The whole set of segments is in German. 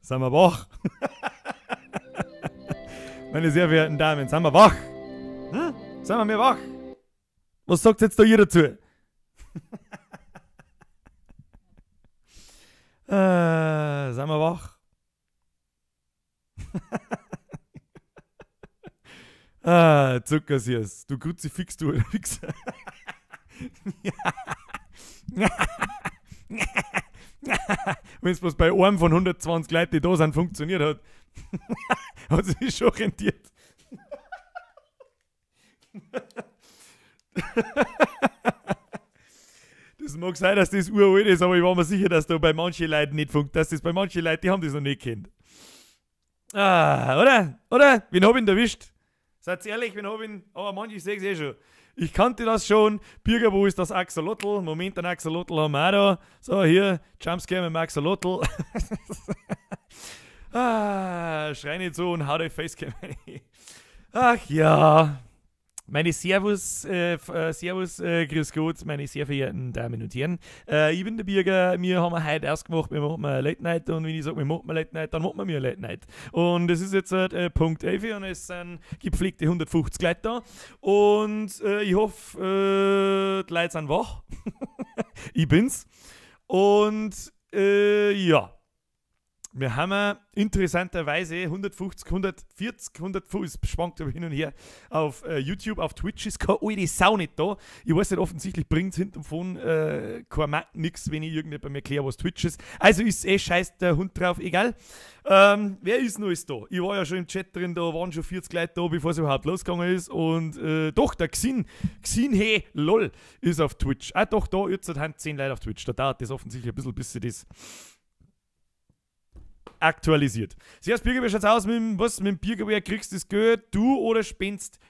Sind wir wach? Meine sehr verehrten Damen, sind wir wach? Sind wir wach? Was sagt jetzt da ihr dazu? Sind wir wach? Zuckersüß. Du Kruzifix, du Wichser. Wenn es bloß bei einem von 120 Leuten, die da sind, funktioniert hat, hat sich schon rentiert. Das mag sein, dass das uralt ist, aber ich war mir sicher, dass da bei manchen Leuten nicht funktioniert. Dass das bei manchen Leuten, die haben das noch nicht kennt. Oder? Oder? Wen hab ich denn erwischt? Seid ehrlich, wen hab ich ihn? Aber manche sehen es eh schon. Ich kannte das schon. Birger, wo ist das Axolotl? Moment, ein Axolotl haben wir auch da. So, hier, Jumpscare mit dem Axolotl. Schrei nicht so und hau dein Facecam rein. Ach ja. Meine Servus, grüß Gott, meine sehr verehrten Damen und Herren. Ich bin der Birger, wir haben heute ausgemacht, wir machen eine Late Night und wenn ich sage, wir machen eine Late Night, dann machen wir eine Late Night. Und es ist jetzt Punkt 11 und es sind gepflegte 150 Leute da und ich hoffe, die Leute sind wach. Ich bin's. Und ja. Wir haben interessanterweise 150, 140, 150, es schwankt aber hin und her auf YouTube, auf Twitch ist keine alte Sau nicht da. Ich weiß nicht, offensichtlich bringt es hinterm Phone nichts, wenn ich irgendjemandem erkläre, was Twitch ist. Also ist scheiß der Hund drauf, egal. Wer ist noch da? Ich war ja schon im Chat drin, da waren schon 40 Leute da, bevor es überhaupt losgegangen ist. Und doch, der Xin hey, lol, ist auf Twitch. Doch, da, jetzt sind 10 Leute auf Twitch. Da dauert das offensichtlich ein bisschen, bis sie das aktualisiert. Servus Birger, wie schaut's aus mit dem Birger, wer kriegst du das Geld? Du oder spendest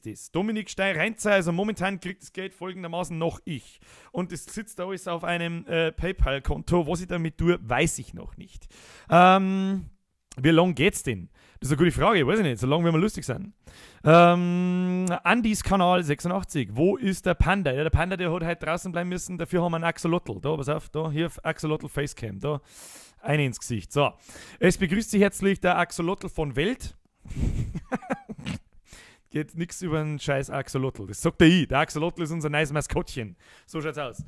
das? Dominik Stein-Reinzer, also momentan kriegt das Geld folgendermaßen noch ich. Und es sitzt da alles auf einem PayPal-Konto. Was ich damit tue, weiß ich noch nicht. Wie lang geht's denn? Das ist eine gute Frage, weiß ich nicht, so lange wie wir lustig sind. Andys Kanal 86. Wo ist der Panda? Ja, der Panda, der hat halt draußen bleiben müssen, dafür haben wir einen Axolotl. Da, pass auf, da, hier Axolotl Facecam, da. Eine ins Gesicht. So. Es begrüßt Sie herzlich der Axolotl von Welt. Geht nichts über einen scheiß Axolotl. Das sagt der ich. Der Axolotl ist unser nice Maskottchen. So schaut's aus.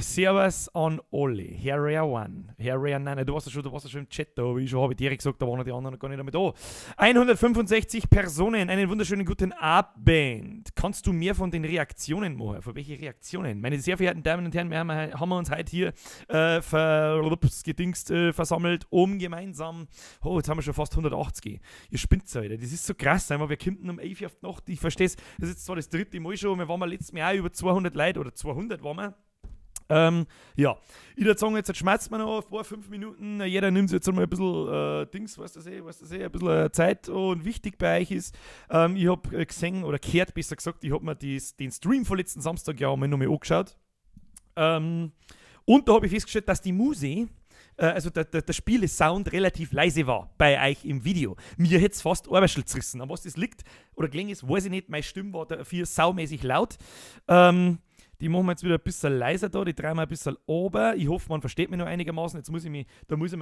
Servus an alle. Harrier One. Harrier, nein, du warst ja schon im Chat da, aber ich habe direkt gesagt, da waren die anderen noch gar nicht damit da. 165 Personen, einen wunderschönen guten Abend. Kannst du mehr von den Reaktionen machen? Von welchen Reaktionen? Meine sehr verehrten Damen und Herren, wir haben uns heute hier versammelt, um gemeinsam, jetzt haben wir schon fast 180. Ihr spinnt's, Alter. Das ist so krass, wir kämpfen um 11 Uhr auf die Nacht. Ich verstehe es, das ist jetzt zwar das dritte Mal schon, wir waren letztes Mal auch über 200 Leute oder 200 waren wir. Ja, ich würde sagen, jetzt schmerzt man noch vor 5 Minuten. Jeder nimmt sich jetzt einmal ein bisschen Dings, weißt du, ein bisschen Zeit. Und wichtig bei euch ist, ich habe gesehen, oder gehört, besser gesagt, ich habe mir den Stream von letzten Samstag ja mal nochmal angeschaut. Und da habe ich festgestellt, dass die Musik, also der Spiele-Sound relativ leise war bei euch im Video. Mir hätte es fast Ohrwäschel zerrissen. An was das liegt oder gelegen ist, weiß ich nicht. Meine Stimme war dafür saumäßig laut. Die machen wir jetzt wieder ein bisschen leiser da, die drehen wir ein bisschen ober. Ich hoffe, man versteht mich noch einigermaßen. Jetzt muss ich mir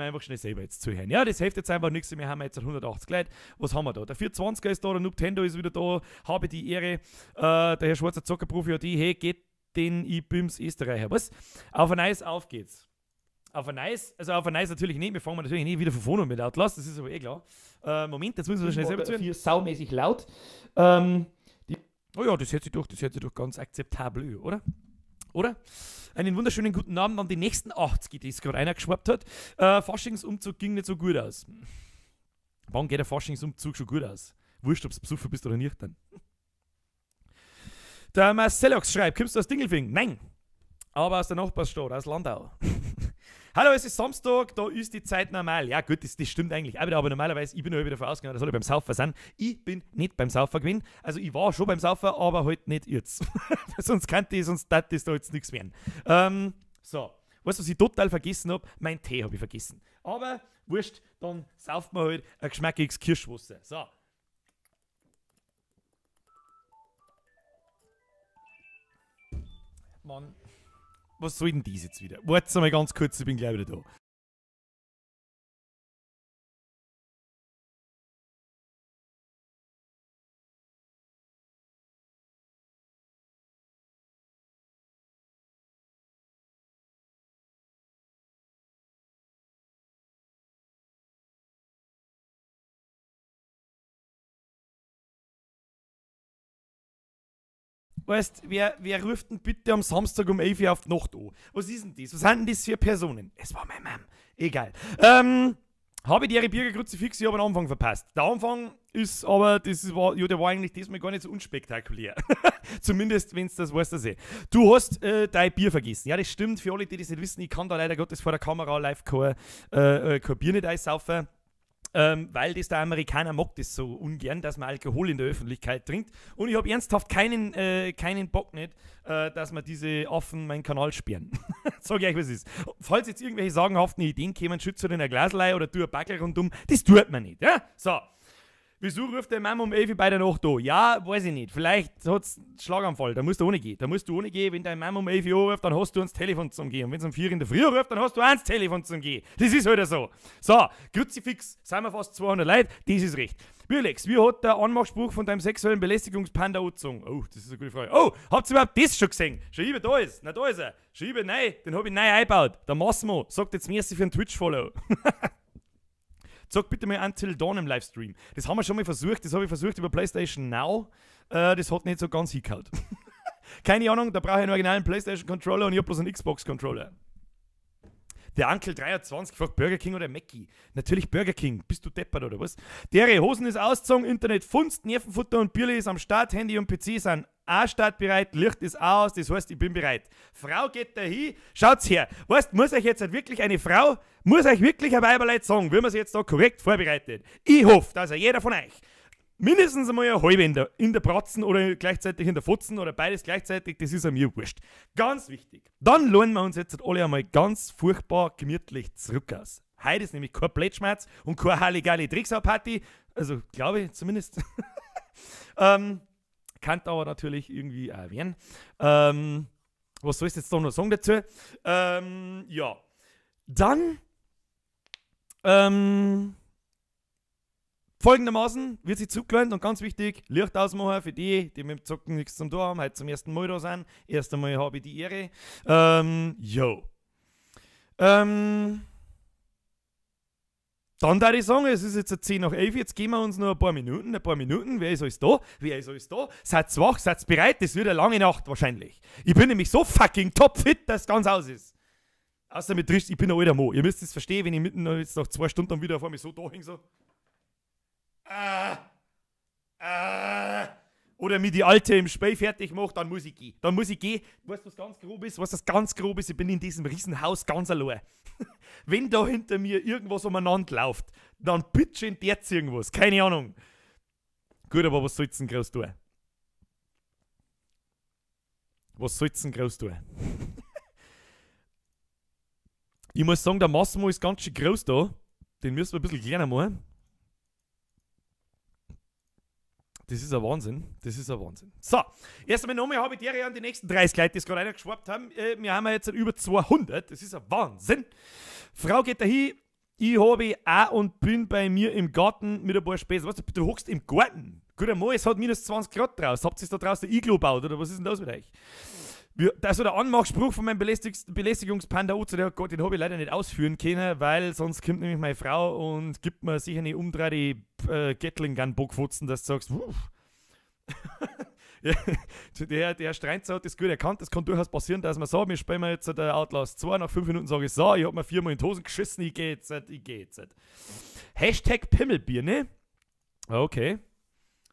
einfach schnell selber jetzt zuhören. Ja, das hilft jetzt einfach nichts. Wir haben jetzt 180 Leute. Was haben wir da? Der 420er ist da, der Nintendo ist wieder da. Habe die Ehre. Der Herr Schwarzer Zockerprofi hat hey, geht den IBIMS Österreicher. Was? Auf ein Eis, auf geht's. Auf ein Eis natürlich nicht. Wir fangen natürlich nicht wieder von vorne mit Outlast, das ist aber eh klar. Moment, jetzt müssen wir schnell selber zuhören. Hier saumäßig laut. Oh ja, das hört sich doch ganz akzeptabel, oder? Oder? Einen wunderschönen guten Abend an die nächsten 80, die es gerade einer geschwappt hat. Faschingsumzug ging nicht so gut aus. Wann geht der Faschingsumzug schon gut aus? Wurscht, ob du besoffen bist oder nicht dann. Der Marcelox schreibt, kommst du aus Dingelfing? Nein. Aber aus der Nachbarstadt, aus Landau. Hallo, es ist Samstag, da ist die Zeit normal. Ja gut, das stimmt eigentlich. Aber normalerweise, ich bin ja wieder davon ausgegangen, dass alle beim Saufen sind. Ich bin nicht beim Saufen gewesen. Also ich war schon beim Saufen, aber halt nicht jetzt. sonst darf das da jetzt nichts werden. So, weißt du, was ich total vergessen habe? Mein Tee habe ich vergessen. Aber wurscht, dann sauft man halt ein geschmackiges Kirschwasser. So. Mann. Was soll denn das jetzt wieder? Warte mal ganz kurz, ich bin gleich wieder da. weißt, wer ruft denn bitte am Samstag um 11 Uhr auf die Nacht an? Was ist denn das? Was sind denn das für Personen? Es war meine Mom. Egal. Habe ich die ihre Bürgerkruzifix, ich habe den Anfang verpasst. Der Anfang ist aber, der war eigentlich diesmal gar nicht so unspektakulär. Zumindest, wenn es das weißt, dass du hast dein Bier vergessen. Ja, das stimmt. Für alle, die das nicht wissen, ich kann da leider Gottes vor der Kamera live kein Bier nicht einsaufen. Weil das der Amerikaner mag das so ungern, dass man Alkohol in der Öffentlichkeit trinkt. Und ich habe ernsthaft keinen Bock nicht, dass man diese Affen meinen Kanal sperren. Sag ich euch, was es ist. Falls jetzt irgendwelche sagenhaften Ideen kämen, schütze in ein Glaslei oder tu ein Backel rundum, das tut man nicht. Ja? So. Wieso ruft der Mama um 11 Uhr bei der Nacht an? Ja, weiß ich nicht. Vielleicht hat es einen Schlaganfall, da musst du ohne gehen. Wenn deine Mama um 11 Uhr anruft, dann hast du ans Telefon zum Gehen. Und wenn es um 4 Uhr in der Früh ruft, dann hast du ans Telefon zum Gehen. Das ist halt so. So, Kruzifix, sind wir fast 200 Leute, das ist recht. Alex, wie hat der Anmachspruch von deinem sexuellen Belästigungspanda angezogen? Oh, das ist eine gute Frage. Oh, habt ihr überhaupt das schon gesehen? Schreibe, da ist. Na, da ist er. Schreibe, nein, den habe ich neu eingebaut. Der Massimo sagt jetzt merci für einen Twitch-Follow. Sag bitte mal Until Dawn im Livestream. Das haben wir schon mal versucht. Das habe ich versucht über PlayStation Now. Das hat nicht so ganz hingehauen. Keine Ahnung, da brauche ich einen originalen PlayStation-Controller und ich habe bloß einen Xbox-Controller. Der Uncle 23 fragt Burger King oder Mackie. Natürlich Burger King. Bist du deppert oder was? Dere Hosen ist ausgezogen, Internet funzt, Nervenfutter und Bierli ist am Start, Handy und PC sind auch startbereit, Licht ist auch aus, das heißt, ich bin bereit. Frau geht da hin, schaut's her. Weißt, muss euch jetzt wirklich eine Frau, muss euch wirklich ein Weiberleid sagen, wie man sich jetzt da korrekt vorbereitet. Ich hoffe, dass jeder von euch mindestens einmal eine halbe in der Bratzen oder gleichzeitig in der Futzen oder beides gleichzeitig, das ist an mir wurscht. Ganz wichtig. Dann lohnen wir uns jetzt alle einmal ganz furchtbar gemütlich zurück aus. Heute ist nämlich kein Blättschmerz und keine Halligalli-Tricksau-Party, also glaube ich zumindest. Kann aber natürlich irgendwie auch werden. Was soll ich jetzt da noch sagen dazu? Ja. Dann folgendermaßen wird sich zurückgelernt und ganz wichtig, Licht ausmachen für die mit dem Zocken nichts zum Tor haben, heute zum ersten Mal da sind. Erst einmal habe ich die Ehre. Dann da ich sagen, es ist jetzt 10 nach 11, jetzt geben wir uns noch ein paar Minuten. Wer ist alles da? Seid wach, seid bereit, das wird eine lange Nacht wahrscheinlich. Ich bin nämlich so fucking topfit, dass es ganz aus ist. Außer mit Trisch, ich bin ein alter Mo. Ihr müsst es verstehen, wenn ich mitten jetzt nach 2 Stunden dann wieder auf einmal so da hänge, so. Oder mir die Alte im Spiel fertig macht, dann muss ich gehen. Weißt du, was ganz grob ist? Ich bin in diesem Riesenhaus ganz allein. Wenn da hinter mir irgendwas umeinander läuft, dann bitte in der irgendwas. Keine Ahnung. Gut, aber was soll's denn groß tun? Ich muss sagen, der Massimo ist ganz schön groß da. Den müssen wir ein bisschen kleiner machen. Das ist ein Wahnsinn. So, erst einmal nochmal habe ich dir an die nächsten 30 Leute, die es gerade reingeschwappt haben. Wir haben jetzt über 200. Das ist ein Wahnsinn. Frau geht da hin. Ich habe auch und bin bei mir im Garten mit ein paar Späße. Weißt du hockst im Garten. Gut einmal, es hat minus 20 Grad draußen. Habt ihr da draußen ein Iglo gebaut oder was ist denn das mit euch? Also der Anmachspruch von meinem Belästigungspanda Uzo, den habe ich leider nicht ausführen können, weil sonst kommt nämlich meine Frau und gibt mir sicher eine umdrehte Gatling-Gun-Bockfutzen, dass du sagst, der Streinzer hat das gut erkannt, das kann durchaus passieren, dass man sagt, wir spielen jetzt der Outlast 2, nach 5 Minuten sage ich so, ich habe mir 4-mal in die Hosen geschissen, ich gehe jetzt. Hashtag Pimmelbirne. Okay.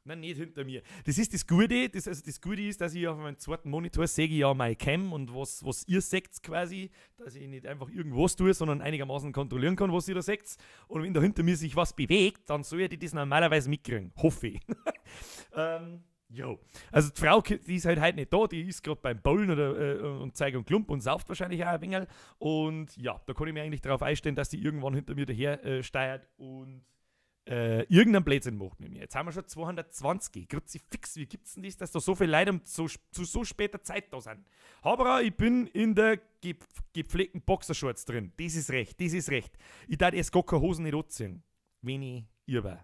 Nein, nicht hinter mir. Das ist das Gute. Das Gute ist, dass ich auf meinem zweiten Monitor sehe ja meine Cam und was ihr seht quasi, dass ich nicht einfach irgendwas tue, sondern einigermaßen kontrollieren kann, was ihr da seht. Und wenn da hinter mir sich was bewegt, dann soll ich das normalerweise mitkriegen. Hoffe ich. Also die Frau, die ist halt heute nicht da, die ist gerade beim Bowlen und zeigt und klump und sauft wahrscheinlich auch ein wenig. Und ja, da kann ich mir eigentlich darauf einstellen, dass die irgendwann hinter mir daher steuert und irgendeinen Blödsinn macht mit mir. Jetzt haben wir schon 220. Kruzifix, wie gibt's denn das, dass da so viele Leute zu so später Zeit da sind? Aber ich bin in der gepflegten Boxershorts drin. Das ist recht. Ich darf erst gar keine Hosen nicht anziehen, wenn ich ihr war.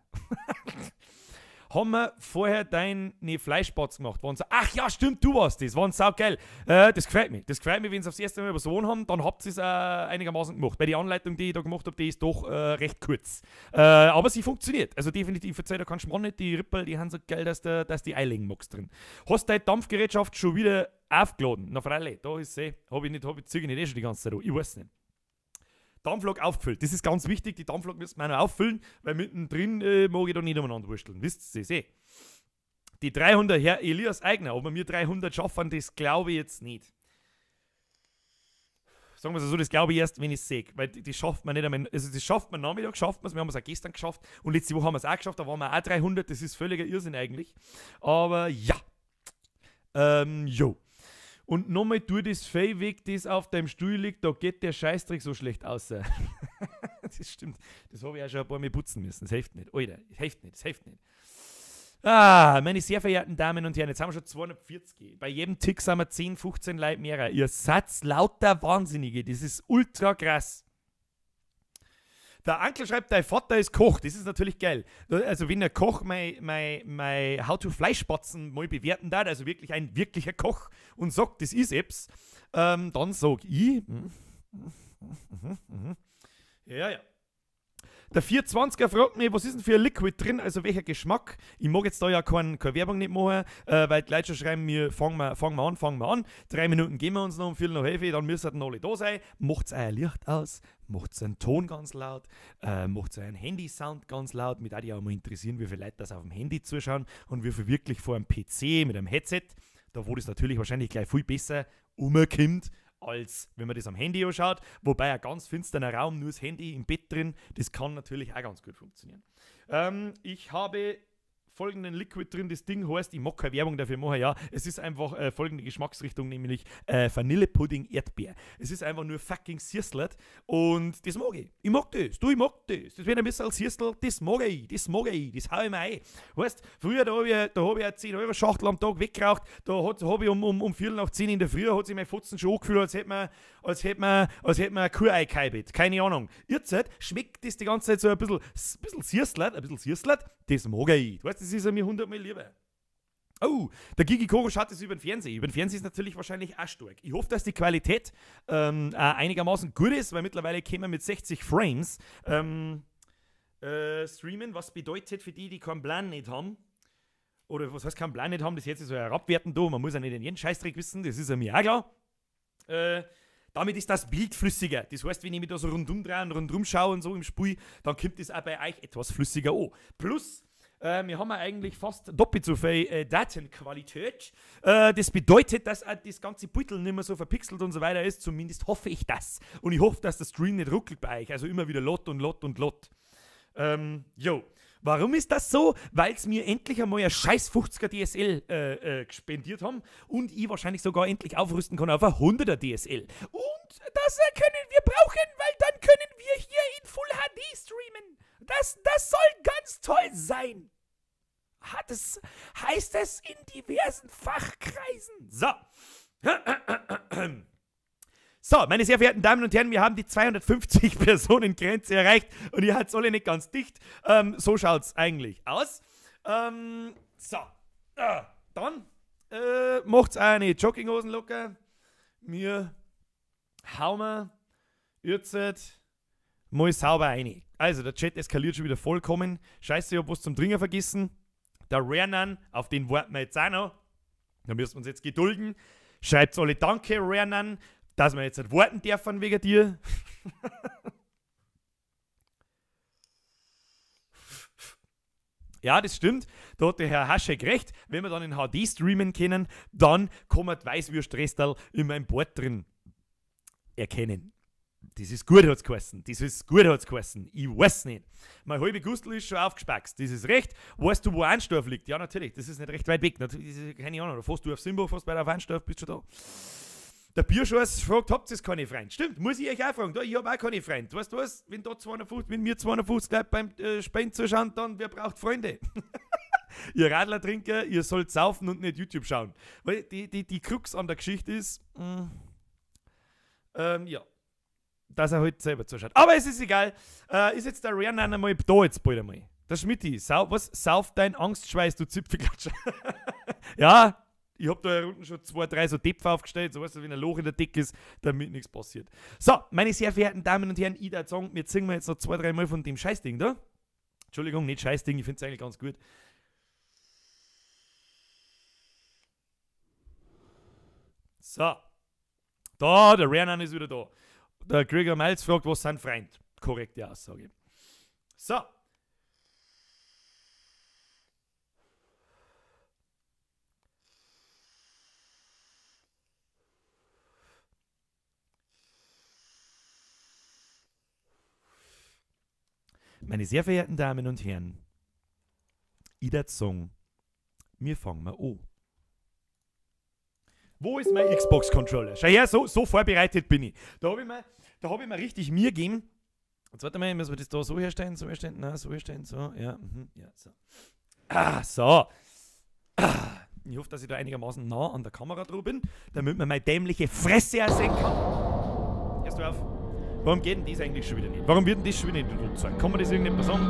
haben wir vorher deine Fleischspatzen gemacht. Waren so, ach ja, stimmt, du warst das. Waren saugeil. Das gefällt mir. Das gefällt mir, wenn sie aufs erste Mal übersohlen haben, dann habt ihr es einigermaßen gemacht. Weil die Anleitung, die ich da gemacht habe, die ist doch recht kurz. Aber sie funktioniert. Also definitiv, verzeih da keinen Schmarrn nicht. Die Rippel, die haben so geil, dass die einlegen magst drin. Hast deine Dampfgerätschaft schon wieder aufgeladen? Na freilich, da ist sie. Züge nicht schon die ganze Zeit an. Ich weiß nicht. Dampflok aufgefüllt. Das ist ganz wichtig. Die Dampflok müssen wir noch auffüllen, weil mittendrin mag ich da nicht umeinander wursteln. Wisst ihr, eh. Die 300, Herr Elias Eigner, ob wir mir 300 schaffen, das glaube ich jetzt nicht. Sagen wir es so, das glaube ich erst, wenn ich es sehe. Weil die schafft man nicht einmal. Also, das schafft man Nachmittag, schafft man es. Wir haben es auch gestern geschafft. Und letzte Woche haben wir es auch geschafft. Da waren wir auch 300. Das ist völliger Irrsinn eigentlich. Aber ja. Jo. Und nochmal durch das Fell weg, das auf deinem Stuhl liegt, da geht der Scheißdreck so schlecht aus. Das stimmt. Das habe ich auch schon ein paar Mal putzen müssen. Das hilft nicht. Alter, das hilft nicht. Meine sehr verehrten Damen und Herren, jetzt haben wir schon 240. Bei jedem Tick sind wir 10, 15 Leute mehr. Ihr seid lauter Wahnsinnige. Das ist ultra krass. Der Onkel schreibt, dein Vater ist Koch. Das ist natürlich geil. Also wenn der Koch mein How-to-Fleischspatzen mal bewerten darf, also wirklich ein wirklicher Koch und sagt, das ist Apps, dann sag ich, ja. Der 420er fragt mich, was ist denn für ein Liquid drin, also welcher Geschmack? Ich mag jetzt da ja keine Werbung nicht machen, weil die Leute schon schreiben mir, fangen wir an. 3 Minuten gehen wir uns noch, um 4:11, dann müssen alle da sein. Macht's euer Licht aus, macht's einen Ton ganz laut, macht's euren Handy-Sound ganz laut. Mich würde ja auch mal interessieren, wie viele Leute das auf dem Handy zuschauen und wie viel wirklich vor einem PC mit einem Headset, da wo das natürlich wahrscheinlich gleich viel besser umkommt, als wenn man das am Handy anschaut. Wobei ein ganz finsterer Raum, nur das Handy im Bett drin, das kann natürlich auch ganz gut funktionieren. Ich habe folgenden Liquid drin, das Ding heißt, ich mag keine Werbung dafür machen, ja, es ist einfach folgende Geschmacksrichtung, nämlich Vanillepudding Erdbeer. Es ist einfach nur fucking Sierslet und das mag ich. Ich mag das, ich mag das. Das wird ein bisschen als Sierstel, das mag ich, das hau ich mir ein. Weißt, früher, da hab ich eine 10-Euro-Schachtel am Tag weggeraucht, da habe ich um 4:10 in der Früh, hat sich mein Fotzen schon angefühlt, als hätte man ein Kuhei gehabt. Keine Ahnung. Jetzt schmeckt das die ganze Zeit so ein bisschen Sierslet, das mag ich. Weißt, das ist mir 100-mal lieber. Oh, der Gigi Koro schaut das über den Fernseher. Über den Fernseher ist natürlich wahrscheinlich auch stark. Ich hoffe, dass die Qualität einigermaßen gut ist, weil mittlerweile können wir mit 60 Frames streamen, was bedeutet für die keinen Plan nicht haben, oder was heißt keinen Plan nicht haben, das jetzt so herabwerten da, man muss ja nicht den jeden Scheißdreck wissen, das ist ja mir auch klar. Damit ist das Bild flüssiger. Das heißt, wenn ich mich da so rundum drehe und rundum schaue und so im Spiel, dann kommt das auch bei euch etwas flüssiger an. Plus, wir haben ja eigentlich fast doppelt so viel Datenqualität. Das bedeutet, dass auch das ganze Beutel nicht mehr so verpixelt und so weiter ist. Zumindest hoffe ich das. Und ich hoffe, dass der Stream nicht ruckelt bei euch. Also immer wieder Lot. Warum ist das so? Weil es mir endlich einmal ein scheiß 50er DSL gespendiert haben und ich wahrscheinlich sogar endlich aufrüsten kann auf ein 100er DSL. Und das können wir brauchen, weil dann können wir hier in Full HD streamen. Das soll ganz toll sein. Das heißt es in diversen Fachkreisen. So, meine sehr verehrten Damen und Herren, wir haben die 250 Personen Grenze erreicht und ihr habt alle nicht ganz dicht. So schaut's eigentlich aus. Dann macht's eine Jogginghosen locker. Wir hauen jetzt mal sauber rein. Also, der Chat eskaliert schon wieder vollkommen. Scheiße, ich hab was zum Trinken vergessen. Der Rarenan, auf den warten wir jetzt auch noch. Da müssen wir uns jetzt gedulden. Schreibt's alle Danke, Rarenan, dass wir jetzt nicht warten dürfen wegen dir. Ja, das stimmt. Da hat der Herr Haschek recht. Wenn wir dann in HD streamen können, dann kann man die Weißwürst-Restal in meinem Board drin erkennen. Das ist gut, hat's geheißen. Ich weiß nicht. Mein halbe Gustel ist schon aufgespackst. Das ist recht. Weißt du, wo Anstorf liegt? Ja, natürlich. Das ist nicht recht weit weg. Natürlich, keine Ahnung. Da fährst du auf Simbach, fährst bei der Anstorf, bist du schon da. Der Bierschuss fragt, habt ihr keine Freunde? Stimmt, muss ich euch auch fragen. Ich habe auch keine Freunde. Weißt du was? Wenn mir 250 Leute beim Spenden zuschauen, dann wer braucht Freunde? Ihr Radler-Trinker, ihr sollt saufen und nicht YouTube schauen. Weil die Krux an der Geschichte ist, dass er halt selber zuschaut. Aber es ist egal. Ist jetzt der Rarenan einmal da jetzt bald einmal. Der Schmidti, sauf dein Angstschweiß, du Zipfelklatscher. Ja, ich hab da unten schon 2, 3 so Depfer aufgestellt, so weißt du, wenn ein Loch in der Decke ist, damit nichts passiert. So, meine sehr verehrten Damen und Herren, ich würde sagen, wir singen jetzt noch 2, 3 Mal von dem Scheißding da. Entschuldigung, nicht Scheißding, ich finde es eigentlich ganz gut. So. Da, der Rernan ist wieder da. Der Gregor Miles fragt, was sein Freund? Korrekte Aussage. So. Meine sehr verehrten Damen und Herren, ich würde sagen, wir fangen mal an. Wo ist mein Xbox-Controller? Schau her, so vorbereitet bin ich. Da habe ich mir richtig mir gegeben. Jetzt warte mal, müssen wir das da so herstellen, nein, so herstellen, so, ja, so. Ich hoffe, dass ich da einigermaßen nah an der Kamera dran bin, damit man meine dämliche Fresse auch sehen kann. Erst auf. Warum geht denn das eigentlich schon wieder nicht? Warum wird denn das schon wieder nicht angezeigt? Kann man das irgendjemand sagen?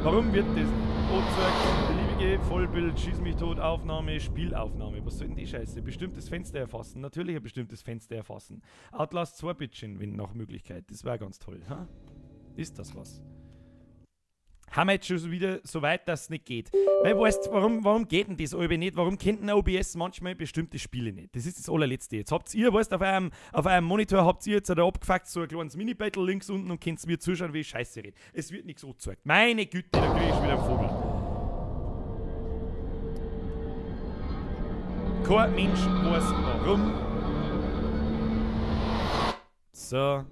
Warum wird das angezeigt? Beliebige Vollbild, Schieß mich tot, Aufnahme, Spielaufnahme. Was soll denn die Scheiße? Bestimmtes Fenster erfassen. Natürlich ein bestimmtes Fenster erfassen. Outlast 2 Bitchen, wenn nach Möglichkeit. Das wäre ganz toll. Ha? Ist das was? Haben wir jetzt schon wieder so weit, dass es nicht geht. Weil, weißt du, warum geht denn das alle nicht? Warum kennt ein OBS manchmal bestimmte Spiele nicht? Das ist das allerletzte. Jetzt habt ihr, weißt du, auf eurem Monitor habt ihr jetzt da abgefuckt so ein kleines Mini-Battle links unten und könnt mir zuschauen, wie ich Scheiße rede. Es wird nichts angezeigt. Meine Güte, da kriege ich schon wieder einen Vogel. Kein Mensch weiß warum. So.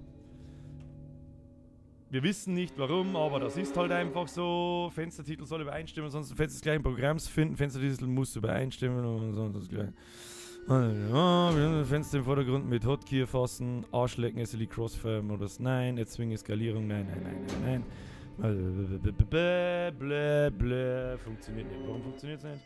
Wir wissen nicht warum, aber das ist halt einfach so. Fenstertitel soll übereinstimmen, sonst du fällst das gleiche Programms finden. Fenstertitel muss übereinstimmen und sonst das gleiche. Fenster im Vordergrund mit Hotkey erfassen, Arschlecken, SLI Crossfire Modus, nein, erzwingen Eskalierung, nein. Funktioniert nicht. Warum funktioniert es nicht?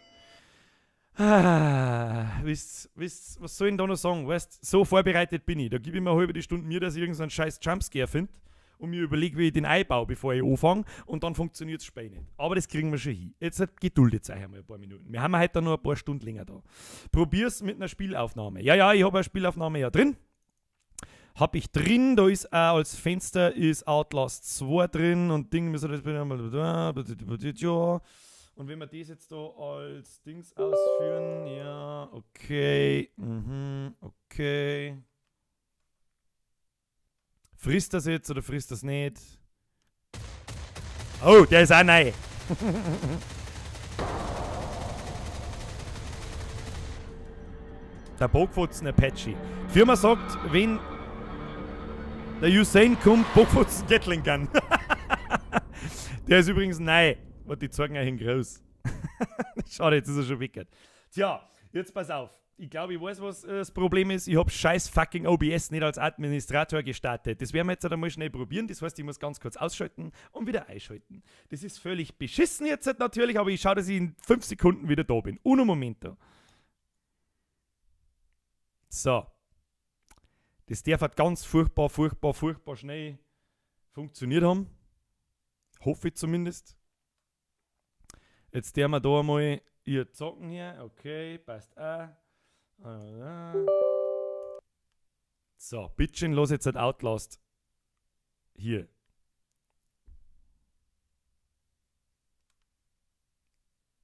Wisst, was soll ich denn da noch sagen? Weißt, so vorbereitet bin ich. Da gebe ich mir eine halbe Stunde mir, dass ich irgendeinen scheiß Jumpscare finde und mir überlege, wie ich den einbaue, bevor ich anfange, und dann funktioniert das Spiel nicht. Aber das kriegen wir schon hin. Jetzt geduldet euch einmal ein paar Minuten. Wir haben heute dann noch ein paar Stunden länger da. Probier's mit einer Spielaufnahme. Ja, ich habe eine Spielaufnahme ja drin. Habe ich drin, da ist auch als Fenster ist Outlast 2 drin und Ding müssen wir das ja. Und wenn wir das jetzt da als Dings ausführen, ja, okay, okay. Frisst das jetzt oder frisst das nicht? Oh, der ist auch neu. Der Bogfutzen Apache. Die Firma sagt, wenn der Usain kommt, Bogfutzen Gatling Gun. Der ist übrigens neu. Und die zeigen euch in groß. Schade, jetzt ist er schon weg. Tja, jetzt pass auf. Ich glaube, ich weiß, was das Problem ist. Ich habe scheiß fucking OBS nicht als Administrator gestartet. Das werden wir jetzt einmal schnell probieren. Das heißt, ich muss ganz kurz ausschalten und wieder einschalten. Das ist völlig beschissen jetzt natürlich, aber ich schaue, dass ich in 5 Sekunden wieder da bin. Uno momento. So. Das darf halt ganz furchtbar schnell funktioniert haben. Hoffe ich zumindest. Jetzt der wir da mal hier zocken hier. Okay, passt auch. So, bitteschön, los jetzt halt Outlast. Hier.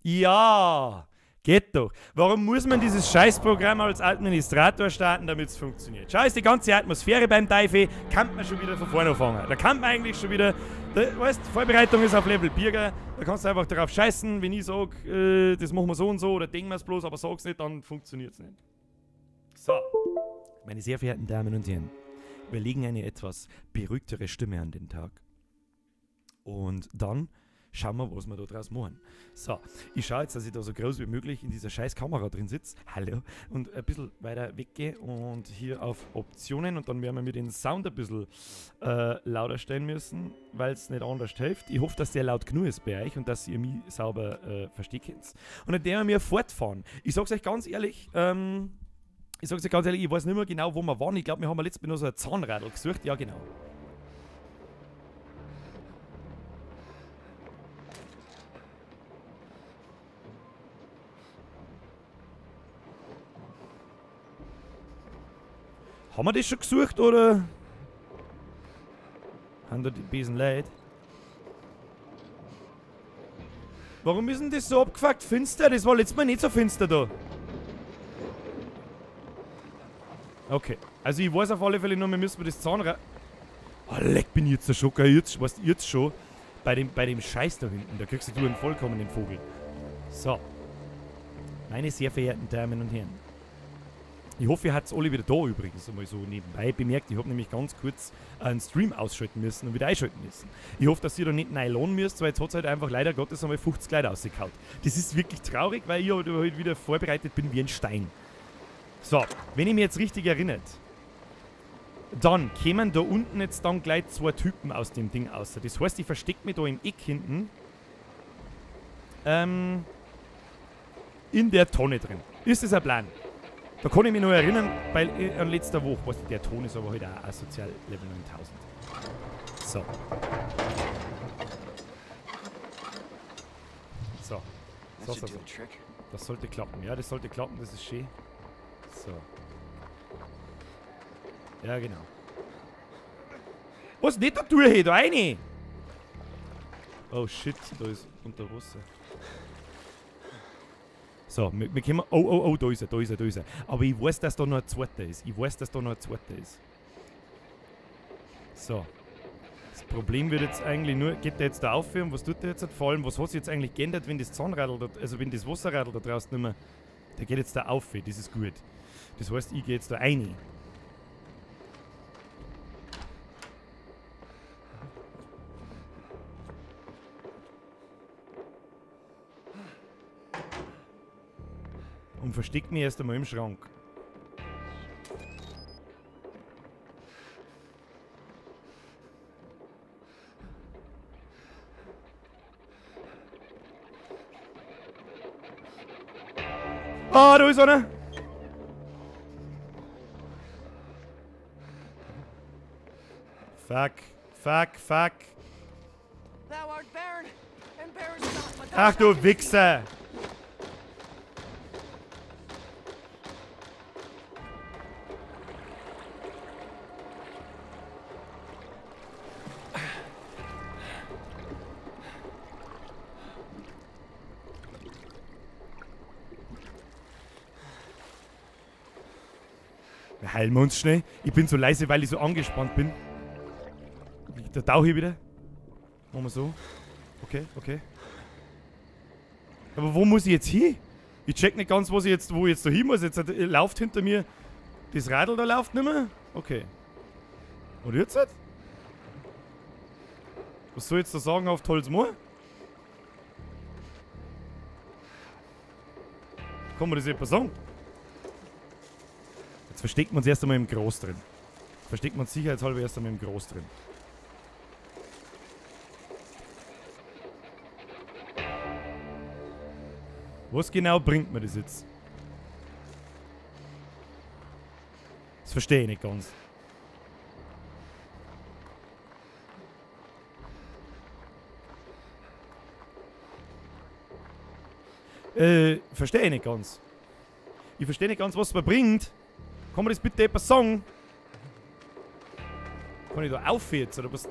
Ja, geht doch. Warum muss man dieses Scheißprogramm als Administrator starten, damit es funktioniert? Schau, ist die ganze Atmosphäre beim Teufel, kann man schon wieder von vorne anfangen. Da kann man eigentlich schon wieder, weißt, Vorbereitung ist auf Level Bierger, da kannst du einfach darauf scheißen, wenn ich sage, das machen wir so und so, oder denken wir es bloß, aber sag's nicht, dann funktioniert es nicht. So, meine sehr verehrten Damen und Herren, wir legen eine etwas beruhigtere Stimme an den Tag. Und dann schauen wir, was wir da draus machen. So, ich schaue jetzt, dass ich da so groß wie möglich in dieser scheiß Kamera drin sitze. Hallo. Und ein bisschen weiter weggehe und hier auf Optionen, und dann werden wir mit den Sound ein bisschen lauter stellen müssen, weil es nicht anders hilft. Ich hoffe, dass der laut genug ist bei euch und dass ihr mich sauber versteht. Und dann werden wir fortfahren. Ich sag's euch ganz ehrlich, ich weiß nicht mehr genau, wo wir waren. Ich glaube, wir haben letztes Mal noch so ein Zahnradl gesucht. Ja, genau. Haben wir das schon gesucht, oder? Haben da die Besen leid? Warum ist denn das so abgefuckt finster? Das war letztes Mal nicht so finster da. Okay. Also ich weiß auf alle Fälle nur, wir müssen das Zahnrad... Oh, leck, bin ich jetzt der Schocker. Jetzt schon. Bei dem Scheiß da hinten. Da kriegst du einen vollkommenen Vogel. So. Meine sehr verehrten Damen und Herren. Ich hoffe, ihr habt es alle wieder da übrigens. Einmal so nebenbei bemerkt. Ich habe nämlich ganz kurz einen Stream ausschalten müssen und wieder einschalten müssen. Ich hoffe, dass ihr da nicht nylon müsst, weil jetzt hat es halt einfach leider Gottes einmal 50 Leute rausgekaut. Das ist wirklich traurig, weil ich halt wieder vorbereitet bin wie ein Stein. So, wenn ich mich jetzt richtig erinnert, dann kämen da unten jetzt dann gleich 2 Typen aus dem Ding raus. Das heißt, ich verstecke mich da im Eck hinten in der Tonne drin. Ist das ein Plan? Da kann ich mich noch erinnern, weil an letzter Woche, was der Ton ist aber heute auch asozial Level 9000. So. So. So. Das sollte klappen. Ja, das sollte klappen, das ist schön. So. Ja, genau. Was nicht da tue ich da rein? Oh shit, da ist unter Wasser. So, wir können... Oh, da ist er. Aber ich weiß, dass da noch ein zweiter ist. So. Das Problem wird jetzt eigentlich nur... Geht der jetzt da auf und was tut der jetzt? Vor allem, was hat sich jetzt eigentlich geändert, wenn das Zahnradl da... Also wenn das Wasserradl da draußen nicht mehr... Der geht jetzt da auf, das ist gut. Das heißt, ich gehe jetzt da rein. Und versteck mich erst einmal im Schrank. Ah, da ist einer! Fuck. Ach du Wichser! Heilen wir uns schnell. Ich bin so leise, weil ich so angespannt bin. Da tauche ich wieder. Machen wir so. Okay. Aber wo muss ich jetzt hin? Ich check nicht ganz, wo ich jetzt da hin muss. Jetzt läuft hinter mir das Radl, da läuft nicht mehr. Okay. Und jetzt? Was soll ich jetzt da sagen auf Tolsmoor? Kann man das etwas sagen? Jetzt versteckt man es erst einmal im Groß drin. Versteckt man es sicherheitshalber erst einmal im Groß drin. Was genau bringt mir das jetzt? Das verstehe ich nicht ganz. Verstehe ich nicht ganz. Ich verstehe nicht ganz, was es mir bringt. Kann man das bitte etwas sagen? Kann ich da auf jetzt, oder was?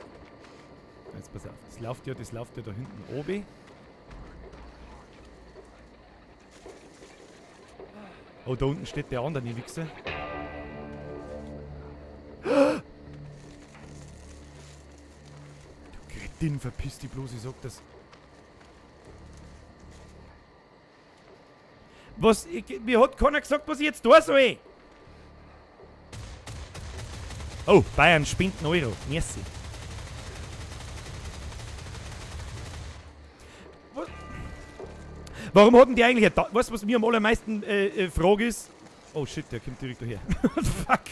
Jetzt pass auf, das läuft ja da hinten oben. Oh, da unten steht der andere, die Wichse. Du Kretin, verpiss dich bloß, ich sag das. Was? Mir hat keiner gesagt, was ich jetzt tun soll. Oh, Bayern spinnt einen Euro. Merci. Warum hatten die eigentlich... Weißt du, was mir am allermeisten Frage ist? Oh shit, der kommt direkt daher. Fuck.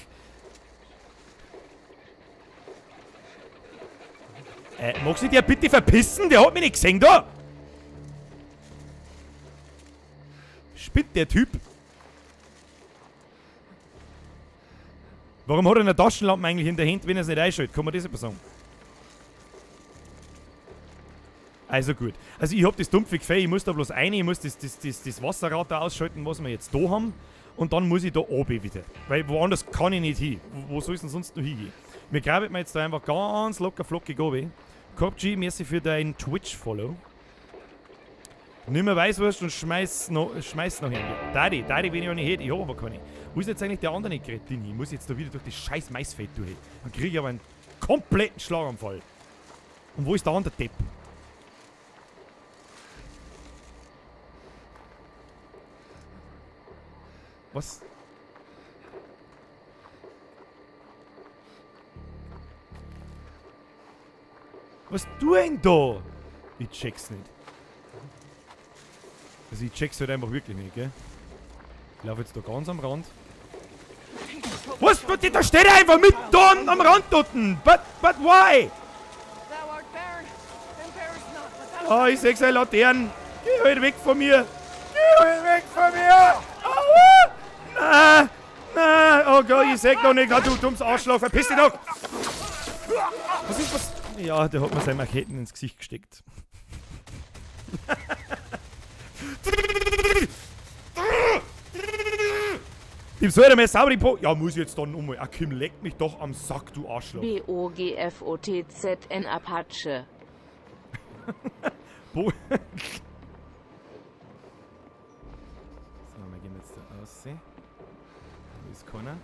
Magst du dir bitte verpissen? Der hat mich nicht gesehen da. Spinnt der Typ? Warum hat er eine Taschenlampe eigentlich in der Hand, wenn er es nicht einschaltet? Kann man das etwas sagen? Also gut. Also ich hab das dumpfe Gefäß, ich muss da bloß rein, ich muss das Wasserrad da ausschalten, was wir jetzt da haben. und dann muss ich da oben wieder. Weil woanders kann ich nicht hin. Wo soll es denn sonst noch hingehen? Wir graben jetzt da einfach ganz locker flockig oben. Kopji, merci für dein Twitch-Follow. Nimm mir Weißwurst und schmeiß noch hin. Daddy, wenn ich auch nicht hätte. Ich hab aber keine. Wo ist jetzt eigentlich der andere Kretin hin? Ich muss jetzt da wieder durch das scheiß Maisfeld durch. Dann kriege ich aber einen kompletten Schlaganfall. Und wo ist der andere Depp? Was? Was tu denn da? Ich check's nicht. Also ich check's halt einfach wirklich nicht, gell? Ich laufe jetzt da ganz am Rand. Was? Da steht er einfach mit da am Rand dort! But why? Oh, ich seh seine Laternen. Geh halt weg von mir! Geh halt weg von mir! Aua! Nein! Oh Gott, ich seh noch nicht, du dummes Arschloch, verpiss dich doch! Was ist was? Ja, der hat mir seine Macheten ins Gesicht gesteckt. Ich soll mir sauber die Ja, muss ich jetzt dann ummal. Ah, Kim, leck mich doch am Sack, du Arschloch. BOGFOTZN Apache. So, wir gehen jetzt da aussehen. Wo ist keiner? Okay.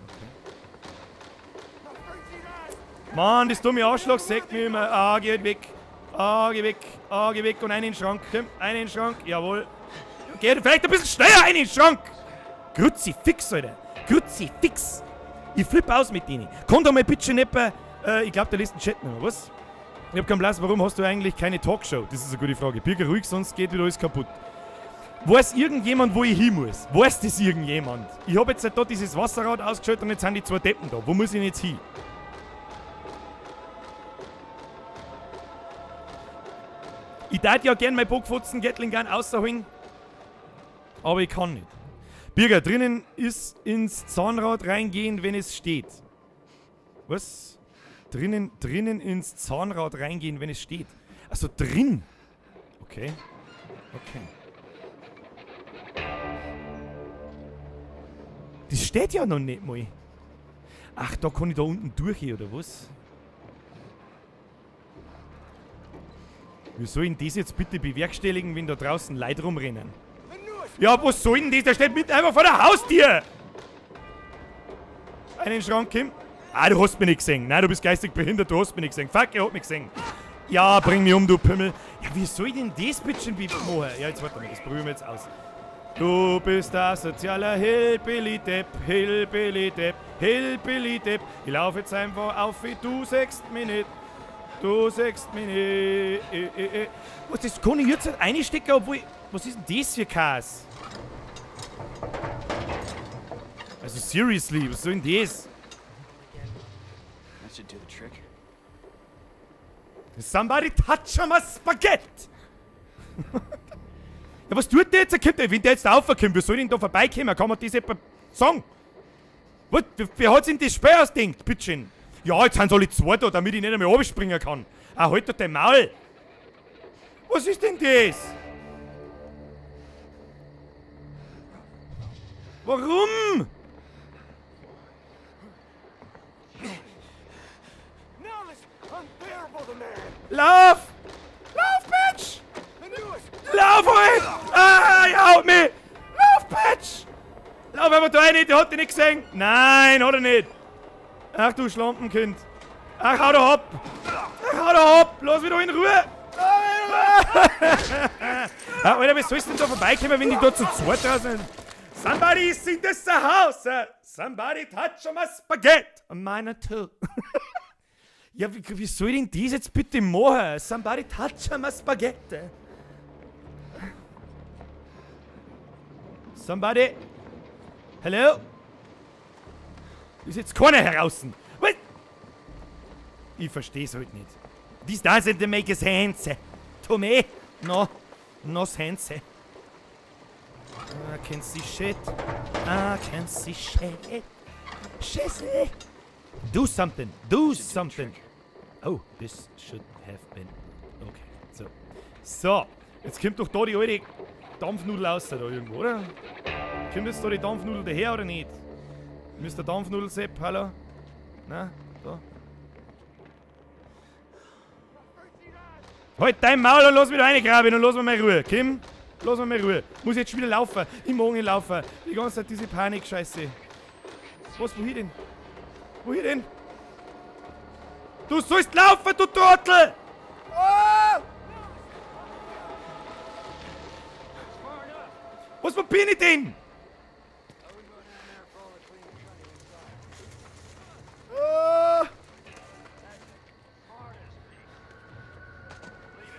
Mann, das dumme Arschloch sagt mir immer, ah, geh weg. Ah, geh weg. Ah, geh weg und einen in den Schrank. Komm, einen in den Schrank. Jawohl. Geh vielleicht ein bisschen schneller einen in den Schrank. Grützi fix, Alter. Grützi fix. Ich flippe aus mit denen. Komm doch mal bitte nicht bei, ich glaube, der liest den Chat noch, was? Ich hab keinen Blass, warum hast du eigentlich keine Talkshow? Das ist eine gute Frage. Birger, ruhig, sonst geht wieder alles kaputt. Weiß irgendjemand, wo ich hin muss? Weiß das irgendjemand? Ich hab jetzt da dieses Wasserrad ausgeschaltet und jetzt sind die zwei Deppen da. Wo muss ich denn jetzt hin? Ich darf ja gern mein Bockfotzen Gatling gern rausholen, aber ich kann nicht. Birger, drinnen ist ins Zahnrad reingehen, wenn es steht. Was? Drinnen ins Zahnrad reingehen, wenn es steht. Also drin. Okay. Okay. Das steht ja noch nicht mal. Ach, da kann ich da unten durch, oder was? Wie soll ich das jetzt bitte bewerkstelligen, wenn da draußen Leute rumrennen? Ja, was soll denn das? Der steht mitten einfach vor der Haustür! Einen Schrank, Kim? Ah, du hast mich nicht gesehen. Nein, du bist geistig behindert, du hast mich nicht gesehen. Fuck, er hat mich gesehen. Ja, bring mich um, du Pimmel. Ja, wie soll ich denn das bitte machen? Ja, jetzt warte mal, das probieren wir jetzt aus. Du bist ein sozialer Hillbilly-Depp, Hillbilly-Depp, Hillbilly-Depp. Ich laufe jetzt einfach auf, wie du sagst mich nicht. Du sagst mich nicht. Was, das kann ich jetzt nicht reinstecken, obwohl... Was ist denn das für Chaos? Also, seriously, was soll denn das? Somebody touch my spaghetti! Ja, was tut der jetzt? Wenn der jetzt raufkommt, wie soll denn da vorbeikommen? Kann man das etwa sagen? Was? Wer hat sich denn das Spiel ausgedacht, bitteschön? Ja, jetzt sind sie alle zwei da, damit ich nicht einmal runterspringen kann. Ah, halt doch dein Maul! Was ist denn das? Warum? Lauf! Lauf, Bitch! Lauf, halt! Ah, ihr haut mich! Lauf, Bitch! Lauf einfach da rein, der hat dich nicht gesehen! Nein, hat er nicht! Ach du Schlampenkind! Ach, hau doch ab! Ach, hau doch ab! Lass mich doch in Ruhe! Alter, wie sollst du denn da vorbeikommen, wenn die da zu zweit da sind? Somebody sing this the house! Somebody touch my spaghetti! Meiner too. Ja, wie soll ich denn das jetzt bitte machen? Somebody touch my spaghetti! Somebody? Hello? Ist jetzt keiner heraußen. What? Ich versteh's halt nicht. This doesn't make sense. To me, no sense. I can see shit. I can see shit. Shit. Do something. Do something. Oh, this should have been. Okay, so. Jetzt kommt doch da die alte Dampfnudel raus da irgendwo, oder? Kommt jetzt da die Dampfnudel daher oder nicht? Mr. Dampfnudel-Sepp, hallo? Na, da. Halt dein Maul und lass mich da reingraben und lass mir mal Ruhe. Kim, lass mir mal Ruhe. Muss jetzt schon wieder laufen. Ich mag nicht laufen. Die ganze Zeit diese Panik-Scheiße. Was, wohin denn? Wohin denn? Du sollst laufen, du Trottel! Oh! Was, wo bin ich denn? Oh!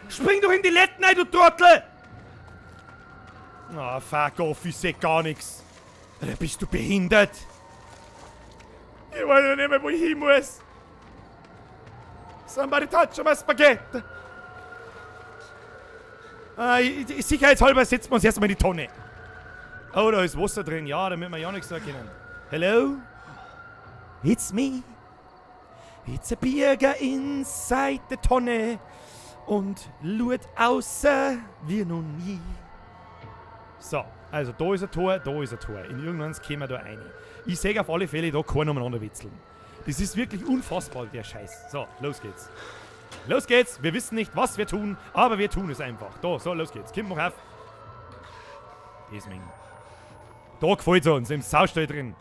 Spring doch in die Letten rein, du Trottel! Ah, fuck off, ich seh gar nichts. Bist du behindert? Ich weiß ja nicht mehr, wo ich hin muss. Somebody touch my Spaghetti. Sicherheitshalber setzen wir uns erstmal in die Tonne. Oh, da ist Wasser drin. Ja, damit wir ja nichts erkennen. Hello? It's me. It's a Bürger inside the Tonne. Und schaut außer wie noch nie. So, also da ist ein Tor, da ist ein Tor. In irgendwann kommen wir da rein. Ich sehe auf alle Fälle da keinen umeinander witzeln. Das ist wirklich unfassbar, der Scheiß. So, los geht's. Los geht's. Wir wissen nicht, was wir tun, aber wir tun es einfach. Da, so, los geht's. Kommt noch auf. Deswegen. Da gefällt es uns, im Saustall drin.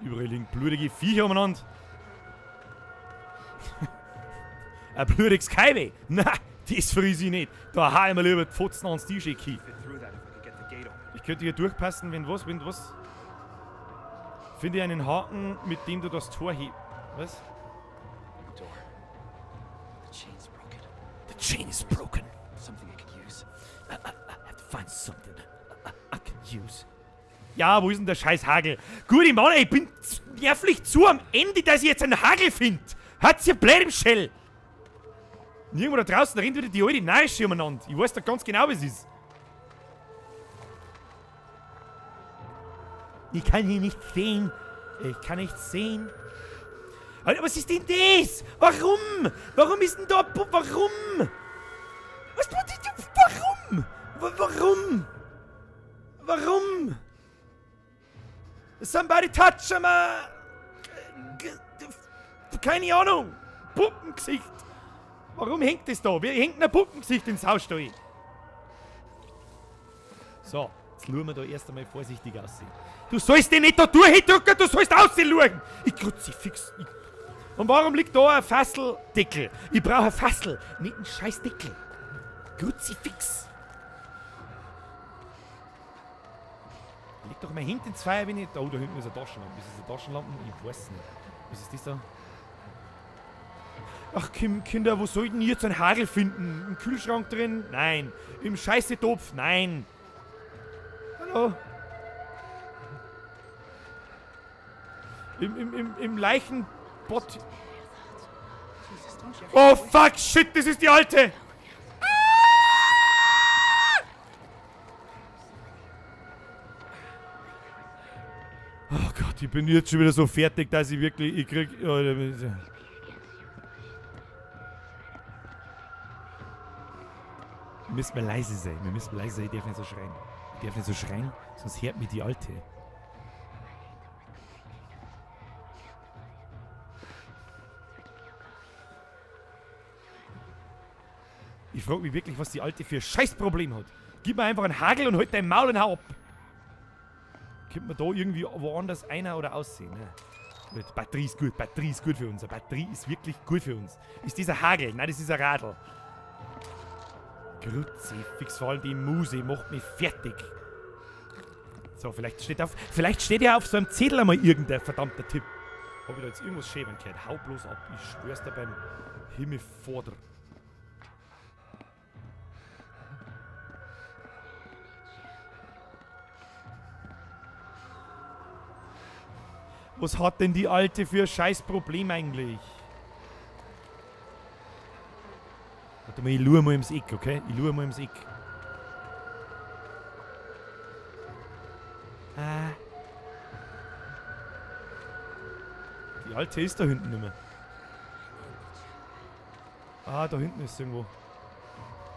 Überall liegen blutige Viecher umeinander. Ein blutiges Kaiwe. Na, das friss ich nicht. Da hau ich mir lieber die Fotzen ans T-Shirt hin. Ich könnte hier durchpassen, wenn was. Finde einen Haken, mit dem du das Tor hebst. Was? The chain is broken. Something I can use. I have to find something I can use. Ja, wo ist denn der scheiß Hagel? Gut, ich meine, ich bin nervlich zu am Ende, dass ich jetzt einen Hagel finde. Hat's ja blöd im Shell. Irgendwo da draußen rennt wieder die alte Narische umeinander. Ich weiß doch ganz genau, wie es ist. Ich kann hier nicht sehen. Ich kann nicht sehen. Alter, was ist denn das? Warum? Warum ist denn da... Warum? Was tut das? Warum? Warum? Warum? Somebody touch him. Keine Ahnung. Puppengesicht. Warum hängt das da? Wer hängt ein Puppengesicht ins Hausstall? So, jetzt schauen wir da erst einmal vorsichtig aussehen. Du sollst den nicht da durchdrücken, du sollst aussehen schauen! Ich Kruzifix. Und warum liegt da ein Fasseldeckel? Ich brauche ein Fassel, nicht einen scheiß Deckel. Kruzifix. Leg doch mal hinten ins Feuer, wenn ich... Oh, da hinten ist eine Taschenlampe. Ist das eine Taschenlampe? Ich weiß nicht. Was ist das da? Ach, Kinder, wo soll ich denn jetzt einen Hagel finden? Im Kühlschrank drin? Nein. Im Scheißetopf? Nein. Hallo? Im Leichenbott. Oh, fuck, shit, das ist die Alte. Oh Gott, ich bin jetzt schon wieder so fertig, dass ich wirklich... Ich krieg... Wir müssen mal leise sein. Wir müssen leise sein. Ich darf nicht so schreien. Ich darf nicht so schreien, sonst hört mich die Alte. Ich frage mich wirklich, was die Alte für ein Scheißproblem hat. Gib mir einfach einen Hagel und halt dein Maul und hau ab. Könnte man da irgendwie woanders einer oder aussehen? Ne? Gut, Batterie ist gut für uns. Eine Batterie ist wirklich gut für uns. Ist dieser Hagel? Nein, das ist ein Radl. Kruzifix, vor allem die Muse macht mich fertig. So, vielleicht steht ja auf so einem Zettel einmal irgendein verdammter Tipp. Hab ich da jetzt irgendwas schäbern gehört? Hau bloß ab, ich schwör's dir beim Himmelvater. Was hat denn die Alte für ein Scheißproblem eigentlich? Warte mal, ich schaue mal ins Eck, okay? Ich schaue mal ins Eck. Die Alte ist da hinten nicht mehr. Ah, da hinten ist sie irgendwo.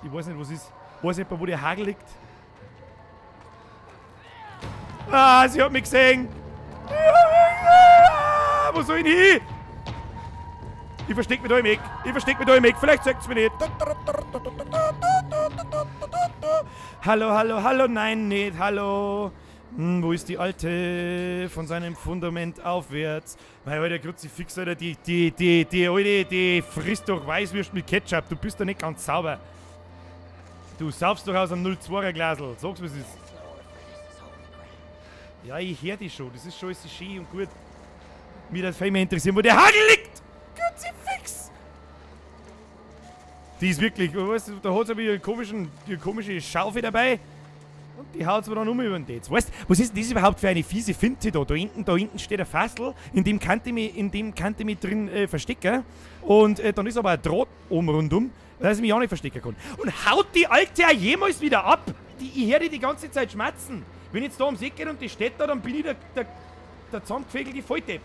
Ich weiß nicht, was ist. Weiß jemand, wo der Hagel liegt? Ah, sie hat mich gesehen. Wo soll ich hin? Ich versteck mich da im Eck. Vielleicht sagt sie mir nicht. Hallo, hallo, hallo. Nein, nicht. Hallo. Wo ist die Alte? Von seinem Fundament aufwärts. Mein alter Kruzifix, Alter. Die Alte, die frisst doch Weißwürst mit Ketchup. Du bist doch nicht ganz sauber. Du saufst doch aus einem 02er Glasl. Sag's, was ist. Ja, ich hör dich schon. Das ist schon alles schön und gut. Mir das viel mehr interessieren, wo der Hagel liegt. Kruzifix! Die ist wirklich, weißt du, da hat sie aber ihre komische Schaufel dabei. Und die haut zwar dann um über den Dez. Weißt du, was ist denn das überhaupt für eine fiese Finte da? Da hinten steht ein Fassel, in dem kann ich mich drin verstecken. Und dann ist aber ein Draht oben rundum, dass ich mich auch nicht verstecken kann. Und haut die Alte auch jemals wieder ab? Ich höre die ganze Zeit schmatzen. Wenn ich jetzt da ums Eck geht und die steht da, dann bin ich der zusammengefägelte Volldepp.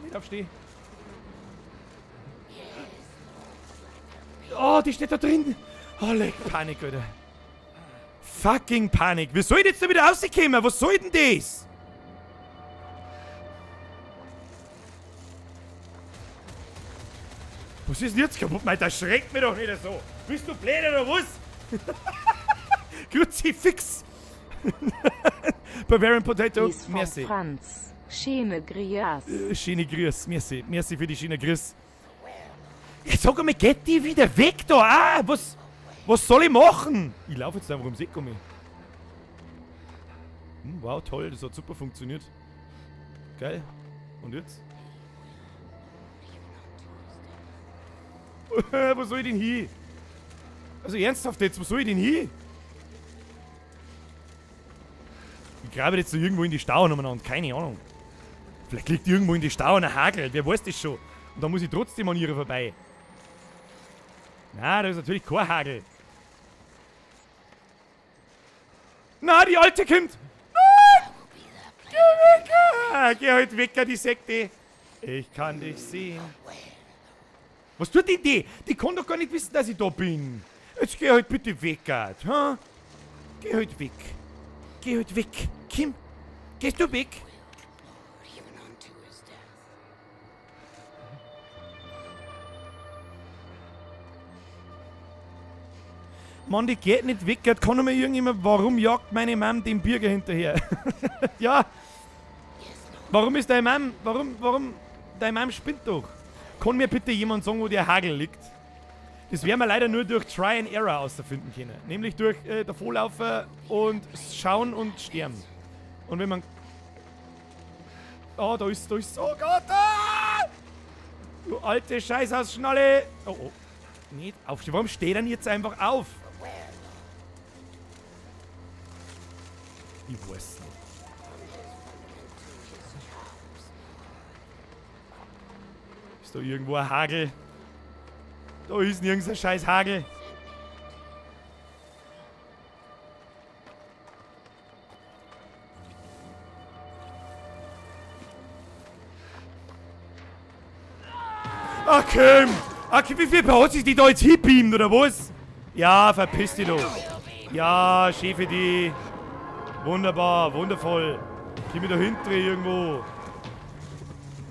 Nicht aufstehen. Oh, die steht da drin. Oh, leck, Panik, Alter. Fucking Panik. Wie soll ich jetzt da wieder rauskommen? Was soll denn das? Was ist denn jetzt kaputt? Mei, das schreckt mich doch nicht so. Bist du blöd oder was? Kruzifix. Bavarian Potato. Merci. Franz. Schöne Grüß. Schöne Grüß. Merci. Merci für die schöne Grüß. Jetzt sag mal, geht die wieder weg da? Ah, was soll ich machen? Ich laufe jetzt einfach ums Eck um mich. Wow, toll, das hat super funktioniert. Geil. Und jetzt? Wo soll ich denn hin? Also ernsthaft jetzt, wo soll ich denn hin? Ich grabe jetzt so irgendwo in die Stau umeinander, keine Ahnung. Vielleicht liegt irgendwo in die Stau ein Hagel, wer weiß das schon. Und dann muss ich trotzdem an ihr vorbei. Na, da ist natürlich kein Hagel. Na, die Alte kommt! Nein! Geh weg! Geh halt weg, die Sekte! Ich kann dich sehen. Was tut denn die? Die kann doch gar nicht wissen, dass ich da bin. Jetzt geh halt bitte weg, ha? Geh halt weg. Geh halt weg. Kim, gehst du weg? Mann, die geht nicht weg. Jetzt kann mir irgendjemand, warum jagt meine Mom den Bürger hinterher? Ja. Warum ist dein Mom, warum, dein Mom spinnt doch. Kann mir bitte jemand sagen, wo der Hagel liegt? Das werden wir leider nur durch Try and Error ausfinden können. Nämlich durch davonlaufen und schauen und sterben. Und wenn man... Oh, da ist... Oh Gott! Ah! Du alte Scheißhausschnalle! Oh, oh. Nicht aufstehen. Warum steht denn jetzt einfach auf? Ich weiß nicht. Ist da irgendwo ein Hagel? Da ist nirgends ein scheiß Hagel. Ach Kim! Ach, wie viel hat sich die da jetzt hinbeamt, oder was? Ja, verpiss dich doch. Ja, schön für die. Wunderbar, wundervoll. Geh mir da hinten irgendwo.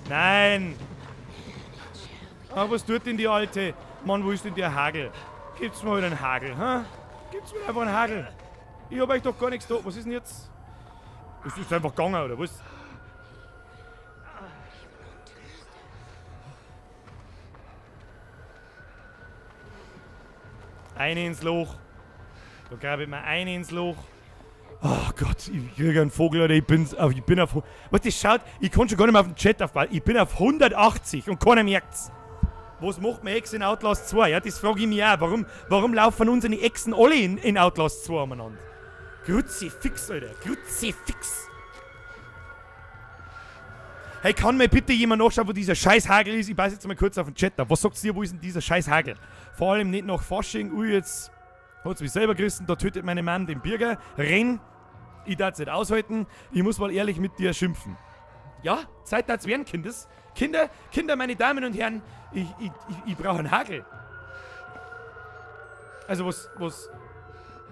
Nein. Ah, was tut denn die Alte? Mann, wo ist denn der Hagel? Gibt's mir halt einen Hagel, ha? Gibt's mir einfach einen Hagel. Ich hab euch doch gar nichts da. Was ist denn jetzt? Ist das einfach gegangen, oder was? Eine ins Loch. Da grabe ich mir eine ins Loch. Oh Gott, ich kriege einen Vogel, oder ich bin auf... Was das schaut, ich kann schon gar nicht mehr auf den Chat aufbauen. Ich bin auf 180 und keiner merkt's. Was macht mein Ex in Outlast 2? Ja, das frage ich mich auch. Warum laufen unsere Exen alle in Outlast 2 umeinander? Kruzifix, Alter. Kruzifix. Hey, kann mir bitte jemand nachschauen, wo dieser scheiß Hagel ist? Ich passe jetzt mal kurz auf den Chat auf. Was sagt ihr, wo ist denn dieser scheiß Hagel? Vor allem nicht nach Fasching. Ui, jetzt hat's mich selber gerissen. Da tötet meine Mann den Bürger. Renn. Ich darf's nicht aushalten. Ich muss mal ehrlich mit dir schimpfen. Ja, Zeit darf's werden, Kindes. Kinder, meine Damen und Herren, ich brauche einen Hagel. Also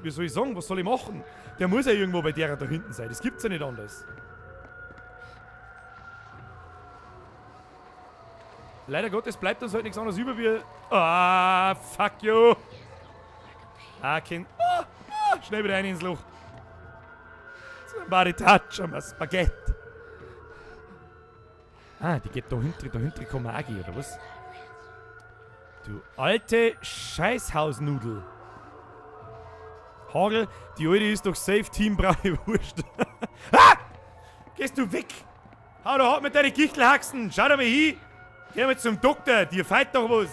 wie soll ich sagen, was soll ich machen? Der muss ja irgendwo bei der da hinten sein. Das gibt's ja nicht anders. Leider Gottes bleibt uns halt nichts anderes über wie... Ah, fuck you. Ah, Kind. Schnell wieder rein ins Loch. Somebody touch on my Spaghetti. Ah, die geht da hinten kommt Magi, oder was? Du alte Scheißhausnudel. Hagel, die alte ist doch safe Team, brauche ich wurscht. Ah! Gehst du weg? Hau da hart mit deinen Gichelhaxen. Schau da mal hin. Geh mal zum Doktor, dir feit doch was.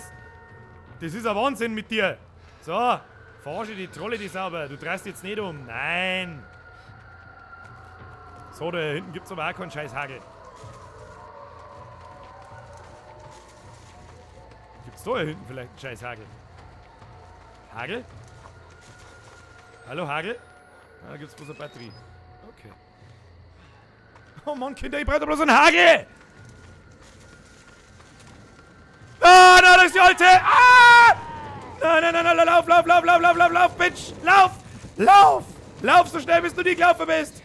Das ist ein Wahnsinn mit dir. So, verarsche die Trolle, die sauber. Du drehst jetzt nicht um. Nein. So, da hinten gibt's aber auch keinen scheiß Hagel. Gibt's da hinten vielleicht einen scheiß Hagel? Hagel? Hallo, Hagel? Ah, da gibt's bloß eine Batterie. Okay. Oh Mann, Kinder, ich brauche doch bloß einen Hagel! Ah, da, das ist die alte! Ah! Nein, lauf, Bitch! Lauf, so schnell, bis du nie gelaufen bist!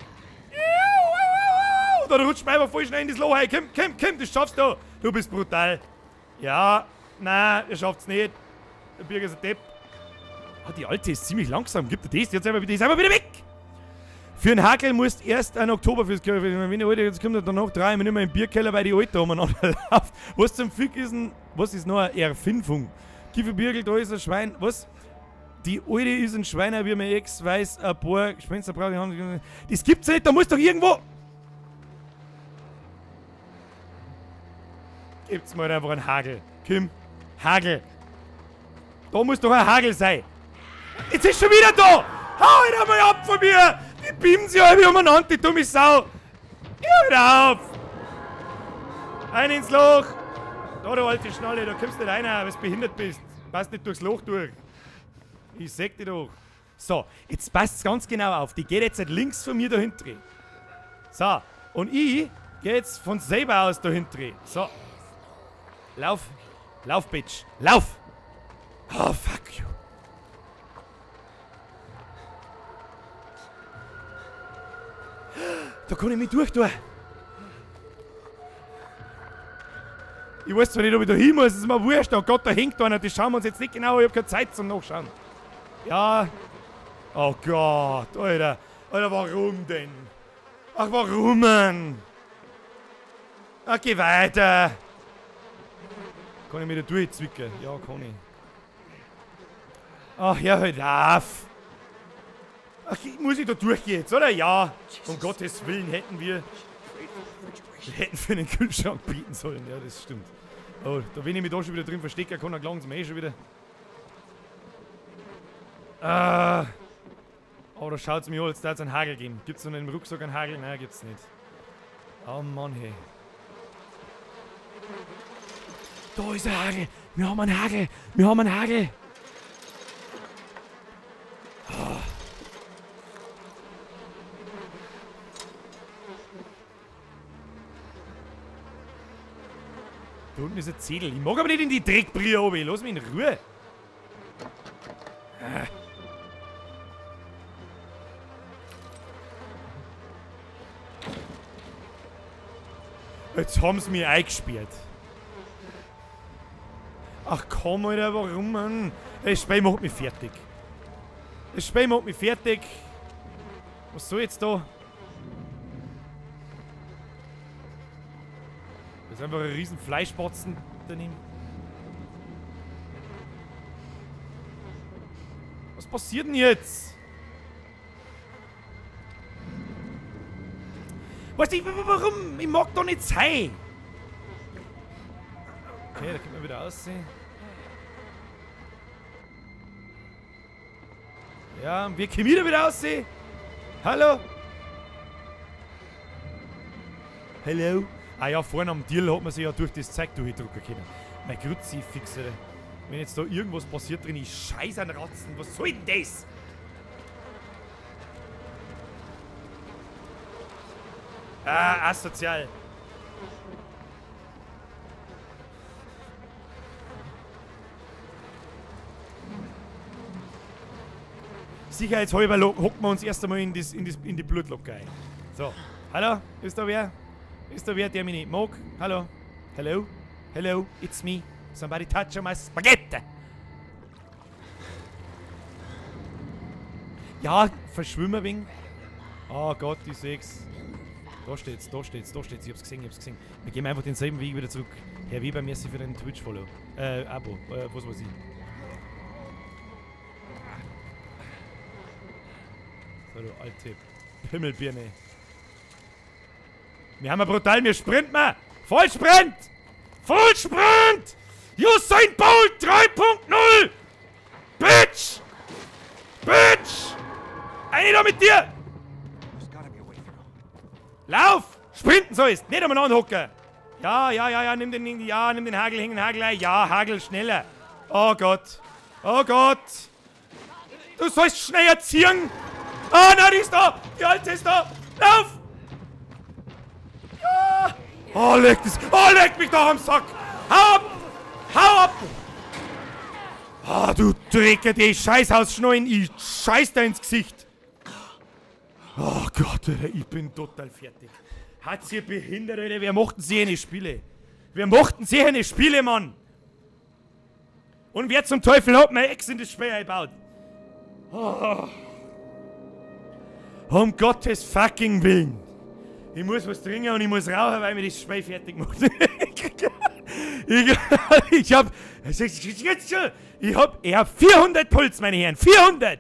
Da rutscht mir einfach voll schnell in das Loch. Hey, Kim, das schaffst du! Du bist brutal. Ja, nein, ihr schafft's nicht. Der Birger ist ein Depp. Ah, die alte ist ziemlich langsam. Gibt er das? Jetzt die ist einfach wieder weg! Für einen Hagel musst du erst einen Oktober fürs Körper. Wenn die Alte, jetzt kommt er danach 3 Minuten im Bierkeller, weil die Alte umeinander läuft. Was zum Fick ist denn, was ist noch eine Erfindung? Kieferbirgel, da ist ein Schwein, was? Die Alte ist ein Schweiner, wie mein Ex weiß, ein paar Gespenster brauchen. Das gibt's nicht, da muss doch irgendwo... Gibt's mal einfach einen Hagel. Kim, Hagel. Da muss doch ein Hagel sein. Jetzt ist schon wieder da! Hau ihn einmal ab von mir! Die beamen sich alle umeinander, die dumme Sau! Hör wieder auf! Ein ins Loch! Da, du alte Schnalle, da kommst nicht rein, weil du behindert bist. Passt nicht durchs Loch durch. Ich sag dir doch. So, jetzt passt's ganz genau auf. Die geht jetzt links von mir da hinten. So, und ich gehe jetzt von selber aus da hinten. So. Lauf, Bitch. Lauf! Oh, fuck you. Da kann ich mich durchtun. Ich weiß zwar nicht, ob ich da hin muss, es ist mir wurscht. Oh Gott, da hängt einer, das schauen wir uns jetzt nicht genau, ich hab keine Zeit zum Nachschauen. Ja. Oh Gott, Alter. Alter, warum denn? Ach, warum denn? Ach, geh weiter. Kann ich mich da durchzwicken? Ja, kann ich. Ach, ja, halt auf. Ach, muss ich da durchgehen jetzt, oder? Ja. Um Gottes Willen hätten wir für den Kühlschrank bieten sollen. Ja, das stimmt. Oh, da wenn ich mich da schon wieder drin verstecke, kann er langsam schon wieder. Oh, da schaut's mir an, jetzt darf es einen Hagel geben. Gibt's noch in dem Rucksack einen Hagel? Nein, gibt's nicht. Oh Mann, hey. Da ist ein Hagel. Wir haben einen Hagel. Wir haben einen Hagel. Oh. Da unten ist ein Zettel. Ich mag aber nicht in die Dreckbrille oben. Lass mich in Ruhe. Jetzt haben sie mich eingesperrt. Ach komm, Alter, warum, Mann? Das Spiel macht mich fertig. Das Spiel macht mich fertig. Was soll jetzt da? Das ist einfach ein riesen Fleischbatzen daneben. Was passiert denn jetzt? Weißt du, warum? Ich mag doch nicht sein. Okay, da können wir wieder aussehen. Ja, wir können wieder aussehen. Hallo? Hallo? Ah ja, vorne am Deal hat man sich ja durch das Zeug durchdrucken können. Mein Kruzifix, Alter. Wenn jetzt da irgendwas passiert drin, ich scheiß an Ratzen. Was soll denn das? Ah, asozial. sicherheitshalber hocken wir uns erst einmal in die Blutlocke ein. So, hallo, ist da wer? Ist da wer, der mich nicht mag? Hallo? Hello? Hello, it's me. Somebody touch my spaghetti. Ja, verschwimmen wegen. Oh Gott, ich seh's. Da steht's. Ich hab's gesehen. Wir gehen einfach denselben Weg wieder zurück. Herr Weber, merci für deinen Twitch-Follow. Abo, was weiß ich. So, du alte Pimmelbirne. Wir haben brutal, wir sprinten mal! Vollsprint! Vollsprint! Usain Bolt 3.0! Bitch! Bitch! Eine da mit dir! Lauf! Sprinten so ist! Nicht einmal anhocken! Ja, nimm den Hagel, häng den Hagel ein. Ja, Hagel, schneller! Oh Gott! Oh Gott! Du sollst schneller ziehen! Ah, nein, die ist da! Die Alte ist da! Lauf! Ja! Oh, leck mich doch am Sack! Hau ab! Hau ab! Ah, du Drecker, die Scheißhausschneuen, ich scheiß da ins Gesicht! Oh Gott, Alter, ich bin total fertig. Hat's ihr behindert, Alter? Wer macht denn sie eine Spiele? Wer macht denn sie eine Spiele, Mann? Und wer zum Teufel hat mein Ex in das Spiel eingebaut? Oh. Um Gottes fucking Willen. Ich muss was trinken und ich muss rauchen, weil mir das Spiel fertig macht. Ich hab 400 Puls, meine Herren. 400!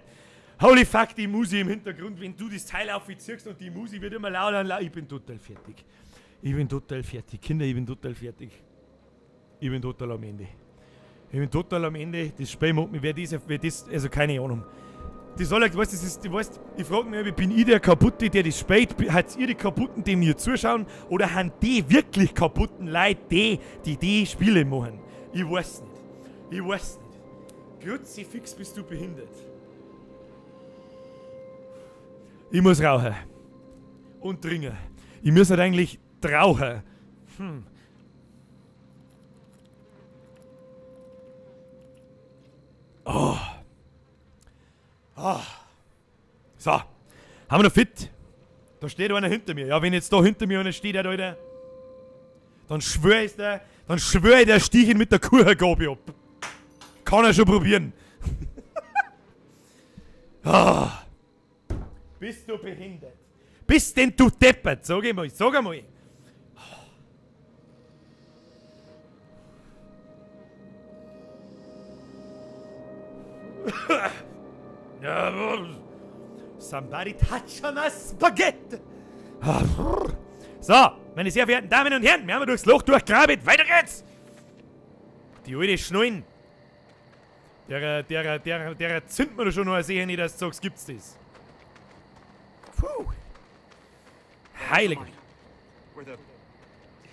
Holy fuck, die Musi im Hintergrund, wenn du das Teil aufziehst und die Musi wird immer lauter und lauter. Ich bin total fertig. Kinder, ich bin total fertig. Ich bin total am Ende. Das Spiel macht mich, wer das, also keine Ahnung. Das soll, weißt, das ist, weißt, ich frage mich, bin ich der Kaputte, der das spielt? Habt ihr die Kaputten, die mir zuschauen? Oder haben die wirklich kaputten Leute, die Spiele machen? Ich weiß nicht. Kruzifix, bist du behindert. Ich muss rauchen. Und trinken. Ich muss halt eigentlich rauchen. Oh. So. Haben wir noch fit? Da steht einer hinter mir. Ja, wenn jetzt da hinter mir einer steht, Alter, dann schwöre ich, der sticht ihn mit der Kuchengabe ab. Kann er schon probieren. Bist du behindert? Bist denn du deppert? Sag einmal. Somebody touch on a spaghetti. So, meine sehr verehrten Damen und Herren, wir haben durchs Loch durchgraben. Weiter geht's! Die alte Schnullen. Der zündet mir doch schon noch sehen, nicht, dass du sagst, gibt's das. Puh. Heilig. Where the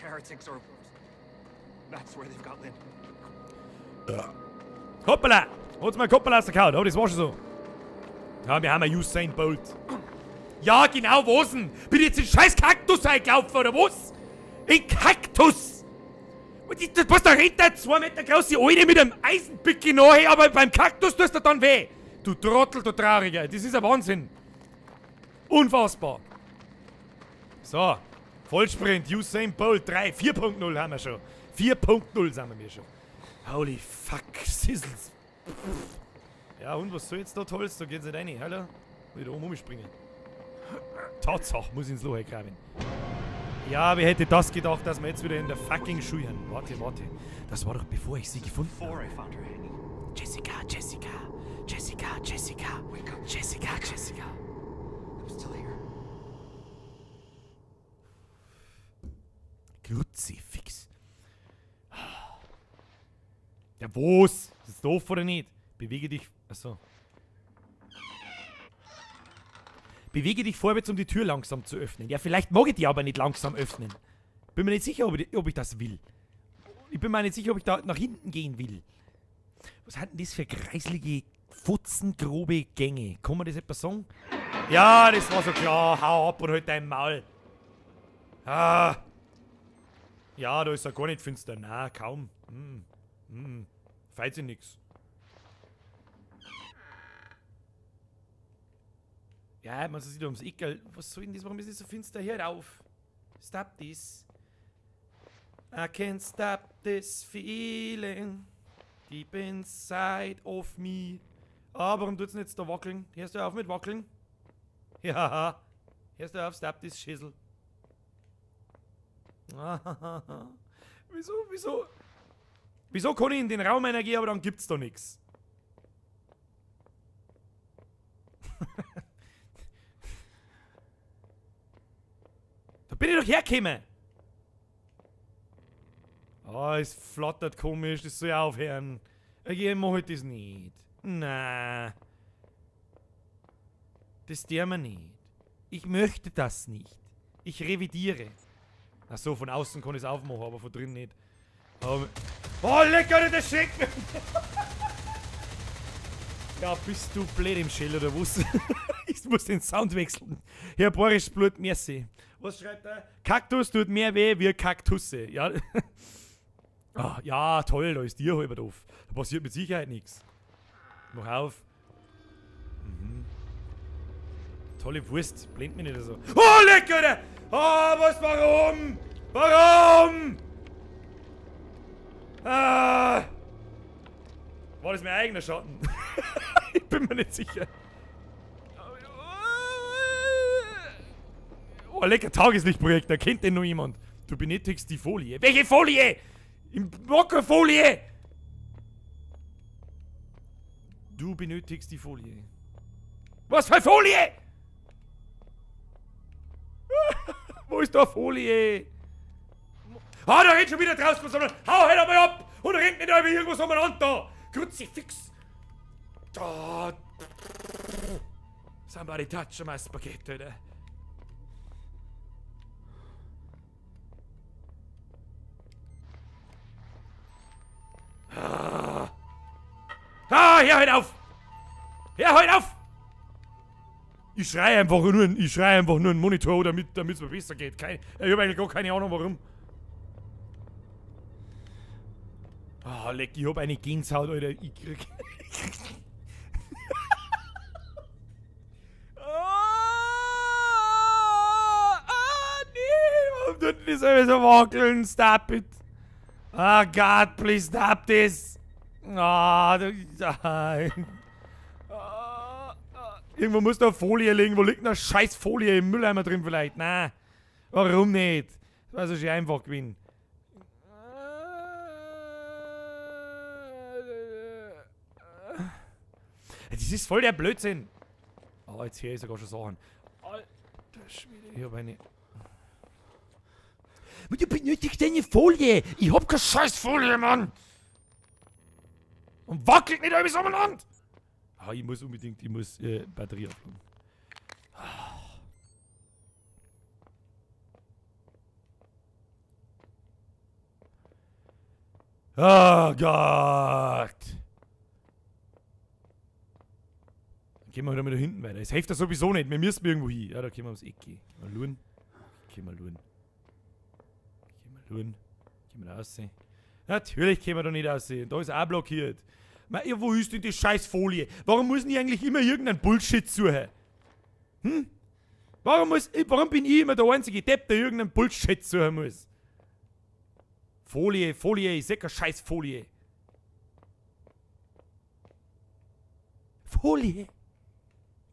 heretics are. That's where they've got Lynn. Hoppala! Hol's mal Koppel aus der Kaut, aber das war schon so. Ja, wir haben ein Usain Bolt. Ja, genau, was denn? Bin ich jetzt in scheiß Kaktus eingelaufen, oder was? Ein Kaktus! Was, da rennt der 2 Meter große Alte mit einem Eisenpickel nachher, aber beim Kaktus tust du dann weh. Du Trottel, du Trauriger, das ist ein Wahnsinn. Unfassbar. So, Vollsprint, Usain Bolt 3, 4.0 haben wir schon. 4.0 sind wir schon. Holy fuck, Sizzles. Ja, und was soll jetzt da Tolles? Da geht's nicht rein, hallo? Will da oben umspringen. Tatsache, muss ins Loch graben. Ja, wer hätte das gedacht, dass wir jetzt wieder in der fucking Schule haben? Warte. Das war doch bevor ich sie gefunden habe. Jessica. Wake up. Jessica. I'm still here. Kruzifix. Ja, was? Ist das doof oder nicht? Bewege dich. Achso. Bewege dich vorwärts, um die Tür langsam zu öffnen. Ja, vielleicht mag ich die aber nicht langsam öffnen. Bin mir nicht sicher, ob ich das will. Ich bin mir nicht sicher, ob ich da nach hinten gehen will. Was hat denn das für kreislige, futzengrobe Gänge? Kann man das etwas sagen? Ja, das war so klar. Hau ab und halt dein Maul. Ah. Ja, da ist er gar nicht finster. Na, kaum. Feit sich nix. Ja, man sieht ums Eckel. Was soll denn das? Warum ist es so finster? Hört auf. Stop this. I can't stop this feeling deep inside of me. Ah, warum tut's denn jetzt da wackeln? Hörst du auf mit wackeln? Ja. Hörst du auf, stop this Schissel. Wieso kann ich in den Raum gehen, aber dann gibt's da nichts? Da bin ich doch hergekommen. Ah, es flattert komisch, das soll ja aufhören. Ich mach halt das nicht. Na, das tun wir nicht. Ich möchte das nicht. Ich revidiere. Ach so, von außen kann ich es aufmachen, aber von drin nicht. Aber oh, lecker, das schmeckt mir. Ja, bist du blöd im Schell oder was? Ich muss den Sound wechseln. Herr Boris Blut, merci. Was schreibt er? Kaktus tut mehr weh wie Kaktusse. Ja. Ah, ja, toll, da ist dir halber doof. Da passiert mit Sicherheit nichts. Mach auf. Mhm. Tolle Wurst, blend mich nicht so. Oh, lecker! Oh, warum? Warum? Ah! War das mein eigener Schatten? Ich bin mir nicht sicher. Oh, lecker Tageslichtprojekt, da kennt den noch jemand. Du benötigst die Folie. Welche Folie? Im Mockerfolie! Du benötigst die Folie. Was für Folie? Wo ist da Folie? Ah, da rennt schon wieder draußen was. Hau halt einmal ab! Und rennt nicht über irgendwas umeinander da! Kruzifix! Da! Somebody touch my spaghetti, oder? Hör halt auf! Hör halt auf! Ich schreie einfach nur einen Monitor, damit es mir besser geht. Ich habe eigentlich gar keine Ahnung warum. Ah, leck, ich hab eine Gänsehaut, Alter. Ich krieg. Nee, warum tut das alles so wackeln? Stop it. Oh God, please stop this. Ah, nein. Irgendwo muss da Folie liegen. Wo liegt eine scheiß Folie im Mülleimer drin vielleicht? Nein. Warum nicht? Das war so schön einfach gewesen. Das ist voll der Blödsinn. Oh, jetzt höre ich sogar schon Sachen. Alter Schwede, ich hab eine... Du benötigst eine Folie. Ich hab keine scheiß Folie, Mann. Und wackelt nicht alles umeinander. Ah, ich muss Batterie aufladen. Oh Gott. Dann gehen wir wieder hinten weiter. Es hilft das sowieso nicht. Wir müssen irgendwo hin. Ja, da können wir ums Eck gehen. Gehen wir da raus. Natürlich können wir da nicht aussehen. Da ist auch blockiert. Ja, wo ist denn die scheiß Folie? Warum müssen die eigentlich immer irgendeinen Bullshit suchen? Hm? Warum bin ich immer der einzige Depp, der irgendeinen Bullshit suchen muss? Folie, ich seh keine scheiß Folie. Folie?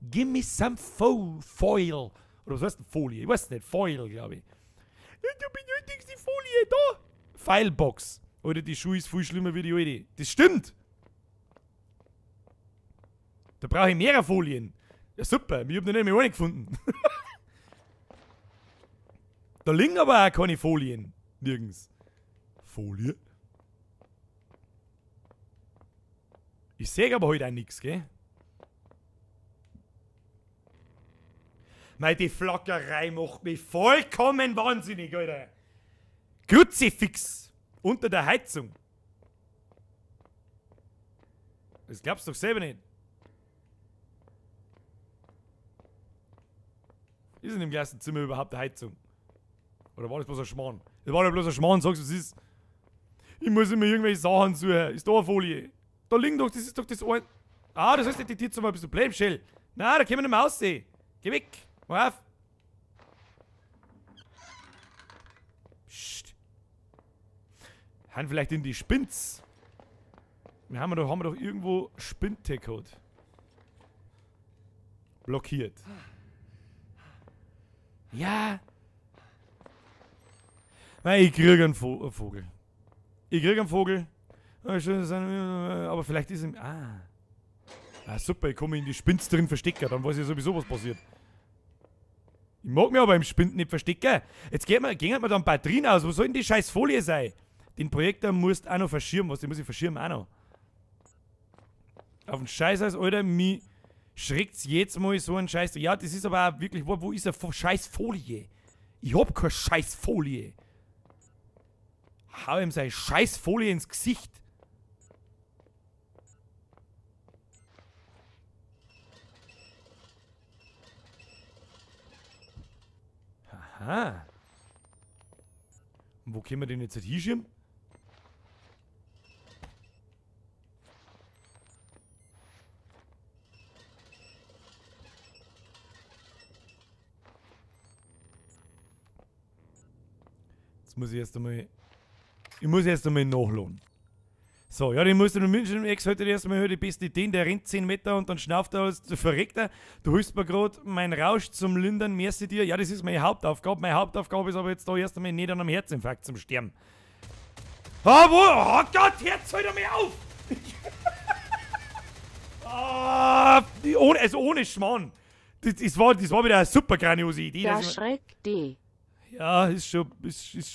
Give me some Foil. Oder was heißt denn Folie? Ich weiß nicht, Foil, glaube ich. Du benötigst die Folie da. Filebox. Oder die Schuhe ist viel schlimmer wie die alte. Das stimmt. Da brauche ich mehrere Folien. Ja super, ich hab noch nicht mehr eine gefunden. Da liegen aber auch keine Folien. Nirgends. Folie? Ich sehe aber heute auch nichts, gell? Mei, die Flackerei macht mich vollkommen wahnsinnig, Alter. Kruzifix unter der Heizung. Das glaubst du doch selber nicht. Ist in dem ersten Zimmer überhaupt eine Heizung? Oder war das bloß ein Schmarrn? Das war ja bloß ein Schmarrn, sagst du, was ist? Ich muss immer irgendwelche Sachen suchen. Ist da eine Folie? Da liegen doch, das ist doch das ein... Ah, das heißt, die Tür mal ein bisschen blöd, Shell. Nein, da können wir nicht mehr aussehen. Geh weg! Hör auf! Psst. Haben vielleicht in die Spinns. Haben wir doch irgendwo Spinte-Code. Blockiert. Ja. Nein, ich krieg einen Vogel. Ich krieg einen Vogel. Aber vielleicht ist ihm... Ah, super, ich komme in die Spinns drin verstecken. Dann weiß ich sowieso, was passiert. Ich mag mich aber im Spind nicht verstecken. Jetzt gehen wir dann Batterien aus. Wo soll denn die scheiß Folie sein? Den Projektor musst du auch noch verschirmen. Den muss ich verschirmen auch noch. Auf den Scheiß, Alter, mich schreckt's jetzt mal so ein Scheiß. Ja, das ist aber auch wirklich... Wo ist eine scheiß Folie? Ich hab keine scheiß Folie. Hau ihm seine scheiß Folie ins Gesicht. Aha. Und wo können wir den jetzt hinschieben? Jetzt muss ich erst einmal... Ich muss erst einmal nachladen. So, ja, den musst du in München im Ex heute erstmal die beste Idee. Der rennt 10 Meter und dann schnauft er als Verreckter. Du hilfst mir gerade mein Rausch zum Lindern, merci dir. Ja, das ist meine Hauptaufgabe. Meine Hauptaufgabe ist aber jetzt da erst einmal nicht an einem Herzinfarkt zum Sterben. Ah, wo? Oh Gott, Herz, halt einmal auf! Ohne Schmarrn. Das war wieder eine super grandiose Idee. Der Schreck D. Ja, ist schon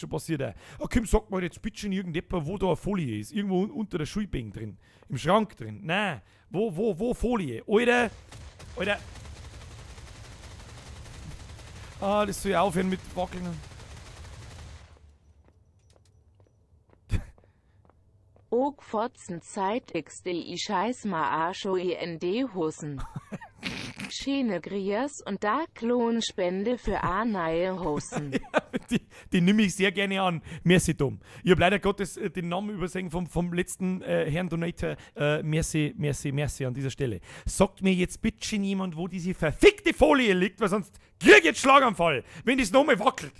passiert auch. Oh, Kim, sag mal jetzt bitte schon irgendjemand, wo da eine Folie ist. Irgendwo unter der Schulbank drin. Im Schrank drin. Nein. Wo Folie? Alter. Ah, das soll ja aufhören mit Wackeln. Og Fotzen Zeit XDI Scheiß ma Arscho END Hosen. Schöne Grias und da Klonspende für A-neue Hosen. Ja, die nehme ich sehr gerne an. Merci, Tom. Ich habe leider Gottes den Namen übersehen vom letzten Herrn Donator. Merci an dieser Stelle. Sagt mir jetzt bitte jemand, wo diese verfickte Folie liegt, weil sonst krieg ich jetzt Schlaganfall, wenn das nochmal wackelt.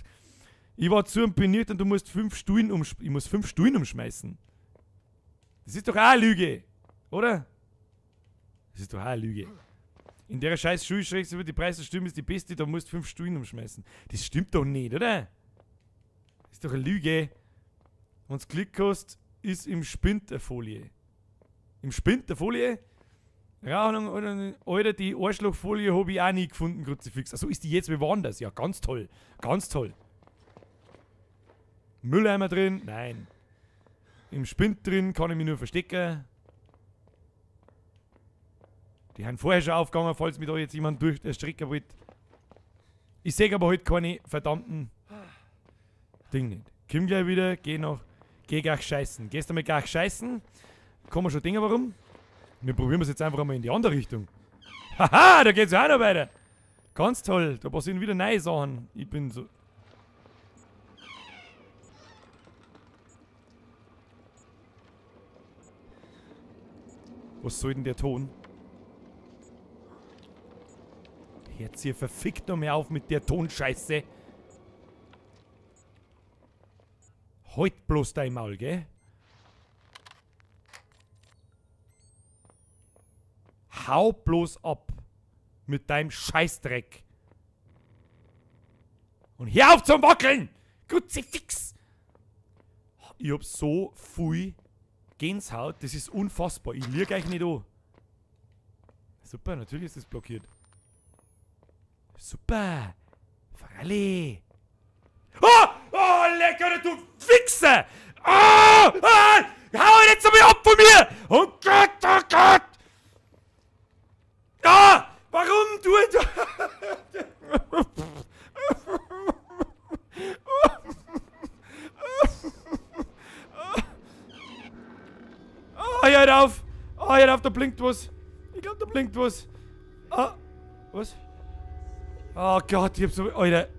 Ich war zu imponiert und du musst 5 Stühlen umschmeißen. Das ist doch auch eine Lüge, oder? Das ist doch auch eine Lüge. In der scheiß Schule schreckst du über die Preise stimmen, ist die beste, da musst du 5 Stühlen umschmeißen. Das stimmt doch nicht, oder? Das ist doch eine Lüge. Wenn du Glück hast, ist im Spind eine Folie. Im Spind eine Folie? Ja, Alter, die Arschlochfolie habe ich auch nie gefunden, Kruzifix. Also ist die jetzt wie woanders? Ja, ganz toll. Ganz toll. Mülleimer drin? Nein. Im Spind drin kann ich mich nur verstecken. Die haben vorher schon aufgegangen, falls mir da jetzt jemand durch den Stricker will. Ich sehe aber heute keine verdammten Ding nicht. Komm gleich wieder, geh gleich scheißen. Gehst du mal gleich scheißen? Kann man schon denken, warum? Wir probieren es jetzt einfach einmal in die andere Richtung. Haha, da geht's ja auch noch weiter. Ganz toll, da passieren wieder neue Sachen. Ich bin so... Was soll denn der Ton? Jetzt hier verfickt noch mehr auf mit der Tonscheiße. Halt bloß dein Maul, gell? Hau bloß ab mit deinem Scheißdreck. Und hör auf zum Wackeln! Kruzifix! Ich hab so viel Gänsehaut, das ist unfassbar. Ich lieg euch nicht an. Super, natürlich ist das blockiert. Super! Fralli! Oh! Oh, lecker, du Wichser! Oh! Oh! Hau jetzt einmal ab von mir! Oh Gott, oh Gott! Ah! Warum du... Oh, hört auf! Oh, hört auf, da blinkt was! Ich glaube, da blinkt was! Ah! Was? Oh Gott, ich hab so... Alter,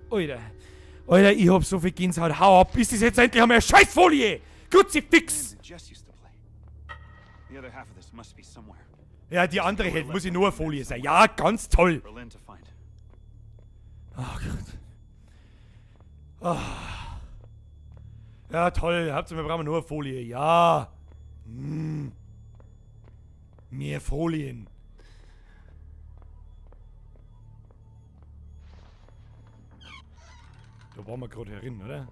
ich hab so viel Gänsehaut. Hau ab! Ist das jetzt endlich einmal eine Scheißfolie? Kruzifix! Ja, die andere Hälfte muss ich nur eine Folie sein. Ja, ganz toll! Oh Gott. Oh. Ja, toll. Wir brauchen nur eine Folie. Ja. Mehr Folien. Da waren wir gerade herin, oder?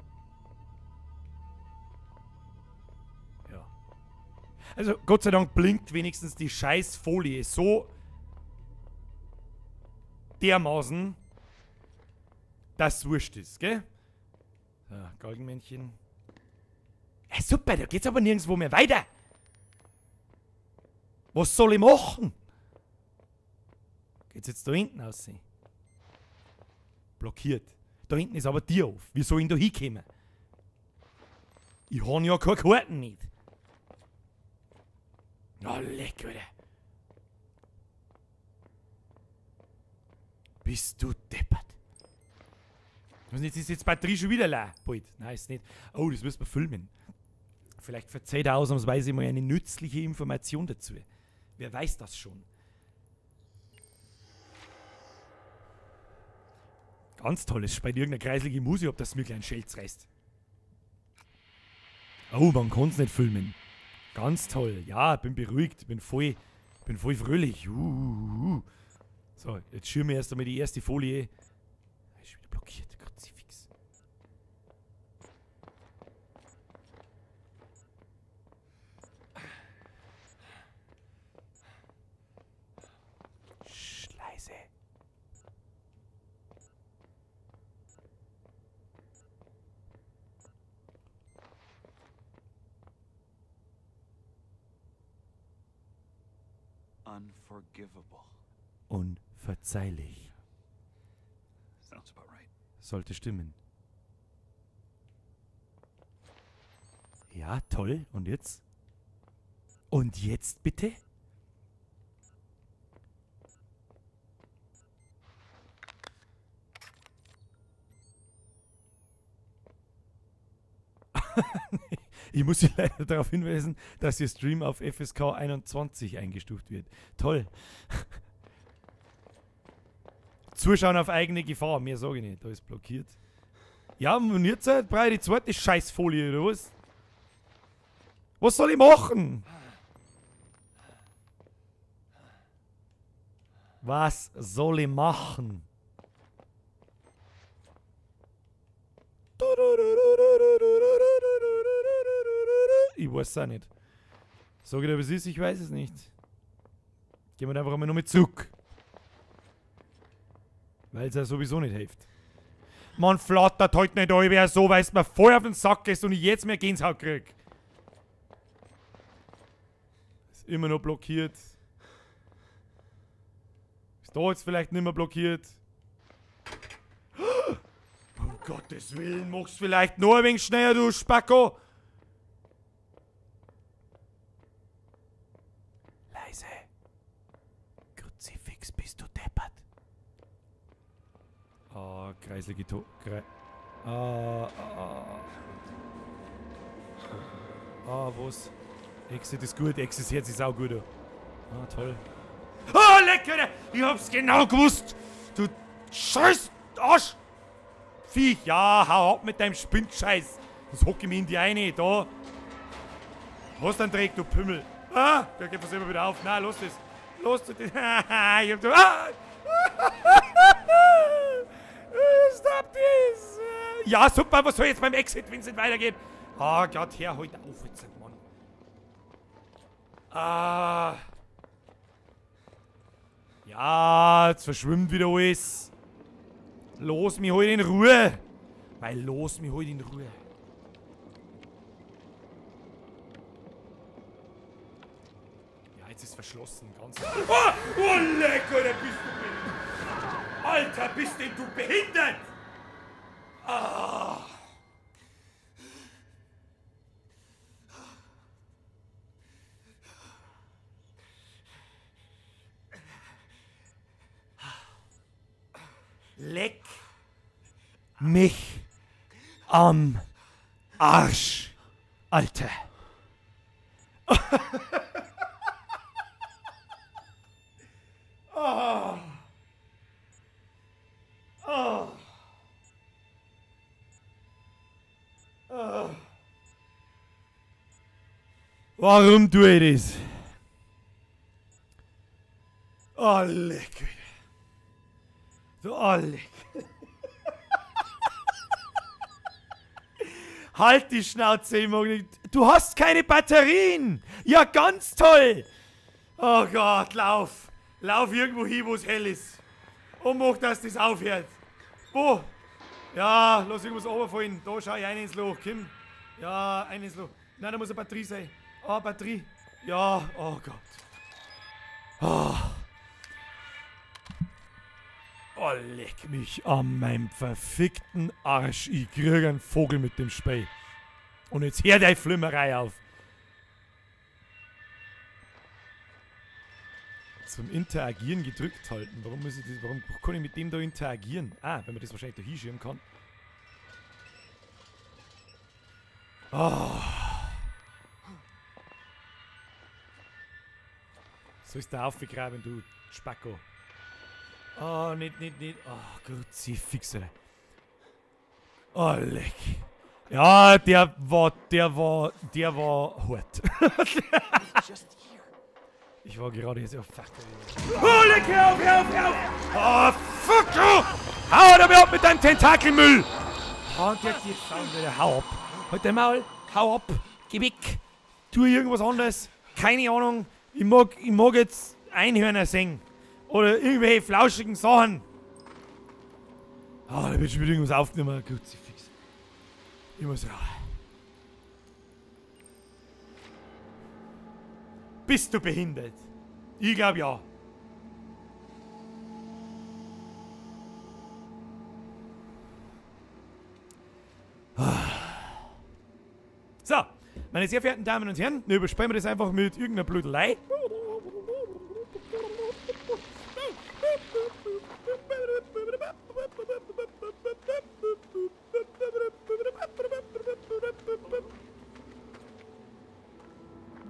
Ja. Also, Gott sei Dank blinkt wenigstens die scheiß Folie so dermaßen, dass es wurscht ist, gell? So, Galgenmännchen. Ja, super, da geht's aber nirgendwo mehr weiter. Was soll ich machen? Geht's jetzt da hinten aussehen? Blockiert. Da hinten ist aber die auf. Wie soll ich da hinkommen? Ich habe ja keine Karten nicht. Na, leck, Alter. Bist du deppert? Was jetzt ist jetzt Batterie schon wieder leer. Bald. Nein, ist nicht. Oh, das müssen wir filmen. Vielleicht verzeiht er ausnahmsweise mal eine nützliche Information dazu. Wer weiß das schon? Ganz toll, es spielt irgendeine kreislige Musik, ob das mir kleinen Schelz reißt. Oh, man kann es nicht filmen. Ganz toll. Ja, bin beruhigt, bin voll fröhlich. So, jetzt schirmen wir erst einmal die erste Folie. Ist schon wieder blockiert, Kruzifix. Leise. Unforgivable. Unverzeihlich. Sounds about right. Sollte stimmen. Ja, toll. Und jetzt? Und jetzt bitte? Ich muss Sie leider darauf hinweisen, dass Ihr Stream auf FSK 21 eingestuft wird. Toll. Zuschauen auf eigene Gefahr. Mehr sage ich nicht. Da ist blockiert. Ja, und jetzt brauche ich die zweite Scheißfolie, oder was? Was soll ich machen? Was soll ich machen? Ich weiß es auch nicht. Sag ich dir, was ist? Ich weiß es nicht. Gehen wir einfach einmal noch mit zurück. Weil es ja sowieso nicht hilft. Man flattert heute nicht alle so, weil es mir voll auf den Sack ist und ich jetzt mehr Gänsehaut krieg. Ist immer noch blockiert. Ist da jetzt vielleicht nicht mehr blockiert. Um Gottes Willen, mach's vielleicht nur ein wenig schneller, du Spacko. Leise. Kruzifix, bist du deppert? Ah, kreislige was? Exit ist gut, Exit Herz ist auch gut. Ah, toll. Ah, lecker! Ich hab's genau gewusst! Du scheiß Arsch! Viech, ja, hau ab mit deinem Spindscheiß! Das hock ich mir in die eine, da! Was dann trägt, du Pümmel? Ah, der geht das immer wieder auf. Na, los das! Los das! Ich hab da. Ah! Stop this! Ja, super, was soll jetzt beim Exit, wenn es nicht weitergeht? Ah, Gott, her, heute auf jetzt, Mann. Ah. Ja, jetzt verschwimmt wieder alles. Los mich heute in Ruhe. Weil los mich heute in Ruhe. Ja, jetzt ist verschlossen, ganz. Oh, leck, Alter, bist du behindert? Alter, bist denn du behindert? Ah. Leck mich am Arsch, Alter. Oh. Oh. Warum tue ich das? Oh, leck. So, oh, leck. Halt die Schnauze, ich mag nicht. Du hast keine Batterien. Ja, ganz toll. Oh Gott, lauf. Lauf irgendwo hin, wo es hell ist. Und mach, dass das aufhört. Wo? Ja, lass irgendwas runterfallen. Da schau ich rein ins Loch. Kim. Ja, rein ins Loch. Nein, da muss eine Batterie sein. Ah, Batterie. Ja, oh Gott. Oh, leck mich an meinem verfickten Arsch. Ich krieg einen Vogel mit dem Spey. Und jetzt hör deine Flimmerei auf. Zum Interagieren gedrückt halten. Warum muss ich das, warum kann ich mit dem da interagieren? Ah, wenn man das wahrscheinlich da hinschieben kann. Oh. Sollst du aufgraben, du Spacko. Oh, nicht. Oh, Kruzifixer. Oh, leck. Ja, der war hart. Ich war gerade jetzt auf fuck. Oh, leck, hör auf! Oh, fuck you! Hau da mir ab mit deinem Tentakelmüll! Oh, und jetzt die Sound wieder. Hau ab. Halt dein Maul, hau ab, geh weg. Tu irgendwas anderes. Keine Ahnung. Ich mag jetzt Einhörner singen. Oder irgendwelche flauschigen Sachen. Ah, da wird schon wieder irgendwas aufgenommen. Kruzifix. Ich muss raus. Bist du behindert? Ich glaube ja. So, meine sehr verehrten Damen und Herren, nun überspringen wir das einfach mit irgendeiner Blödelei.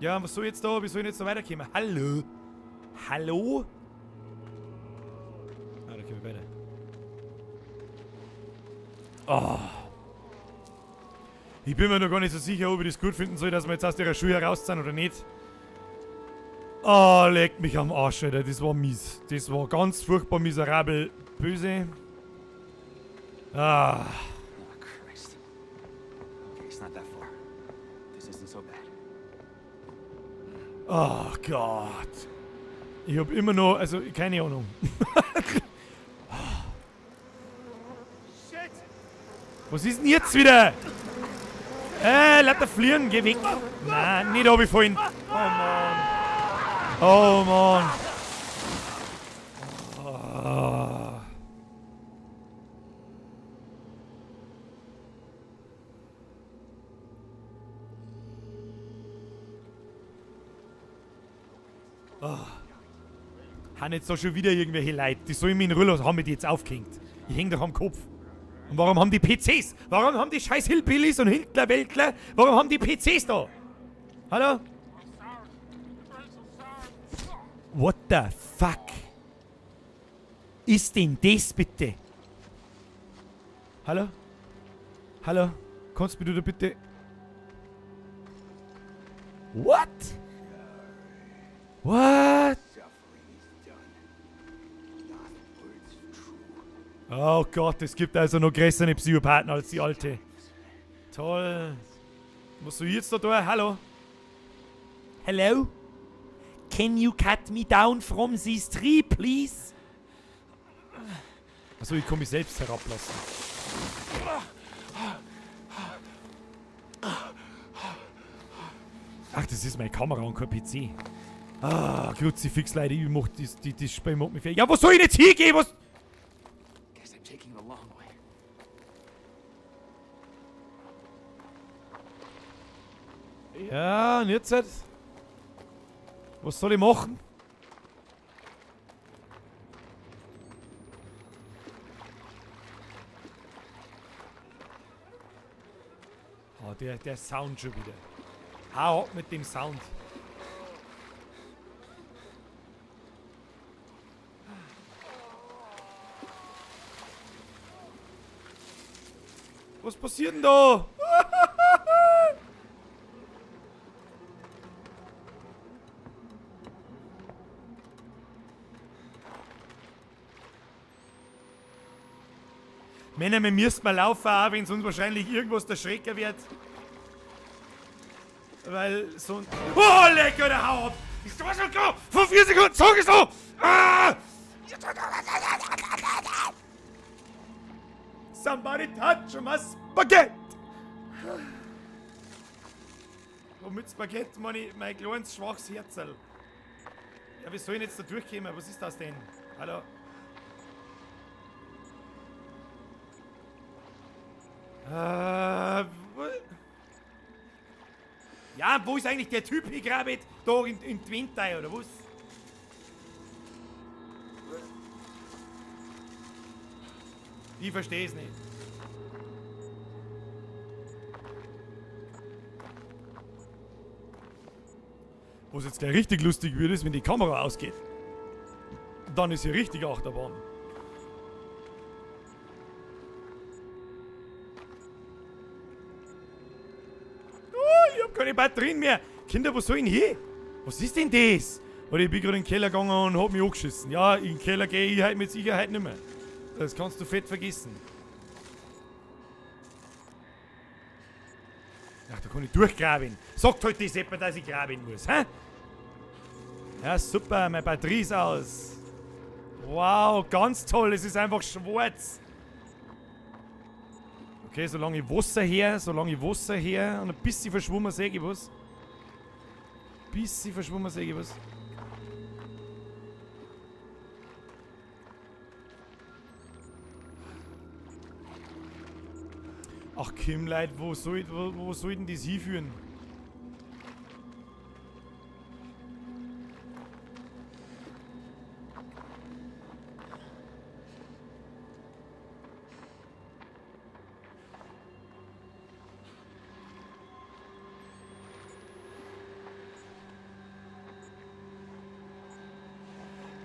Ja, was soll jetzt da? Wie soll ich jetzt da weiterkommen? Hallo? Hallo? Ah, da können wir weiter. Oh. Ich bin mir noch gar nicht so sicher, ob ich das gut finden soll, dass wir jetzt aus der Schule raus sind oder nicht. Oh, leck mich am Arsch, Alter. Das war mies. Das war ganz furchtbar miserabel böse. Ah. Oh, Christ. Okay, it's not that far. This isn't so bad. Oh Gott. Ich hab immer noch, also keine Ahnung. Was ist denn jetzt wieder? Lass da fliegen, geh weg. Nein, nicht runterfallen. Oh Mann. Oh Mann. Oh. Oh. Haben jetzt da schon wieder irgendwelche Leute, die sollen mich in Ruhe lassen, haben mich die jetzt aufgehängt. Ich häng doch am Kopf. Und warum haben die PCs? Warum haben die scheiß Hillbillies und Hintler-Weltler? Warum haben die PCs da? Hallo? What the fuck? Ist denn das bitte? Hallo? Hallo? Kannst du mir da bitte... What? What? Oh Gott, es gibt also noch größere Psychopathen als die alte. Toll. Was soll ich jetzt da tun? Hallo? Hello? Can you cut me down from this tree, please? Also ich kann mich selbst herablassen. Ach, das ist meine Kamera und kein PC. Ah, Kruzifix, Leute, ich mach das Spiel macht mich fertig. Ja, wo soll ich jetzt hingehen? Was? Guess I'm taking the long way. Ja, und jetzt? Was soll ich machen? Oh, der Sound schon wieder. Hau ab mit dem Sound. Was passiert denn da? Männer, wir müssen mal laufen, auch wenn es uns wahrscheinlich irgendwas der Schrecker wird. Weil so ein... Oh, lecker, der Hau ab! Ist das so klar? Vor 4 Sekunden, sag ich so! Ah! Somebody touch my Spaghetti! Und mit Spaghetti meine ich mein kleines, schwaches Herzl. Ja, wie soll ich jetzt da durchkommen? Was ist das denn? Hallo? Ja, wo ist eigentlich der Typ hier gerade da in Twintei oder was? Ich verstehe es nicht. Was jetzt gleich richtig lustig wird, ist, wenn die Kamera ausgeht. Dann ist hier richtig Achterbahn. Ich hab keine Batterien mehr. Kinder, was soll ich denn hier? Was ist denn das? Oder ich bin gerade in den Keller gegangen und hab mich angeschissen. Ja, in den Keller gehe ich halt mit Sicherheit nicht mehr. Das kannst du fett vergessen. Ach, da kann ich durchgraben. Sagt halt die Seppe, dass ich graben muss, hä? Ja, super, meine Batterie ist aus. Wow, ganz toll, es ist einfach schwarz. Okay, solange ich Wasser her und ein bisschen verschwommen sehe ich was. Ach Kim, Leute, wo soll denn das hinführen?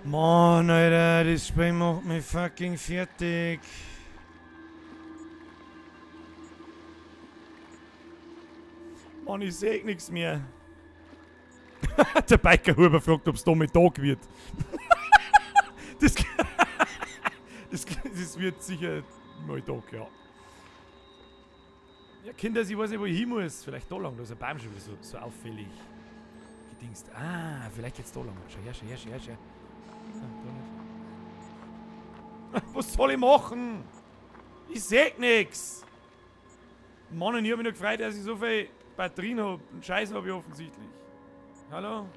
Mann, Alter, das Spiel macht mich fucking fertig. Mann, ich seh nichts mehr. Der Bikerhuber fragt, ob es da mit Tag wird. das wird sicher mal Tag, ja. Ja, Kinder, ich weiß nicht, wo ich hin muss. Vielleicht da lang, da ist ein Baum schon wieder so auffällig gedingst. Ah, vielleicht jetzt da lang. Schau her. Was soll ich machen? Ich seh nix. Mann, und ich hab mich noch gefreut, dass ich so viel Batterien hab. Und Scheiß hab ich offensichtlich. Hallo?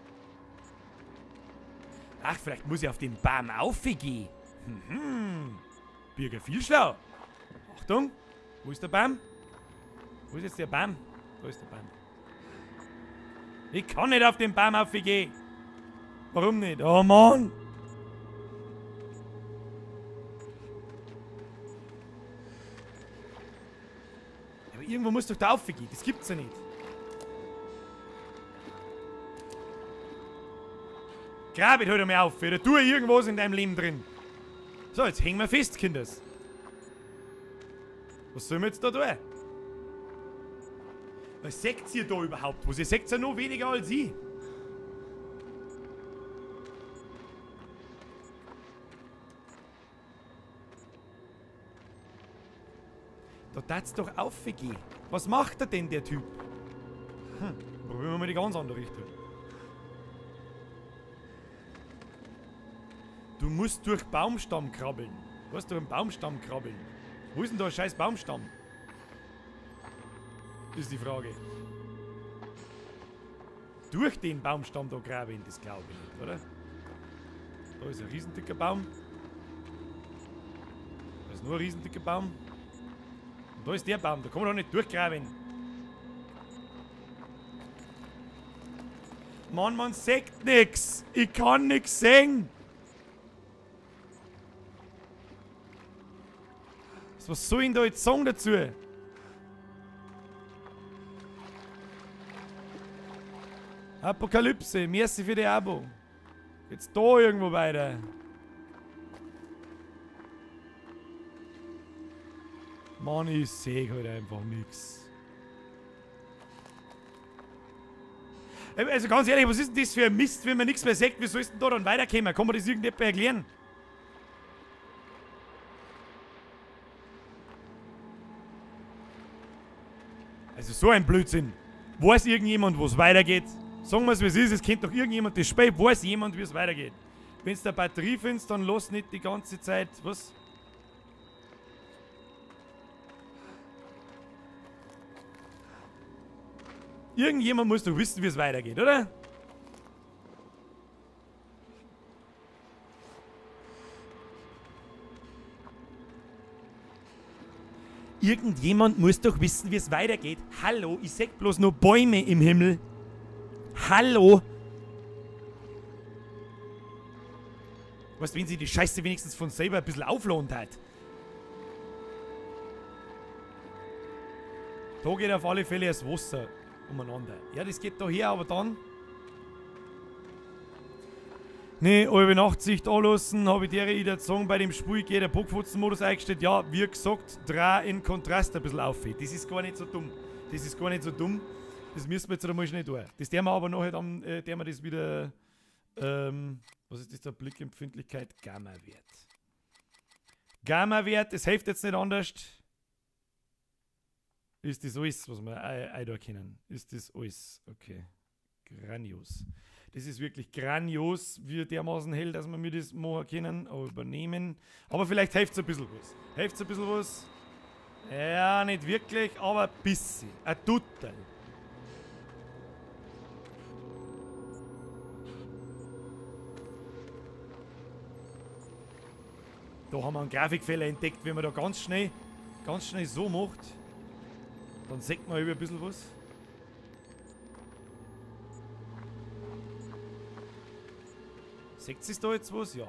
Ach, vielleicht muss ich auf den Baum aufgehen. Bürger viel schlau. Achtung, wo ist der Baum? Wo ist jetzt der Baum? Da ist der Baum. Ich kann nicht auf den Baum aufgehen. Warum nicht? Oh Mann! Aber irgendwo muss doch da aufgehen. Das gibt's ja nicht. Grabit halt einmal auf, oder tu irgendwas in deinem Leben drin. So, jetzt hängen wir fest, Kinders. Was sollen wir jetzt da tun? Was seht ihr da überhaupt was? Ihr seht ja noch weniger als ich. Da tat's doch aufgehen. Was macht er denn, der Typ? Probieren wir mal die ganz andere Richtung. Du musst durch Baumstamm krabbeln. Du musst durch einen Baumstamm krabbeln. Wo ist denn da ein scheiß Baumstamm? Ist die Frage. Durch den Baumstamm da graben, das glaube ich nicht, oder? Da ist ein riesendicker Baum. Da ist nur ein riesendicker Baum. Und da ist der Baum, da kann man doch nicht durchgraben. Mann, man sieht nix. Ich kann nix sehen. Was soll ich denn da jetzt sagen dazu? Apokalypse, merci für die Abo. Jetzt da irgendwo weiter. Mann, ich sehe halt einfach nichts. Also ganz ehrlich, was ist denn das für ein Mist, wenn man nichts mehr sagt? Wie soll es denn da dann weiterkommen? Kann man das irgendjemand erklären? Also so ein Blödsinn. Weiß irgendjemand, wo es weitergeht? Sagen wir es, wie es ist. Es kennt doch irgendjemand das Spiel. Weiß jemand, wie es weitergeht? Wenn du eine Batterie findest, dann lass nicht die ganze Zeit... Was? Irgendjemand muss doch wissen, wie es weitergeht, oder? Irgendjemand muss doch wissen, wie es weitergeht. Hallo, ich seh bloß nur Bäume im Himmel. Hallo? Weißt du, wenn sie die Scheiße wenigstens von selber ein bisschen auflohnt hat. Da geht auf alle Fälle das Wasser umeinander. Ja, das geht da her, aber dann... Ne, halbe Nachtsicht anlassen, habe ich der wieder gesagt, bei dem Spiel geht der Bockfotzen-Modus eingestellt. Ja, wie gesagt, dreh in Kontrast ein bisschen auf. Das ist gar nicht so dumm. Das ist gar nicht so dumm. Das müssen wir jetzt einmal schnell tun. Das der wir aber nachher dann, der wir das wieder, was ist das da? Blickempfindlichkeit? Gamma-Wert. Gamma-Wert, das hilft jetzt nicht anders. Ist das alles, was wir da kennen? Ist das alles? Okay. Grandios. Das ist wirklich grandios, wie dermaßen hell, dass wir mir das machen können, auch übernehmen. Aber vielleicht hilft es ein bisschen was. Hilft es ein bisschen was? Ja, nicht wirklich, aber ein bisschen. Ein Tuttel. Da haben wir einen Grafikfehler entdeckt, wenn man da ganz schnell so macht. Dann sieht man über ein bisschen was. Seht ihr da jetzt was? Ja.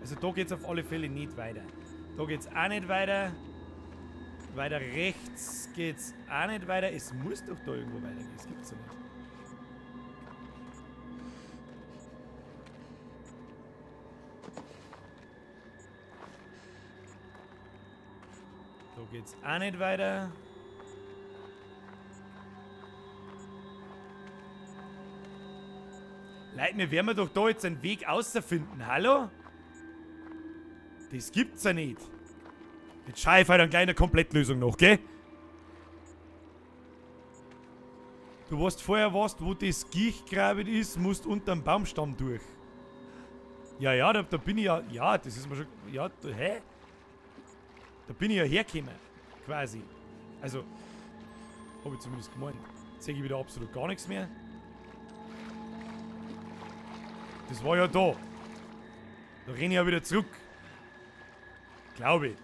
Also da geht es auf alle Fälle nicht weiter. Da geht es auch nicht weiter. Weiter rechts geht es auch nicht weiter. Es muss doch da irgendwo weitergehen. Das gibt's ja nicht. Da geht es auch nicht weiter. Leute, wir werden doch da jetzt einen Weg außerfinden. Hallo? Das gibt's ja nicht. Jetzt schau ich halt eine kleine Komplettlösung noch, gell? Du weißt vorher, wo das Giechgrabit ist, musst unterm Baumstamm durch. Ja, ja, da bin ich ja... Ja, das ist mir schon... Ja, hä? Da bin ich ja hergekommen. Quasi. Also... Habe ich zumindest gemeint. Jetzt sehe ich wieder absolut gar nichts mehr. Das war ja da. Da renne ich ja wieder zurück. Glaube ich.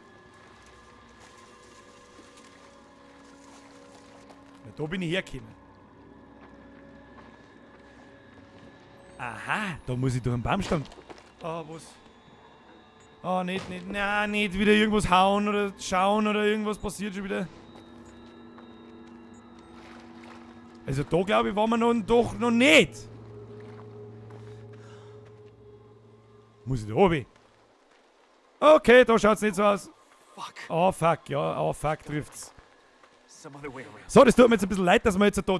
Na, da bin ich hergekommen. Aha, da muss ich durch den Baumstamm. Ah, was? Ah, nicht. Nein, nicht wieder irgendwas hauen oder schauen oder irgendwas passiert schon wieder. Also da glaube ich, waren wir doch noch nicht. Muss ich da oben? Okay, da schaut's nicht so aus. Fuck. Oh fuck, ja, oh fuck trifft's. Some other way around. So, das tut mir jetzt ein bisschen leid, dass wir jetzt da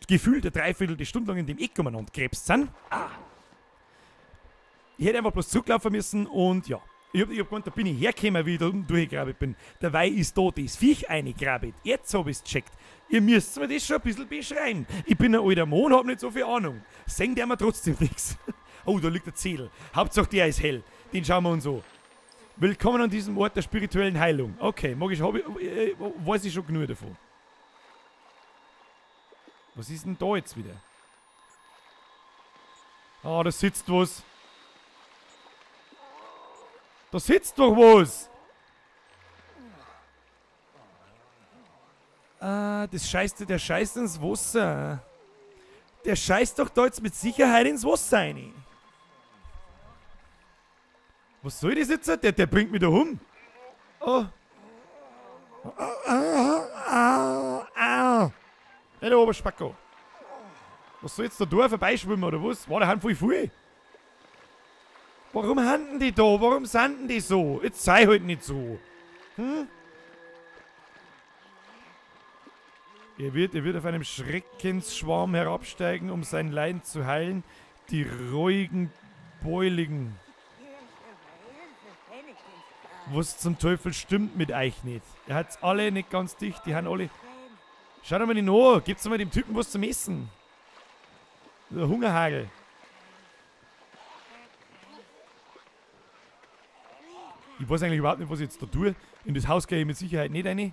gefühlte Dreiviertel Stunde lang in dem Eck umeinander gekrebst sind. Ich hätte einfach bloß zurücklaufen müssen und ja. Ich hab gemeint, da bin ich hergekommen, wie ich da unten durchgegraben bin. Dabei ist da das Viech eingegraben. Jetzt hab ich's gecheckt. Ihr müsst mir das schon ein bisschen beschreiben. Ich bin ein alter Mann, hab nicht so viel Ahnung. Sehen der mir trotzdem nichts. Oh, da liegt der Zettel. Hauptsache der ist hell. Den schauen wir uns an. Willkommen an diesem Ort der spirituellen Heilung. Okay, weiß ich schon genug davon. Was ist denn da jetzt wieder? Ah, da sitzt was. Da sitzt doch was. Ah, der scheißt ins Wasser. Der scheißt doch da jetzt mit Sicherheit ins Wasser rein. Was soll das jetzt? Der bringt mich da um. Oh. Hey, der Oberspacko. Was soll jetzt da vorbeischwimmen oder was? War der Hand voll viel? Warum handen die da? Warum sanden die so? Jetzt sei halt nicht so. Hm? Er wird auf einem Schreckensschwarm herabsteigen, um sein Leiden zu heilen. Die ruhigen Beuligen. Was zum Teufel stimmt mit euch nicht? Ihr habt's alle nicht ganz dicht, die haben alle... Schaut mal die an, gibt's mal dem Typen was zum Essen. Der Hungerhagel. Ich weiß eigentlich überhaupt nicht, was ich jetzt da tue. In das Haus gehe ich mit Sicherheit nicht rein.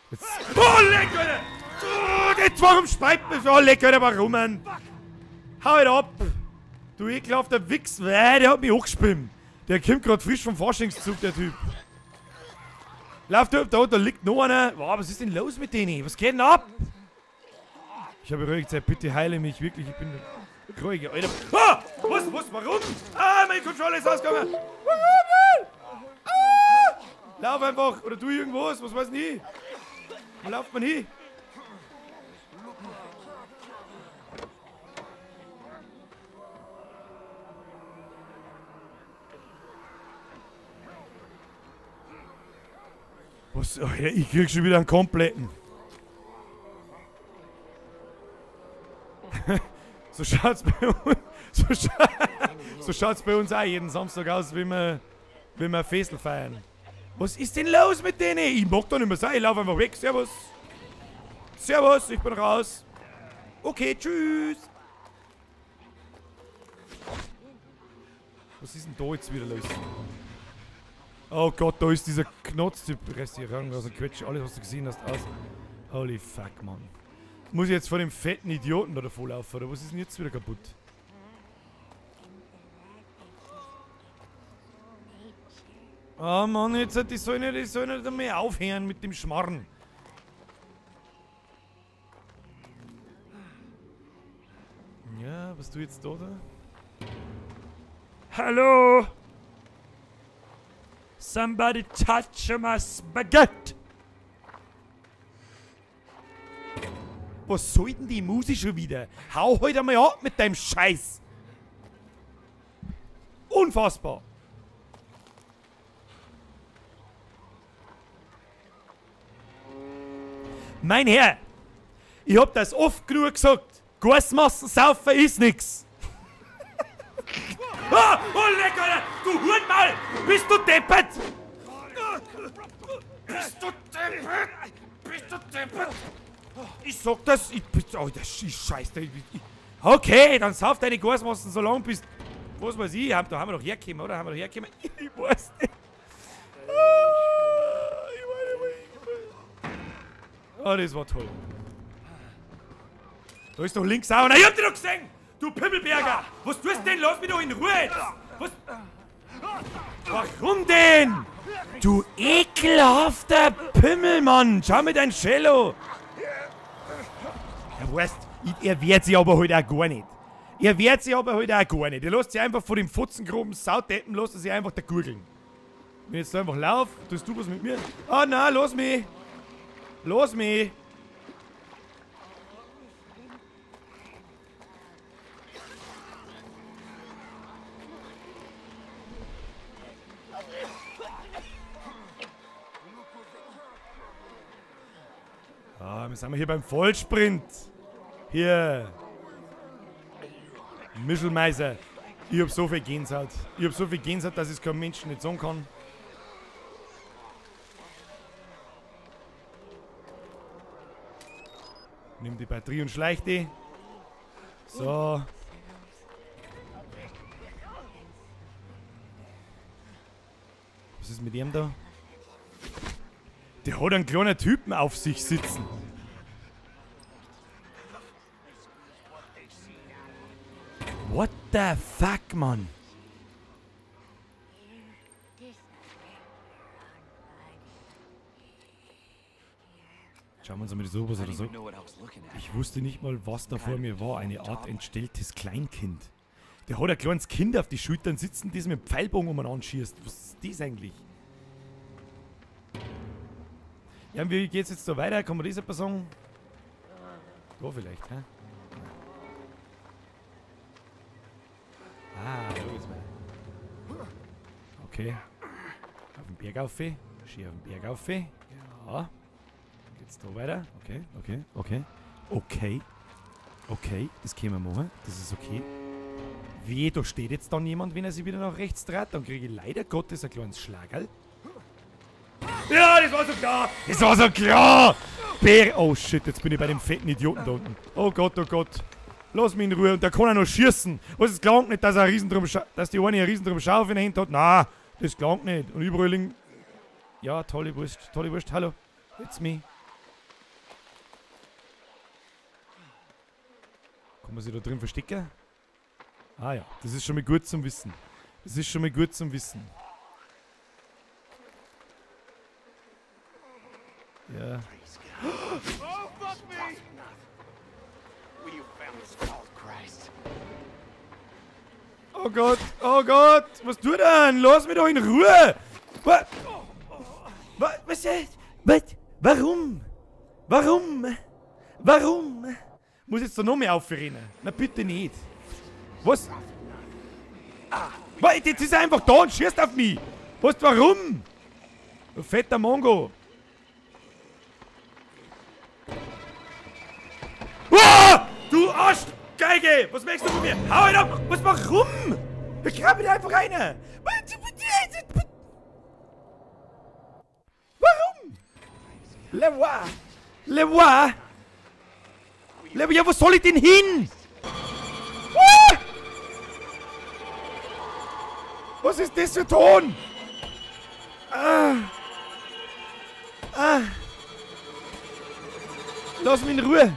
Jetzt... Oh, leck, Alter! Oh, jetzt warum speit mir so? Oh, leck, Alter, warum, Mann? Hau halt ab! Du ekelhafter Wichs! Der hat mich hochgespimmt. Der kommt gerade frisch vom Faschingszug, der Typ. Lauf du da liegt noch einer. Wow, was ist denn los mit denen? Was geht denn ab? Ich habe ruhig Zeit, bitte heile mich, wirklich, ich bin ruhig, Alter. Ah! Was, warum? Ah, mein Controller ist ausgegangen! Ah! Lauf einfach, oder tu irgendwas, was weiß ich. Wo lauft man hin? Was? Oh ja, ich krieg schon wieder einen kompletten. So schaut's bei uns. So schaut's bei uns auch jeden Samstag aus, wenn wir Festel feiern. Was ist denn los mit denen? Ich mag da nicht mehr sein, ich laufe einfach weg. Servus. Servus, ich bin raus. Okay, tschüss. Was ist denn da jetzt wieder los? Oh Gott, da ist dieser Knotztyp Restaurant aus dem Quetsch. Alles, was du gesehen hast, aus. Holy fuck, Mann. Muss ich jetzt vor dem fetten Idioten da davor laufen, oder was ist denn jetzt wieder kaputt? Oh Mann, jetzt die sollen nicht mehr aufhören mit dem Schmarren. Ja, was du jetzt da? Hallo! Somebody touch my spaghetti! Was soll denn die Musik schon wieder? Hau heute mal ab mit deinem Scheiß! Unfassbar! Mein Herr, ich hab das oft genug gesagt. Gasmassen saufen ist nix. Ah, oh leck, Alter! Du Hurenmaul! Bist du deppert? Bist du deppert? Bist du deppert? Ich sag das, oh, das ist scheiße. Okay, dann sauf deine Gasmassen so lang bis... Was weiß ich, da haben wir doch hergekommen, oder? Haben wir doch hergekommen? Ich weiß nicht. Oh, das war toll. Da ist doch links auch. Ich hab dich doch gesehen! Du Pimmelberger! Was tust denn? Lass mich doch in Ruhe jetzt! Was? Warum denn? Du ekelhafter Pimmelmann! Schau mir dein Cello! Ja, weißt, er wehrt sich aber heute auch gar nicht. Er wehrt sich aber heute auch gar nicht. Er lässt sich einfach von dem futzengroben Saudeppen, lässt er sich einfach da gurgeln. Wenn ich jetzt da einfach lauf, tust du was mit mir? Ah, nein, lass mich! Los, mich! Ah, wir sind hier beim Vollsprint. Hier. Mischelmeiser. Ich hab so viel Gänsehaut. Dass ich es keinem Menschen nicht sagen kann. Nimm die Batterie und schleich die. So. Was ist mit dem da? Der hat einen kleinen Typen auf sich sitzen. What the fuck, Mann? Schauen wir uns mal das sowas oder so. Ich wusste nicht mal, was da vor mir war. Eine Art entstelltes Kleinkind. Der hat ein kleines Kind auf die Schultern sitzen, das mit dem Pfeilbogen umeinander schießt. Was ist das eigentlich? Ja, wie geht's jetzt da weiter? Kann man das etwas sagen? Da vielleicht, hä? Ah, da geht's mal. Okay. Auf den Berg auf. Schier auf den Berg auf. Ja. Geht's da weiter? Okay. Okay, das können wir machen. Das ist okay. Wie, da steht jetzt dann jemand, wenn er sich wieder nach rechts dreht, dann kriege ich leider Gottes ein kleines Schlagerl. Ja, das war so klar! Das war so klar! Oh shit, jetzt bin ich bei dem fetten Idioten da unten. Oh Gott, oh Gott. Lass mich in Ruhe. Und der kann auch noch schießen. Was, es klangt nicht, dass die eine einen Riesendrum Schaufel in der Hand hat? Nein, das klangt nicht. Und überall liegen... Ja, tolle Wurst, tolle Wurst. Hallo, it's me. Kann man sich da drin verstecken? Ah ja, das ist schon mal gut zum Wissen. Das ist schon mal gut zum Wissen. Ja. Oh, fuck me! Will you found this called Christ? Oh Gott, was tut denn? Lass mich doch in Ruhe! Was? Was ist? Was? Warum? Warum? Muss jetzt da noch mehr aufrennen? Na bitte nicht. Was? Was? Jetzt ist er einfach da und schießt auf mich! Was? Warum? Du fetter Mongo! Du Arschgeige! Was möchtest du von mir? Hau ihn ab! Was, warum? Ich grabe dir einfach rein! Warum? Le Roi! Ja, wo soll ich denn hin? Was ist das für Ton? Lass mich in Ruhe!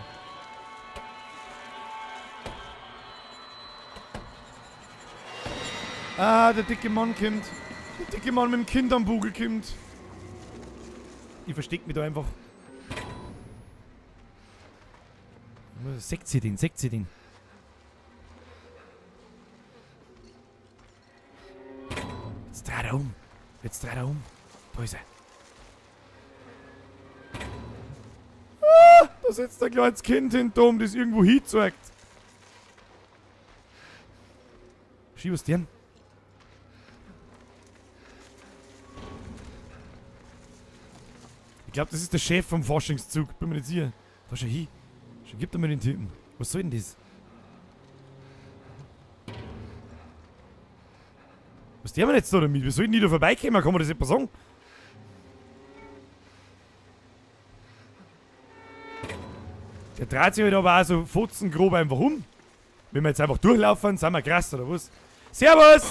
Ah, der dicke Mann kommt. Der dicke Mann mit dem Kind am Bugel kommt. Ich versteck mich da einfach. Sekt sie den. Jetzt dreht er um. Da ist er. Ah, da sitzt ein kleines Kind hinter, das irgendwo hinzeigt. Schieb was denn? Ich glaube, das ist der Chef vom Forschungszug. Bin mir nicht sicher. Da schau hin. Schon gibt er mir den Typen. Was soll denn das? Was der mir jetzt da damit? Wir sollten die da vorbeikommen, kann man das etwas sagen? Der dreht sich halt aber auch so fotzengrob einfach um. Wenn wir jetzt einfach durchlaufen, sind wir krass, oder was? Servus!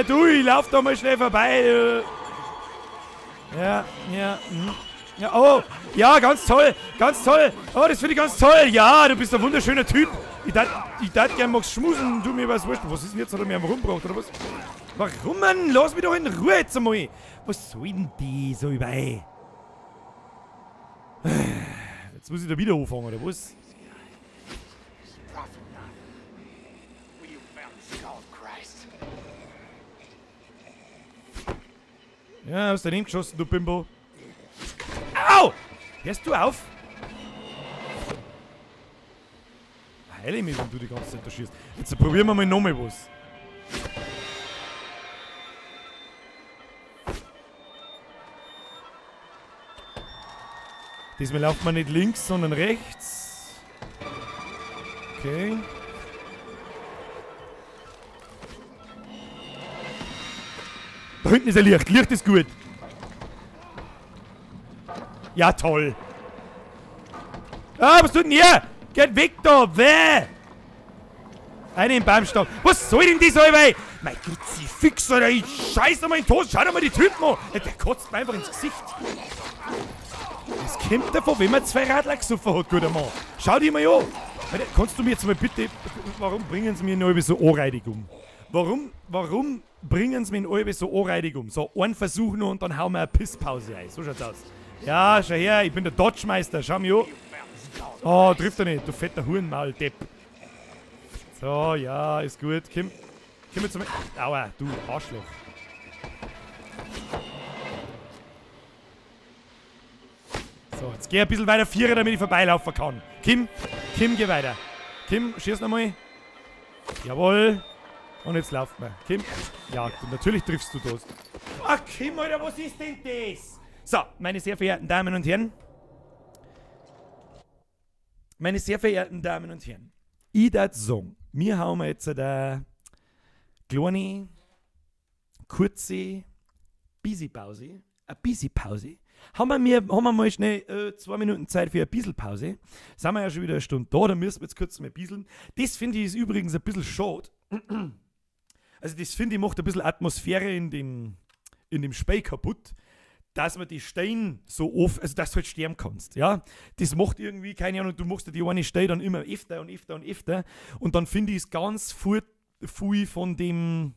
Du, ich lauf da mal schnell vorbei. Ja, oh, ja, ganz toll. Oh, das finde ich ganz toll. Ja, du bist ein wunderschöner Typ. Ich darf gern mal schmusen, du mir was wurscht. Was ist denn jetzt? Hat er mir einfach umgebracht, oder was? Warum, Mann? Lass mich doch in Ruhe jetzt einmal. Was soll denn die so überall? Jetzt muss ich da wieder anfangen, oder was? Ja, hast du daneben geschossen, du Bimbo. Au! Hörst du auf? Heile mich, wenn du die ganze Zeit da schießt. Jetzt probieren wir mal noch mal was. Diesmal laufen wir nicht links, sondern rechts. Okay. Da hinten ist ein Licht. Licht ist gut. Ja, toll. Ah, was tut denn hier? Geht weg da. Weh. Eine im Baumstamm. Was soll denn das, Alter? Mein Kruzifix, Alter. Ich scheiß mal in den Toast. Schau dir mal die Typen an. Der kotzt mir einfach ins Gesicht. Das kommt davon, wenn man 2 Radler gesoffen hat, guter Mann. Schau dir mal an. Kannst du mir jetzt mal bitte... Warum bringen sie mir noch so anreidig um? Warum bringen sie mich in Albe so anreidig um? So, einen Versuch noch und dann hauen wir eine Pisspause ein. So schaut's aus. Ja, schau her, ich bin der Dodge-Meister. Schau mich an. Oh, trifft er nicht. Du fetter Hurenmaul-Depp. So, ja, ist gut. Komm jetzt zu mir. Aua, du Arschloch. So, jetzt geh ein bisschen weiter Vierer, damit ich vorbeilaufen kann. Kim, geh weiter. Kim, schieß nochmal. Jawohl. Und jetzt laufen wir. Kim? Ja, natürlich triffst du das. Ach, Kim, Alter, was ist denn das? So, meine sehr verehrten Damen und Herren. Ich darf sagen, Wir haben jetzt eine kleine, kurze Busy-Pause. Eine Busy-Pause. Haben wir mal schnell 2 Minuten Zeit für eine Bisselpause. Sind wir ja schon wieder eine Stunde da, dann müssen wir jetzt kurz mal bisseln. Das finde ich ist übrigens ein bisschen schade. Also das finde ich macht ein bisschen Atmosphäre in dem Spiel kaputt, dass man die Steine so oft, also dass du halt sterben kannst, ja. Das macht irgendwie, keine Ahnung, du machst die eine Steine dann immer öfter und dann finde ich es ganz viel von dem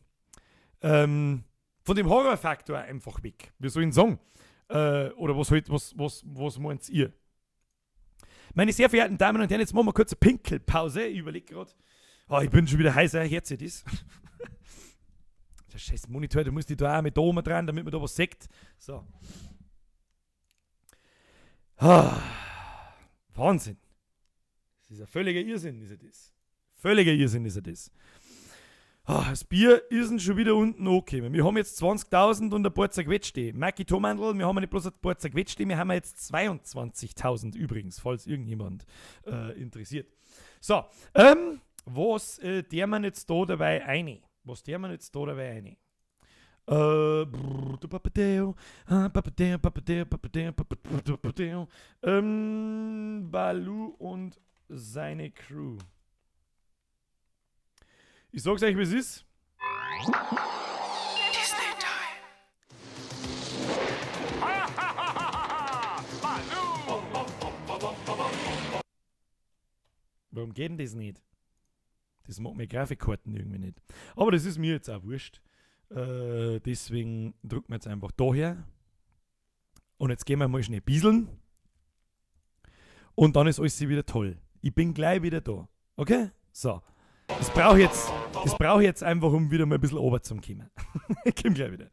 Horrorfaktor einfach weg. Wie soll ich sagen? Oder was meint ihr? Meine sehr verehrten Damen und Herren, jetzt machen wir kurz eine Pinkelpause. Ich überlege gerade. Oh, ich bin schon wieder heißer, hört ihr das? Der scheiß Monitor, du musst dich da auch mit da oben dran, damit man da was sieht. So. Wahnsinn. Das ist ein völliger Irrsinn, ist das. Völliger Irrsinn ist das. Das Bier ist schon wieder unten angekommen. Wir haben jetzt 20.000 und ein paar zerquetschte. Mackie Tomandl, wir haben nicht bloß ein paar zerquetschte, wir haben jetzt 22.000 übrigens, falls irgendjemand interessiert. So, was der man jetzt da dabei eine? Baloo und seine Crew. Ich sag's euch, wie es ist. Warum geht denn das nicht? Das macht mir Grafikkarten irgendwie nicht. Aber das ist mir jetzt auch wurscht. Deswegen drücken wir jetzt einfach daher. Und jetzt gehen wir mal schnell bieseln. Und dann ist alles wieder toll. Ich bin gleich wieder da. Okay? So. Das brauche ich jetzt einfach, um wieder mal ein bisschen runter zu kommen. Ich komme gleich wieder.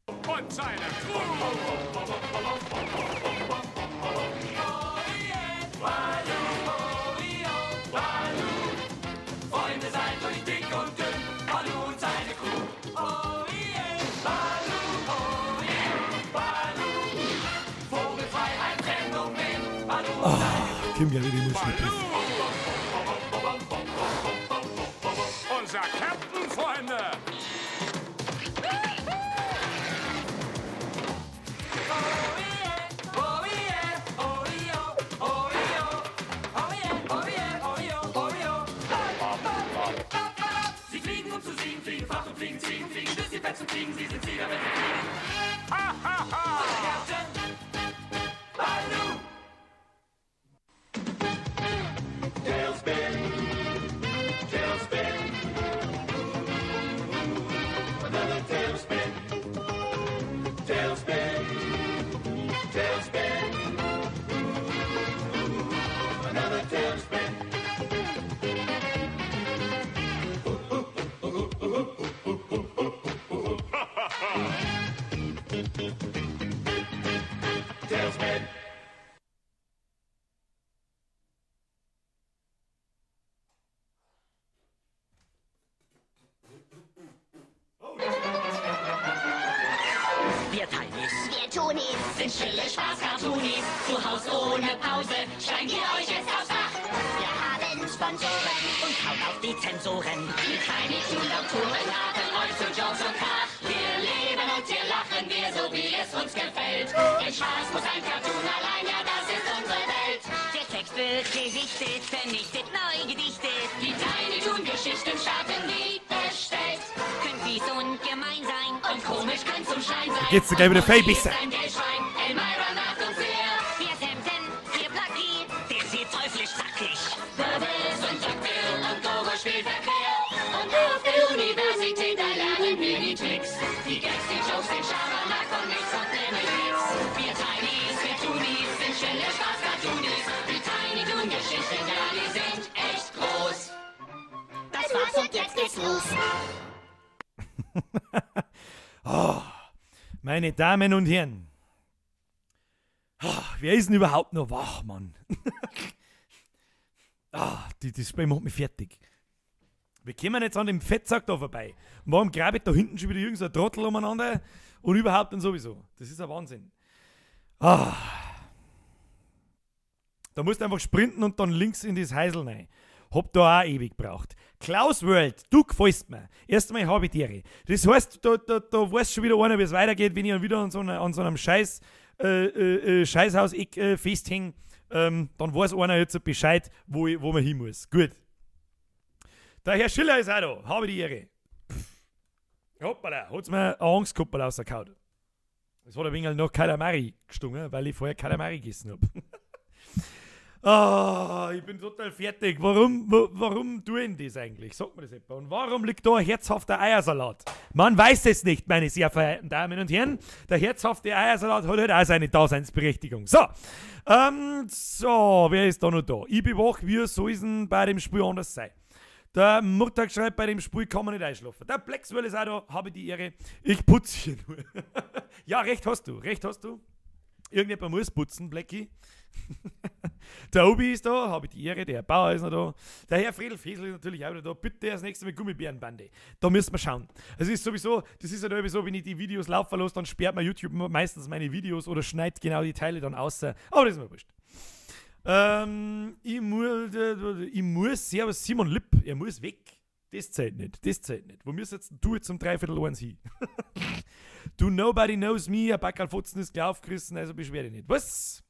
Und seine Crew! Freunde seid durch dick und dünn, Baloo und seine Crew. Oh yeah, Baloo, oh yeah, Baloo. Vogelfreiheit, Phänomen, Baloo und seine Crew. Ich komme gleich wieder, ich muss schnell pissen. Unser Captain, Freunde! Sie fliegen, um zu siegen, fliegen, fach und fliegen, ziehen, fliegen, bis sie fett zum Fliegen, sie sind Sieger, wenn sie fliegen. Ha, ha, ha! Captain Baloo! Tailspin, tailspin. Another tailspin, tailspin, tailspin. Another tailspin. Tailspin. Wir Teilis, wir Tonis, sind stille Spaß-Cartoonis. Zu Haus ohne Pause, schreien wir euch jetzt aufs Dach. Wir haben Sponsoren und hauen auf die Zensoren. Die Tiny Toon-Doktoren laden euch zu Jokes und Krach. Wir leben und wir lachen, wir so wie es uns gefällt. Denn Spaß muss ein Cartoon allein, ja das ist unsere Welt. Der Text wird gesichtet, vernichtet, neu gedichtet. Die Tiny Toon-Geschichten starten wie bestellt. Könnt fies und gemein sein und komisch kann zum Schein sein. Geht's dir gleich wieder fein, Bisser? Elmira macht uns sehr. Wir Samson, wir Plucky, der sieht teuflisch zackig. Bubbles und Duckbill und Gogo spielt Verkehr. Und auf der Universität, da lernen wir die Tricks. Die Gags, die Jokes, den Schabernack und nichts und nämlich nichts. Wir Tinys, wir Toonies, sind stille Spaß-Cartoonies. Die Tiny Toon-Geschichten, ja, die sind echt groß. Das war's und jetzt geht's los. Meine Damen und Herren. Wer ist denn überhaupt noch wach, Mann? Das Spiel macht mich fertig. Wir kommen jetzt an dem Fettsack da vorbei. Und warum grabt da hinten schon wieder irgend so ein Trottel umeinander? Und überhaupt und sowieso. Das ist ein Wahnsinn. Da musst du einfach sprinten und dann links in das Heisel rein. Hab da auch ewig gebraucht. Klaus World, du gefällst mir. Erst einmal habe ich Tiere. Das heißt, da weiß schon wieder einer, wie es weitergeht, wenn ich wieder an so einem Scheißhaus festhänge. Dann weiß einer jetzt Bescheid, wo man hin muss. Gut. Der Herr Schiller ist auch da. Habe die Ehre. Hoppala, hat's mir eine Angstkuppel rausgehauen. Das hat ein wenig noch Kalamari gestungen, weil ich vorher Kalamari gegessen habe. Ich bin total fertig. Warum tun das eigentlich? Sag mir das etwa. Und warum liegt da ein herzhafter Eiersalat? Man weiß es nicht, meine sehr verehrten Damen und Herren. Der herzhafte Eiersalat hat halt auch seine Daseinsberechtigung. So, wer ist da noch da? Ich bin wach, wie soll es denn bei dem Spiel anders sein? Der Mutter schreibt, bei dem Spiel kann man nicht einschlafen. Der Blexwell ist auch da, habe die Ehre. Ich putze hier nur. Ja, recht hast du. Irgendjemand muss putzen, Blackie. Der Obi ist da, habe ich die Ehre, der Herr Bauer ist noch da. Der Herr Friedel Fesel ist natürlich auch wieder da. Bitte das nächste Mal Gummibärenbande. Da müssen wir schauen. Es ist sowieso, das ist ja halt so, wenn ich die Videos laufen lasse, dann sperrt mir YouTube meistens meine Videos oder schneidet genau die Teile dann aus. Aber das ist mir wurscht. Ich muss, Servus Simon Lipp, er muss weg. Das zählt nicht. Wo müssen jetzt du jetzt um 3/4 hin? Du, nobody knows me, ein Backerlfotzen ist gleich aufgerissen, also beschwer dich nicht. Was?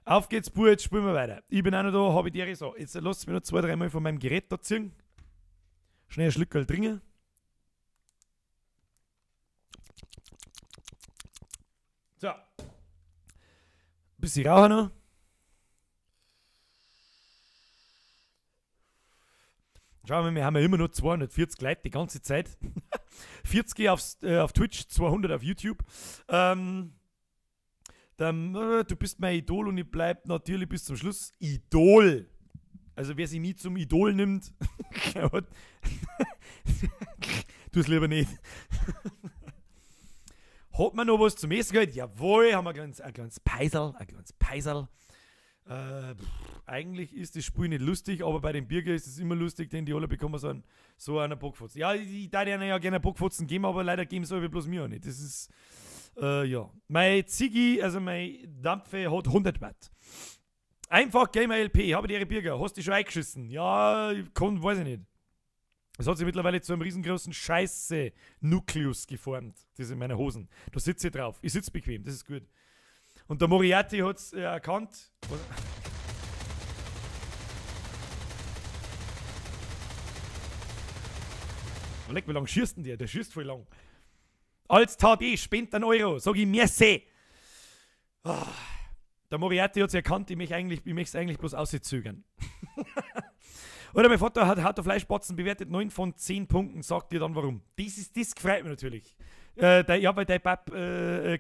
Auf geht's, Bub, jetzt spielen wir weiter. Ich bin auch noch da, habe ich dir so. Jetzt lasst mich noch 2-3 Mal von meinem Gerät da ziehen. Schnell ein Schlückerl trinken. So. Bisschen rauchen noch. Schauen wir haben ja immer nur 240 Leute die ganze Zeit. 40 auf Twitch, 200 auf YouTube. Du bist mein Idol und ich bleib natürlich bis zum Schluss Idol. Also wer sich nie zum Idol nimmt, tu es lieber nicht. Hat man noch was zum Essen gehört? Jawohl, haben wir ein kleines Peisel. Eigentlich ist das Spiel nicht lustig, aber bei den Bürger ist es immer lustig, denn die alle bekommen so einen Bockfotzen. Ja, ich darf denen ja gerne Bockfotzen geben, aber leider geben sie bloß mir auch nicht. Das ist, ja. Mein Ziggy, also mein Dampfe hat 100 Watt. Einfach Gamer LP, habe die ihre Bürger, hast du schon eingeschissen? Ja, weiß ich nicht. Es hat sich mittlerweile zu einem riesengroßen Scheiße-Nukleus geformt, das in meinen Hosen. Da sitze ich drauf. Ich sitze bequem, das ist gut. Und der Moriarty hat es erkannt. Leck, wie lang schießt denn der? Der schießt voll lang. Als tat ich, spendet einen Euro. Sag ich, merci. Der Moriarty hat es erkannt, ich möchte es eigentlich bloß auszögern. Oder mein Vater hat der Fleischbatzen bewertet 9 von 10 Punkten, sagt dir dann warum. Das gefreut mich natürlich. Weil der Pap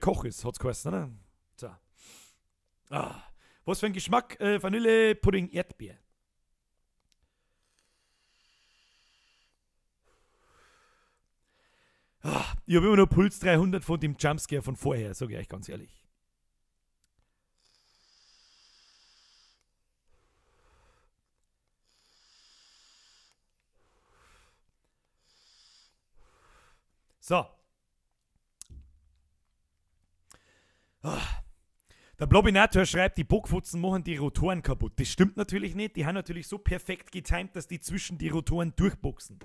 Koch ist, hat es geheißen, oder? So. Was für ein Geschmack? Vanille, Pudding, Erdbeer. Ich habe immer noch Puls 300 von dem Jumpscare von vorher, sage ich euch ganz ehrlich. So. Der Blobinator schreibt, die Bockfotzen machen die Rotoren kaputt. Das stimmt natürlich nicht. Die haben natürlich so perfekt getimt, dass die zwischen die Rotoren durchboxen.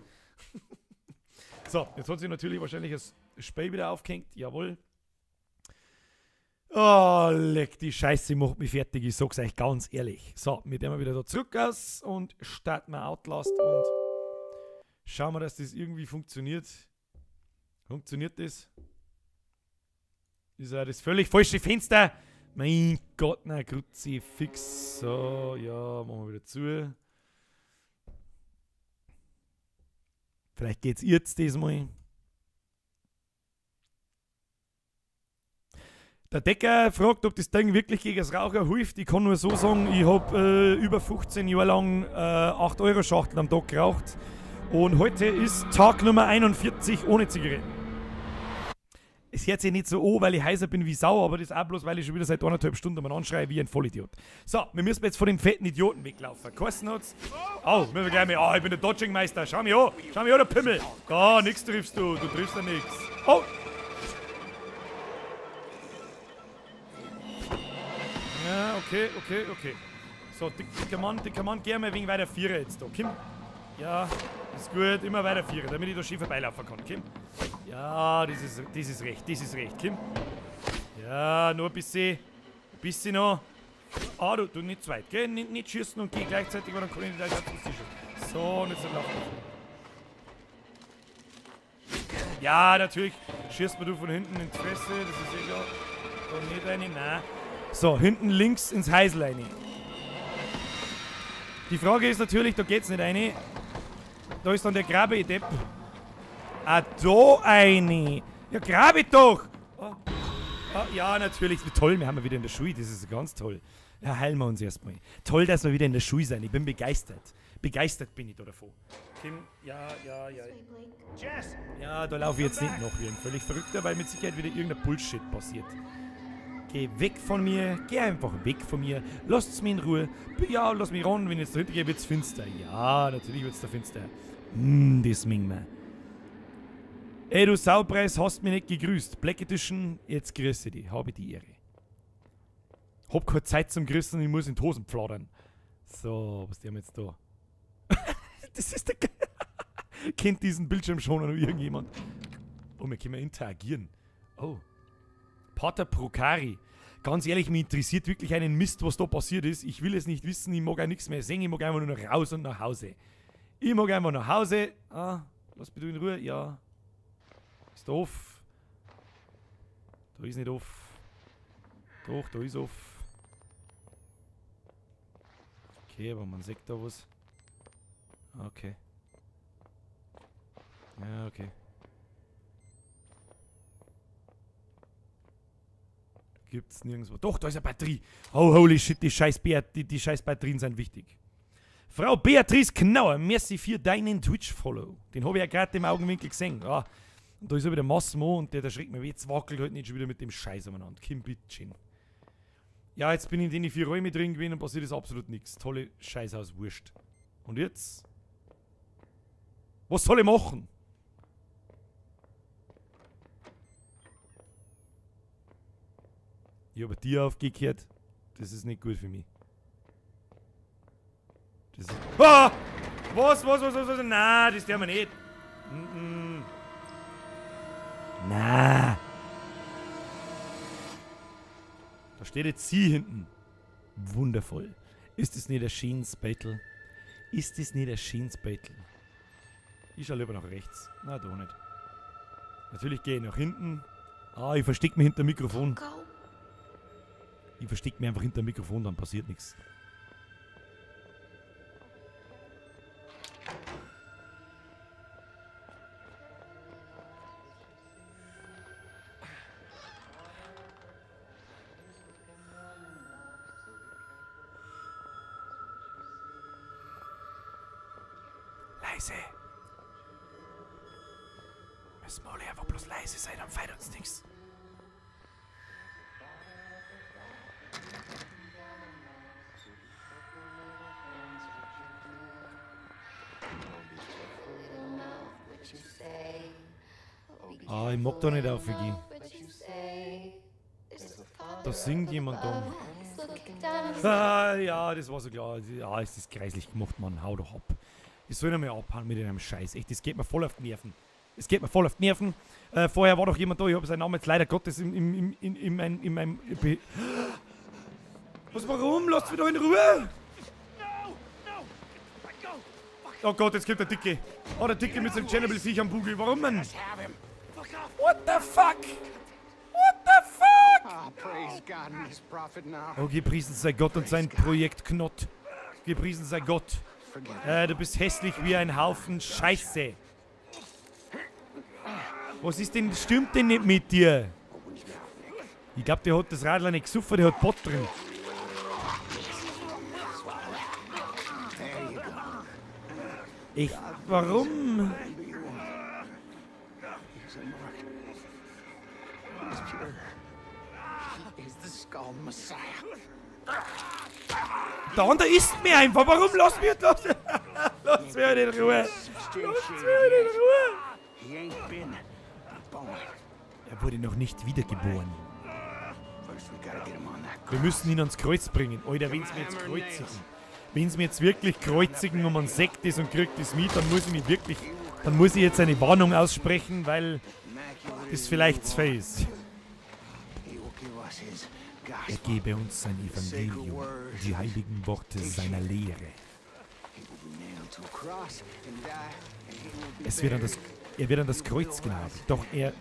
So, jetzt hat sich natürlich wahrscheinlich das Spiel wieder aufgehängt. Jawohl. Oh, leck, die Scheiße macht mich fertig. Ich sag's euch ganz ehrlich. So, mit dem wir wieder da zurück aus und starten wir Outlast und schauen wir, dass das irgendwie funktioniert. Funktioniert das? Ist ja das völlig falsche Fenster. Mein Gott, na Kruzifix. So, ja, machen wir wieder zu. Vielleicht geht's jetzt diesmal. Der Decker fragt, ob das Ding wirklich gegen das Rauchen hilft. Ich kann nur so sagen, ich habe über 15 Jahre lang 8-Euro-Schachteln am Tag geraucht. Und heute ist Tag Nummer 41 ohne Zigaretten. Es hört sich nicht so an, weil ich heißer bin wie Sau, aber das auch bloß, weil ich schon wieder seit 1,5 Stunden mal anschreie wie ein Vollidiot. So, wir müssen jetzt von dem fetten Idioten weglaufen. Kosten hat's. Müssen wir gleich mal. Ich bin der Dodging-Meister. Schau mich an, der Pimmel. Nix triffst du. Du triffst ja nix. Oh! Ja, okay. So, dicker Mann, geh mal wegen weiter Vierer jetzt da. Kim. Ja, ist gut. Immer weiter Vierer, damit ich da schön vorbeilaufen kann, Kim. Ja, das ist recht, Kim. Ja, nur ein bisschen noch. Ah, du nicht zu weit, gell? Nicht schießen und geh gleichzeitig, weil dann kann ich nicht gleich schießen. So, und jetzt dann laufen. Ja, natürlich schießt man du von hinten in die Fresse, das ist eh klar. Und nicht rein, nein. So, hinten links ins Heisel rein. Die Frage ist natürlich, da geht's nicht rein. Da ist dann der Grabe, ich Depp. Ah, da eine. Ja, grabe doch! Oh. Ah, ja, natürlich. Toll, wir haben wieder in der Schule. Das ist ganz toll. Ja, heilen wir uns erstmal. Toll, dass wir wieder in der Schule sind. Ich bin begeistert. Begeistert bin ich da davon. Kim, ja. Jess! Ja, da laufe ich jetzt nicht noch wie ein völlig Verrückter, weil mit Sicherheit wieder irgendein Bullshit passiert. Geh weg von mir. Geh einfach weg von mir. Lasst's mich in Ruhe. Ja, lass mich ran. Wenn ich jetzt dahinter gehe, wird's finster. Ja, natürlich wird's da finster. Das mengen wir. Ey, du Saupreis, hast mich nicht gegrüßt. Black Edition, jetzt grüße dich. Habe die Ehre. Hab keine Zeit zum Grüßen, ich muss in die Hosen pfladern. So, was die haben jetzt da? Das ist der kennt diesen Bildschirm schon noch irgendjemand? Oh, wir können interagieren. Oh. Pater Procari. Ganz ehrlich, mich interessiert wirklich einen Mist, was da passiert ist. Ich will es nicht wissen, ich mag auch nichts mehr sehen, ich mag einfach nur noch raus und nach Hause. Ich mag einfach nach Hause. Ah, lass mich du in Ruhe. Ja. Ist da off? Da ist nicht off. Doch, da ist off. Okay, aber man sieht da was. Okay. Ja, okay. Gibt's nirgendwo. Doch, da ist eine Batterie. Oh, holy shit, die scheiß Batterien sind wichtig. Frau Beatrice Knauer, merci für deinen Twitch-Follow. Den habe ich ja gerade im Augenwinkel gesehen. Ja. Und da ist ja wieder Massimo und der schreckt mir weh. Jetzt wackelt halt nicht schon wieder mit dem Scheiß umeinander. Kim Bitchin. Ja, jetzt bin ich in den 4 Räume drin gewesen und passiert ist absolut nichts. Tolle Scheißhaus, wurscht. Und jetzt? Was soll ich machen? Ich habe die aufgekehrt. Das ist nicht gut für mich. Das ist. Ah! Was? Nein, das darf man nicht. Na. Da steht jetzt sie hinten. Wundervoll. Ist das nicht ein Scheensbeitel? Ist das nicht ein Scheensbeitel? Ich schau lieber nach rechts. Na, da nicht. Natürlich gehe ich nach hinten. Ah, ich verstecke mich hinter dem Mikrofon. Ich verstecke mich einfach hinter dem Mikrofon, dann passiert nichts. Leise. Müssen wir alle einfach bloß leise sein, dann feiert uns nichts. Ah, ich mag da nicht aufgehen. Da singt jemand da. Ah, ja, das war so klar. Ja, ist das greislich gemacht, Mann. Hau doch ab. Ich soll nicht mehr abhauen mit einem Scheiß. Echt, das geht mir voll auf die Nerven. Es geht mir voll auf die Nerven. Vorher war doch jemand da, ich habe seinen Namen jetzt leider Gottes in meinem... Was, warum? Lasst mich doch in Ruhe! Oh Gott, jetzt kommt der Dicke. Oh, der Dicke mit seinem Chernobyl-Viech am Bugel. Warum denn? What the fuck? What the fuck? Oh, gepriesen sei Gott und sein Projekt Knott. Gepriesen sei Gott. Du bist hässlich wie ein Haufen Scheiße. Was ist denn, stimmt denn nicht mit dir? Ich glaube, der hat das Radler nicht gesuffen, der hat Bot drin. Ich, warum? Der andere isst mir einfach, warum? Lass mich in Ruhe. Lass mich in Ruhe. Er wurde noch nicht wiedergeboren. Wir müssen ihn ans Kreuz bringen. Alter, wenn sie mir jetzt kreuzigen. wenn sie mich jetzt wirklich kreuzigen und man sagt das und kriegt das mit, dann muss ich mich wirklich, dann muss ich jetzt eine Warnung aussprechen, weil das vielleicht zu viel ist. Er gebe uns sein Evangelium, die heiligen Worte seiner Lehre. Er wird an das Kreuz genagelt, doch er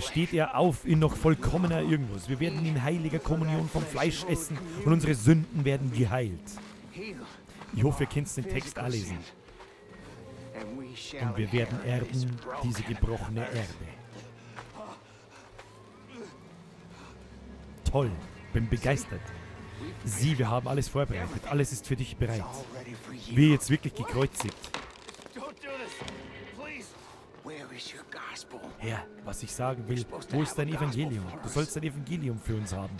steht auf in noch vollkommener irgendwas. Wir werden in heiliger Kommunion vom Fleisch essen und unsere Sünden werden geheilt. Ich hoffe, ihr könnt den Text auch lesen. Und wir werden erben diese gebrochene Erde. Toll, bin begeistert. Sieh, wir haben alles vorbereitet. Alles ist für dich bereit. Wir jetzt wirklich gekreuzigt. Herr, was ich sagen will, wo ist dein Evangelium? Du sollst ein Evangelium für uns haben.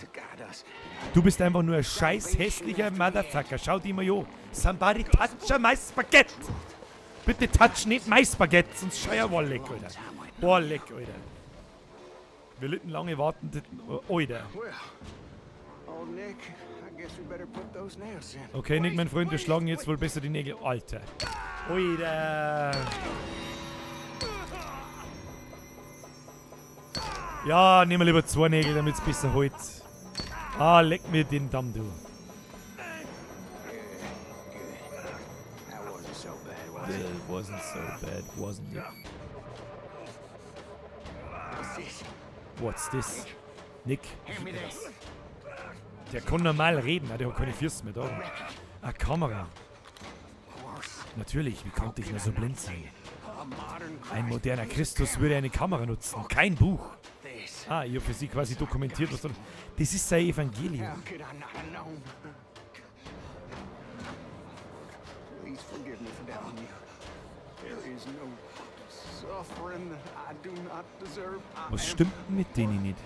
Du bist einfach nur ein scheiß hässlicher Motherfucker. Schau dir mal an. Somebody touch my spaghetti. Bitte touch nicht my spaghetti, sonst schau ja wohl leck, Alter. Boah, leck, Alter. Wir litten lange warten, Alter. Okay, Nick, mein Freund, wir schlagen jetzt wohl besser die Nägel. Alter. Alter. Ja, nehmen wir lieber 2 Nägel, damit es besser hält. Ah, leck mir den Damm, du. It wasn't so bad, wasn't it? What's this? Nick, gib mir das. Der kann normal reden, der hat keine Fürsten mehr da. Eine Kamera. Natürlich, wie konnte ich nur so blind sein? Ein moderner Christus würde eine Kamera nutzen, kein Buch. Ah, ich habe für sie quasi dokumentiert, was da... Das ist sein Evangelium. Was stimmt denn mit denen nicht?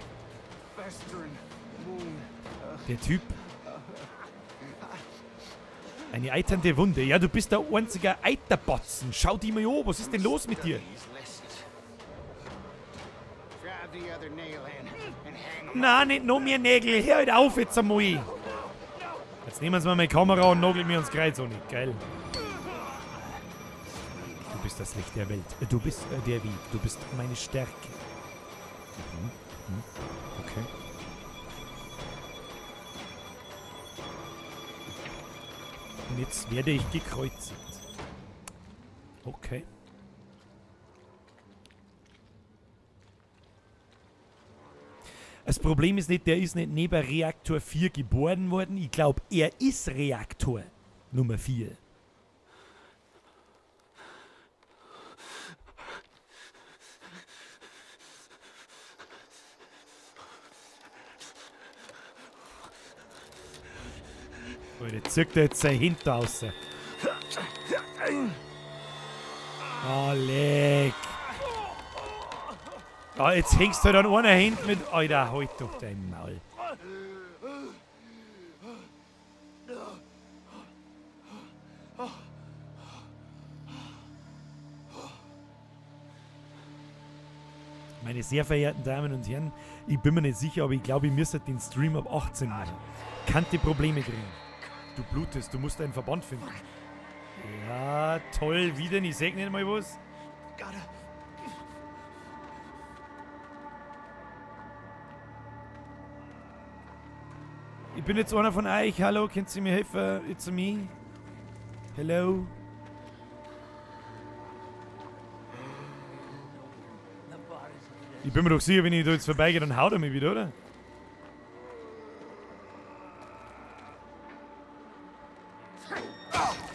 Der Typ. Eine eiternde Wunde. Ja, du bist der einzige Eiterbotzen. Schau die mal an. Was ist denn los mit dir? Na, nicht noch mehr Nägel. Hör halt auf jetzt einmal. Jetzt nehmen wir mal meine Kamera und nageln mir uns Kreuz an. Geil. Du bist das Licht der Welt. Du bist der Weg. Du bist meine Stärke. Okay. Und jetzt werde ich gekreuzigt. Okay. Das Problem ist nicht, der ist nicht neben Reaktor 4 geboren worden. Ich glaube, er ist Reaktor Nummer 4. Alter, zieht er jetzt sein Hintern raus. Oh, leck. Ah, jetzt hängst du halt an einer Hand mit... Alter, halt doch dein Maul. Meine sehr verehrten Damen und Herren, ich bin mir nicht sicher, aber ich glaube, ich müsste den Stream ab 18 machen. Kannte Probleme kriegen. Du blutest, du musst einen Verband finden. Ja, toll, wie denn? Ich sag nicht mal was. Ich bin jetzt einer von euch. Hallo, könnt ihr mir helfen? It's me. Hello. Ich bin mir doch sicher, wenn ich da jetzt vorbeigehe, dann haut er mich wieder, oder?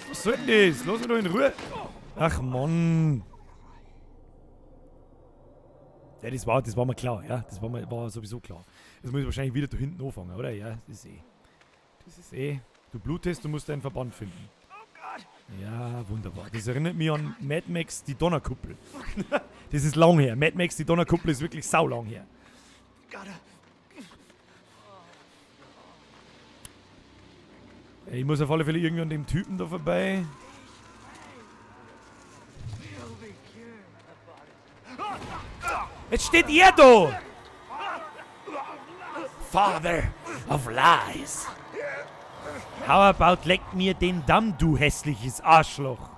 Was soll denn das? Lass mich doch in Ruhe. Ach Mann. Ja, das war mir klar, ja. Das war sowieso klar. Jetzt muss ich wahrscheinlich wieder da hinten anfangen, oder? Ja, das ist eh. Das ist eh. Du blutest, du musst deinen Verband finden. Ja, wunderbar. Das erinnert mich an Mad Max, die Donnerkuppel. Das ist lang her. Mad Max, die Donnerkuppel ist wirklich sau lang her. Ich muss auf alle Fälle irgendwie an dem Typen da vorbei. Jetzt steht er da! Father of Lies. How about leck mir den Damm, du hässliches Arschloch.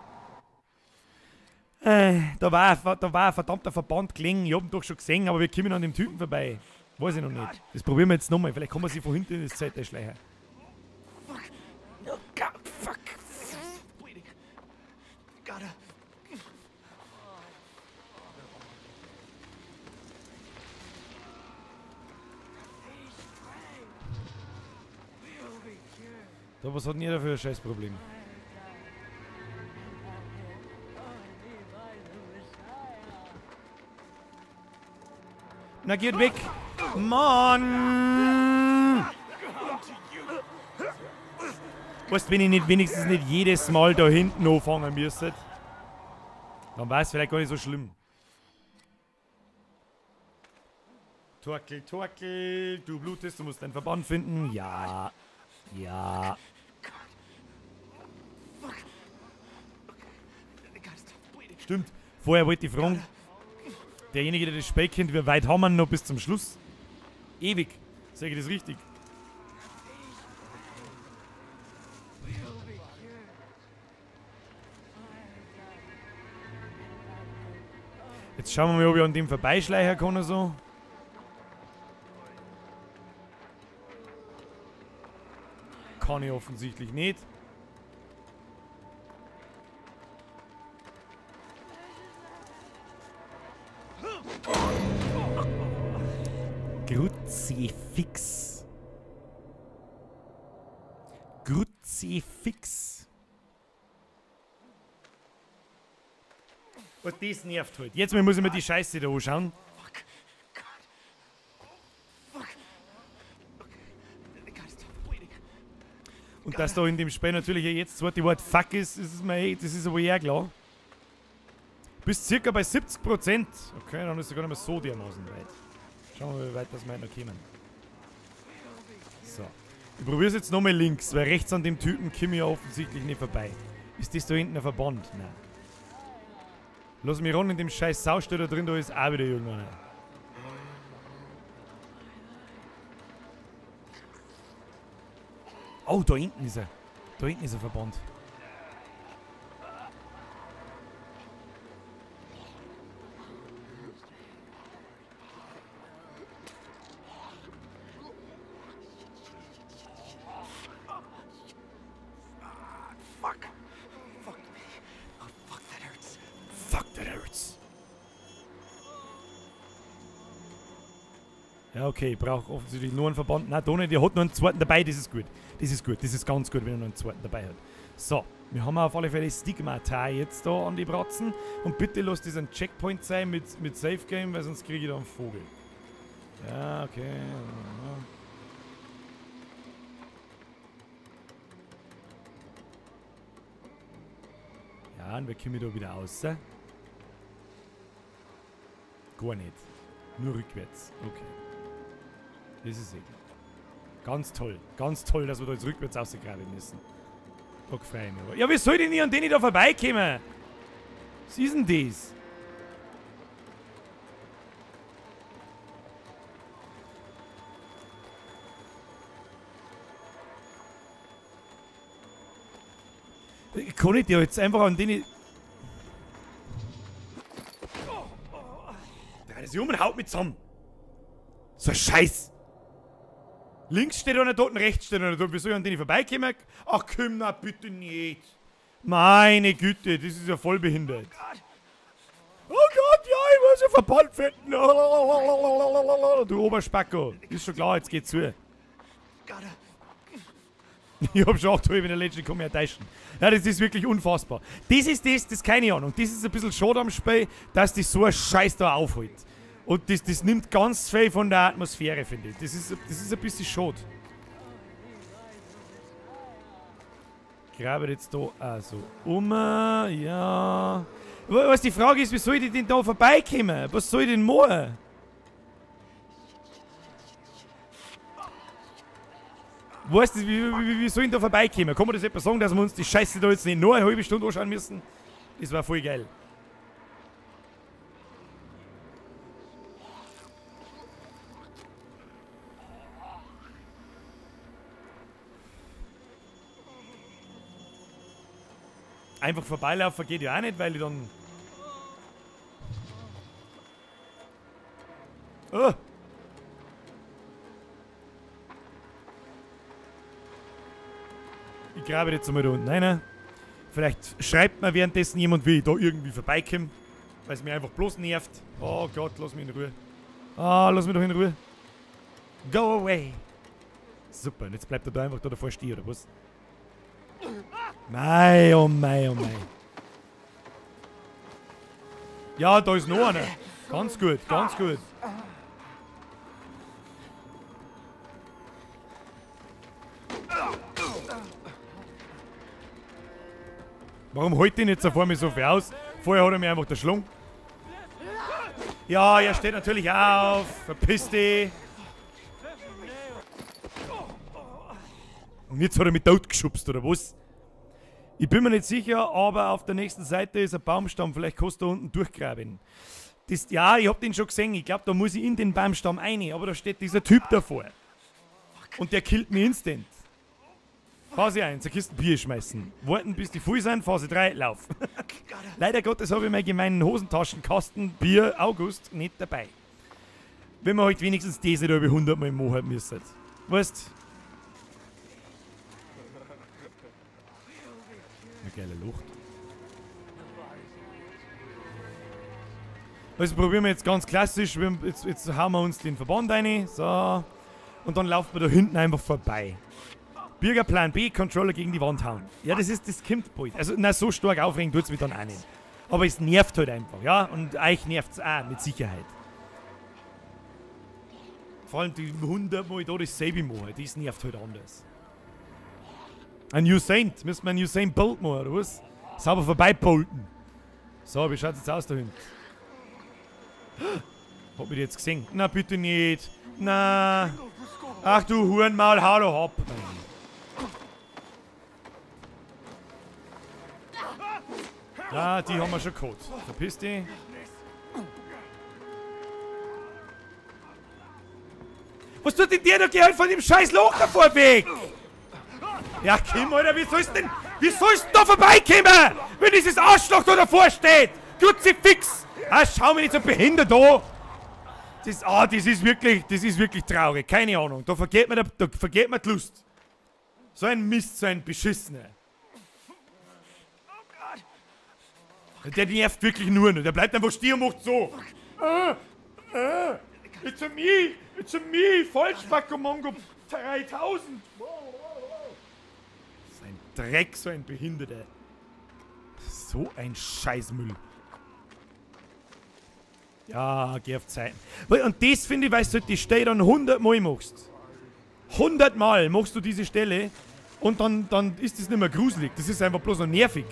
Da war ein verdammter Verband gelegen. Ich hab ihn doch schon gesehen, aber wir kommen an dem Typen vorbei. Weiß ich noch nicht. Das probieren wir jetzt nochmal. Vielleicht kann man sich von hinten in das Zelt schleichen. Oh Gott, fuck. So, was hat denn jeder für ein Scheißproblem? Na, geht weg! Mann! Weißt du, wenn ich nicht wenigstens nicht jedes Mal da hinten anfangen müsste, dann war es vielleicht gar nicht so schlimm. Torkel, Torkel, du blutest, du musst deinen Verband finden. Ja. Ja. Stimmt. Vorher wollte ich fragen, derjenige, der das Spiel kennt, wie weit haben wir noch bis zum Schluss? Ewig. Sag ich das richtig? Jetzt schauen wir mal, ob ich an dem vorbeischleichen kann oder so. Kann ich offensichtlich nicht. Kruzifix. Kruzifix. Und das nervt halt. Jetzt muss ich mir die Scheiße da anschauen. Und dass da in dem Spiel natürlich jetzt das zweite Wort Fuck ist, das ist aber eher klar. Bis circa bei 70%. Okay, dann ist es gar nicht mehr so dermaßen weit. Schauen wir mal, wie weit das wir noch kommen. So. Ich probiere es jetzt nochmal links, weil rechts an dem Typen komme ich ja offensichtlich nicht vorbei. Ist das da hinten ein Verband? Nein. Lass mich ran in dem scheiß Saustall da drin, da ist auch wieder irgendeiner. Oh, da hinten ist er. Da hinten ist ein Verband. Ja, okay, ich brauche offensichtlich nur einen Verband. Nein, da nicht, der hat noch einen zweiten dabei, das ist gut. Das ist gut, das ist ganz gut, wenn er noch einen zweiten dabei hat. So, wir haben auf alle Fälle Stigmata jetzt da an die Bratzen. Und bitte lass das ein Checkpoint sein mit Safe Game, weil sonst kriege ich da einen Vogel. Ja, okay. Ja, und wir kommen da wieder raus. Gar nicht. Nur rückwärts. Okay. Das ist egal. Ganz toll, dass wir da jetzt rückwärts rausgraben müssen. Da freue ich mich aber. Ja, wie soll ich denn an denen da vorbeikommen? Was ist denn das? Kann ich dir jetzt einfach an denen... Der hat sich um und haut mit zusammen. So ein Scheiß. Links steht einer dort und rechts steht einer dort. Wieso ich an denen vorbeikommen? Ach komm, na bitte nicht. Meine Güte, das ist ja voll behindert. Oh Gott, ja, ich muss einen Verband finden. Du Oberspacko. Ist schon klar, jetzt geht's zu. Ich hab schon auch wenn der letzte komme, täuschen. Ja, das ist wirklich unfassbar. Das ist keine Ahnung. Das ist ein bisschen schade am Spiel, dass das so ein Scheiß da aufhält. Und das nimmt ganz viel von der Atmosphäre, finde ich. Das ist ein bisschen schade. Grabe jetzt da also ja. Was die Frage ist, wie soll ich denn da vorbeikommen? Was soll ich denn machen? Weißt du, wie soll ich da vorbeikommen? Kann man das etwa sagen, dass wir uns die Scheiße da jetzt nicht nur eine halbe Stunde anschauen müssen? Das war voll geil. Einfach vorbeilaufen geht ja auch nicht, weil ich dann... Oh. Ich grabe jetzt einmal da unten rein. Vielleicht schreibt mir währenddessen jemand, wie ich da irgendwie vorbeikomme. Weil es mir einfach bloß nervt. Oh Gott, lass mich in Ruhe. Ah, lass mich doch in Ruhe. Go away. Super, und jetzt bleibt er da einfach da davor stehen, oder was? Mei, oh mei, oh mei. Ja, da ist noch einer. Ganz gut, ganz gut. Warum hält den jetzt vor mir so viel aus? Vorher hat er mir einfach erschlungen. Ja, er steht natürlich auf. Verpiss dich. Und jetzt hat er mich tot geschubst, oder was? Ich bin mir nicht sicher, aber auf der nächsten Seite ist ein Baumstamm. Vielleicht kannst du da unten durchgraben. Das, ja, ich hab den schon gesehen. Ich glaube, da muss ich in den Baumstamm rein. Aber da steht dieser Typ davor. Und der killt mich instant. Phase 1, eine Kiste Bier schmeißen. Warten bis die voll sind. Phase 3, lauf. Leider Gottes habe ich meinen gemeinen Hosentaschenkasten Bier August nicht dabei. Wenn wir halt wenigstens diese da über 100 Mal machen müssen. Weißt? Eine geile Lucht. Also probieren wir jetzt ganz klassisch. Jetzt hauen wir uns den Verband rein. So. Und dann laufen wir da hinten einfach vorbei. Bürgerplan B, Controller gegen die Wand hauen. Ja, das kommt bald. Also, na, so stark aufregen tut's mich dann auch nicht. Aber es nervt halt einfach, ja? Und euch nervt's auch, mit Sicherheit. Vor allem die 100 Mal da dasselbe machen, das nervt halt anders. Ein Usain, müssen wir ein Usain Bolt machen, oder was? Sauber vorbeibolten. So, wie schaut's jetzt aus da hinten? Hab ich die jetzt gesehen? Na, bitte nicht. Na. Ach du Hurenmaul, hau doch ab. Ja, die haben wir schon gehabt. Verpiss dich. Was tut denn der da? Geh halt von dem scheiß Loch davor weg! Ja, Kim, Alter, wie sollst du denn da vorbeikommen, wenn dieses Arschloch da davor steht? Kruzifix! Ah, schau mich nicht so behindert an! Das ist wirklich traurig. Keine Ahnung. Da vergeht mir die Lust. So ein Mist, so ein Beschissener. Der nervt wirklich nur noch. Der bleibt einfach stehen und macht so. It's a me, Falschpacker Mongo 3000. So ein Dreck, so ein Behinderter. So ein Scheißmüll. Ja, geh auf Zeiten. Und das finde ich, weil du die Stelle dann 100 Mal machst. 100 Mal machst du diese Stelle und dann ist das nicht mehr gruselig. Das ist einfach bloß noch nervig.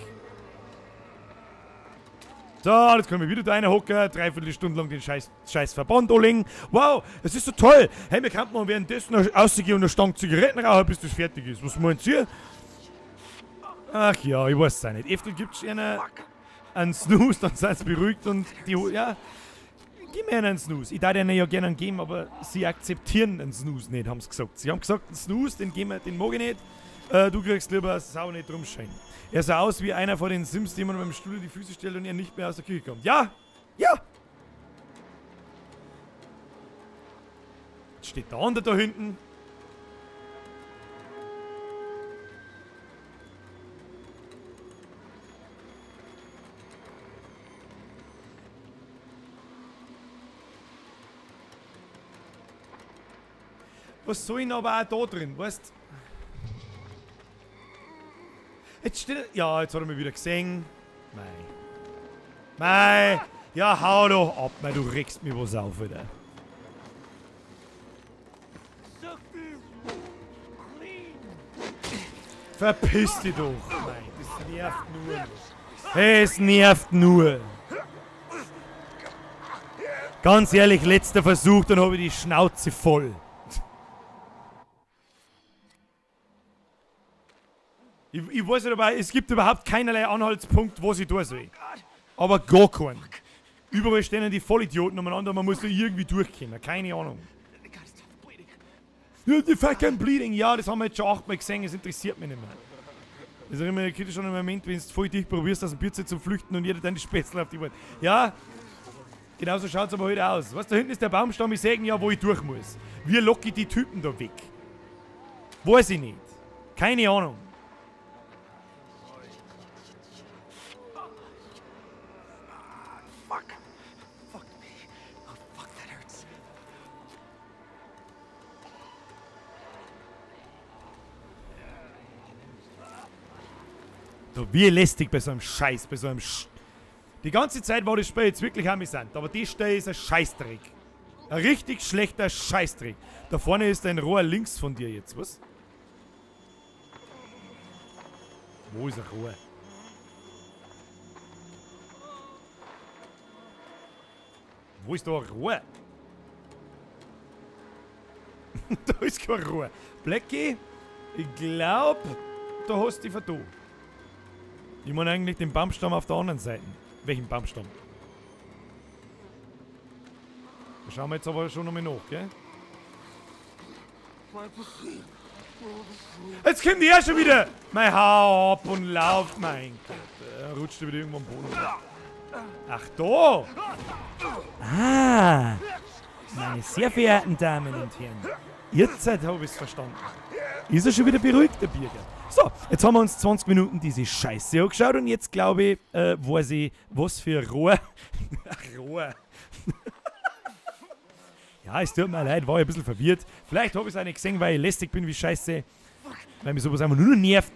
So, jetzt können wir wieder da reinhocken, 3/4 Stunde lang den scheiß Verband anlegen. Wow, das ist so toll. Hey, wir könnten mal währenddessen rausgehen und eine Stange Zigaretten rauchen, bis das fertig ist. Was meint ihr? Ach ja, ich weiß es auch nicht. Öfter gibt es einen Snooze, dann sind sie beruhigt und die, ja, gib mir einen Snooze. Ich darf ihnen ja gerne einen geben, aber sie akzeptieren einen Snooze nicht, haben sie gesagt. Sie haben gesagt, einen Snooze, den mag ich nicht. Du kriegst lieber Sau nicht drum schein. Er sah aus wie einer von den Sims, dem man beim Stuhl die Füße stellt und er nicht mehr aus der Küche kommt. Ja! Ja! Jetzt steht der andere da hinten. Was soll ich denn aber auch da drin, weißt? Jetzt steht. Ja, jetzt hat er mich wieder gesehen. Mei. Ja, hau doch ab, mei, du regst mir was auf, Alter. Verpiss dich doch. Mei, das nervt nur. Es nervt nur. Ganz ehrlich, letzter Versuch, dann habe ich die Schnauze voll. Ich weiß nicht, aber es gibt überhaupt keinerlei Anhaltspunkt, was ich tun soll. Aber gar keinen. Überall stehen die Vollidioten umeinander, man muss da irgendwie durchkommen. Keine Ahnung. Ja, die fucking bleeding. Ja, das haben wir jetzt schon 8-mal gesehen, es interessiert mich nicht mehr. ist auch immer ein kritischer Moment, wenn du voll dich probierst, aus dem Bierzel zu flüchten und jeder dann die Spätzle auf die Wand. Ja, genauso schaut es aber heute aus. Was, da hinten ist der Baumstamm, ich sehe ja, wo ich durch muss. Wie locke ich die Typen da weg? Weiß ich nicht. Keine Ahnung. Fuck. Fuck me. Oh, fuck, that hurts. So, wie lästig bei so einem Scheiß, bei so einem Die ganze Zeit war das Spiel jetzt wirklich amüsant, aber die Stelle ist ein Scheißdreck. Ein richtig schlechter Scheißdreck. Da vorne ist ein Rohr links von dir jetzt, was? Wo ist ein Rohr? Wo ist da ein Rohr? Da ist kein Rohr. Blackie, ich glaub, da hast du dich vertan. Ich meine eigentlich den Baumstamm auf der anderen Seite. Welchen Baumstamm? Da schauen wir jetzt aber schon nochmal nach, gell? Jetzt kommt die ja schon wieder! Mein hau ab und lauft, mein Gott. Rutscht wieder irgendwo am Boden. Ach, da! Ah! Meine sehr verehrten Damen und Herren. Jetzt habe ich es verstanden. Ist er schon wieder beruhigt, der Bürger? So, jetzt haben wir uns 20 Minuten diese Scheiße angeschaut und jetzt glaube ich, weiß ich, was für ein Rohr. Rohr. Ja, es tut mir leid, war ich ein bisschen verwirrt. Vielleicht habe ich es auch nicht gesehen, weil ich lästig bin wie Scheiße. Weil mich sowas einfach nur noch nervt.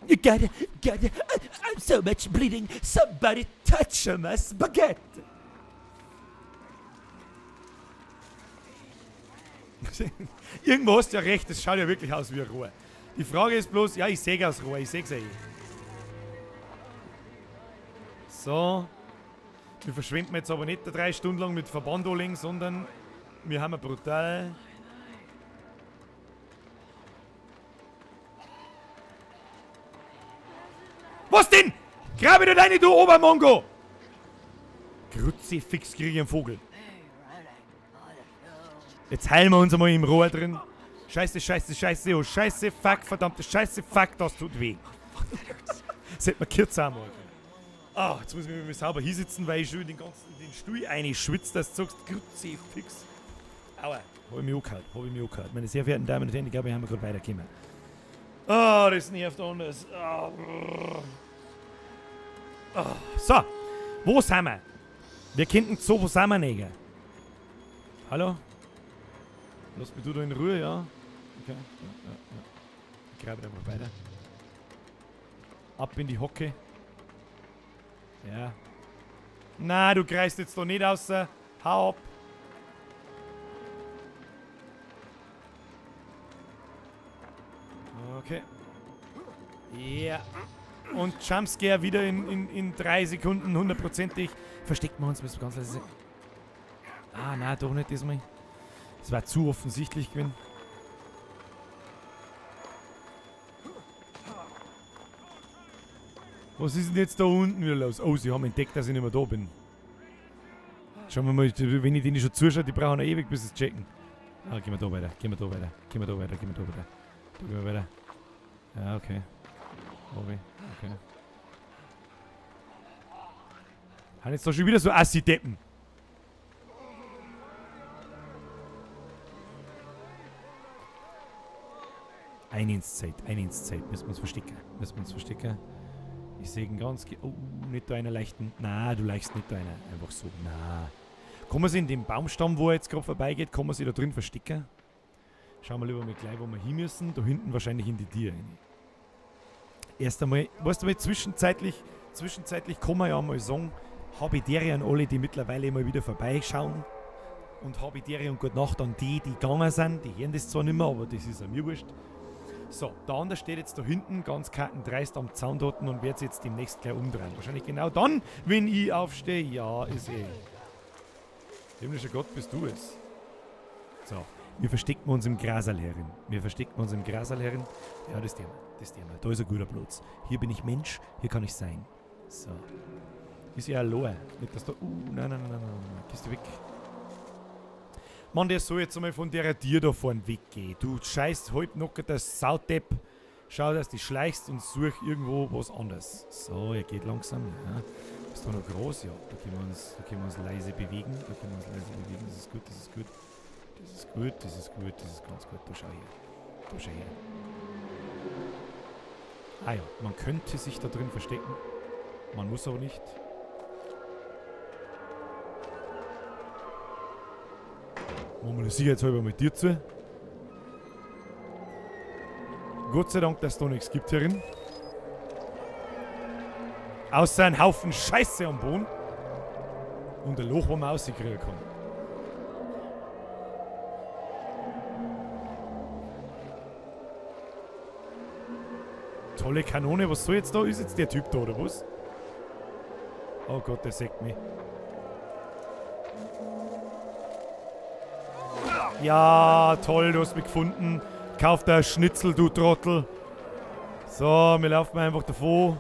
You gotta, I'm so much bleeding. Somebody touch my spaghetti. Irgendwo hast du ja recht, das schaut ja wirklich aus wie ein Rohr. Die Frage ist bloß, ja, ich sehe aus Rohr, ich sehe es ja eh. So. Wir verschwenden jetzt aber nicht 3 Stunden lang mit Verbandoling, sondern wir haben ein brutal. Was denn? Grabe dir deine, du Obermongo! Kruzifix, krieg ich einen Vogel. Jetzt heilen wir uns einmal im Rohr drin. Scheiße, scheiße, scheiße, oh scheiße, fuck, verdammte Scheiße, fuck, das tut weh. Das hätte man kürzer einmal. Ah, jetzt muss ich mich sauber hinsitzen, weil ich schon den Stuhl einschwitze, dass du sagst, Kruzifix. Aua, hab ich mich angehört, Meine sehr verehrten Damen und Herren, ich glaube, wir haben gerade weitergekommen. Ah, das nervt anders. So, wo sind wir? Wir könnten so, wo sind wir nicht? Hallo? Lass mich du da in Ruhe, ja? Okay, ja. Ich grabe einfach weiter. Ab in die Hocke. Ja. Na, du greifst jetzt doch nicht aus. Hau ab. Okay. Ja. Und Jumpscare wieder in 3 Sekunden, 100%ig. Verstecken wir uns, müssen wir ganz leise sein. Ah, nein, doch nicht diesmal. Das war zu offensichtlich gewesen. Was ist denn jetzt da unten wieder los? Oh, sie haben entdeckt, dass ich nicht mehr da bin. Schauen wir mal, wenn ich denen schon zuschaue, die brauchen noch ewig, bis sie es checken. Ah, gehen wir da weiter, gehen wir da weiter, gehen wir da weiter, gehen wir da weiter. Da gehen wir weiter. Ja, okay. Okay. Haben jetzt doch schon wieder so Assi-Deppen. Ein ins Zeit. Müssen wir uns verstecken. Ich sehe ihn ganz. Oh, nicht da einer leichten. Na, du leichst nicht da einer. Einfach so. Na. Kann man sich in dem Baumstamm, wo er jetzt gerade vorbeigeht, kann man sich da drin verstecken? Schauen wir lieber mal gleich, wo wir hin müssen. Da hinten wahrscheinlich in die Tür rein. Erst einmal, weißt du mal, zwischenzeitlich kann man ja mal sagen, Habitäre an alle, die mittlerweile mal wieder vorbeischauen. Und Habitäre und gute Nacht an die gegangen sind. Die hören das zwar nicht mehr, aber das ist ja mir wurscht. So, der andere steht jetzt da hinten, ganz kackendreist am Zaun dort und wird jetzt demnächst gleich umdrehen. Wahrscheinlich genau dann, wenn ich aufstehe. Ja, ist eh. Himmlischer Gott, bist du es. So, wir verstecken uns im Grasal herin. Ja, das Thema. Da ist ein guter Platz. Hier bin ich Mensch, hier kann ich sein. So. Ist ja allein. Nicht, dass da... nein. Gehst du weg. Mann, der soll jetzt einmal von der Tier da vorne weggehen. Du scheiß halbnocker, der Saudepp. Schau, dass du schleichst und such irgendwo was anderes. So, er geht langsam. Ja. Ist da noch groß? Ja. Da können wir uns leise bewegen. Das ist gut, das ist gut. Das ist gut, das ist gut, das ist ganz gut. Da schau her. Da schau her. Ah ja, man könnte sich da drin verstecken. Man muss aber nicht. Machen wir das sicherheitshalber mit dir zu. Gott sei Dank, dass es da nichts gibt hierin. Außer ein Haufen Scheiße am Boden. Und ein Loch, wo man rauskriegen kann. Tolle Kanone, was soll jetzt da? Ist jetzt der Typ da, oder was? Oh Gott, der sägt mich. Ja, toll, du hast mich gefunden. Kauf dir ein Schnitzel, du Trottel. So, wir laufen einfach davon.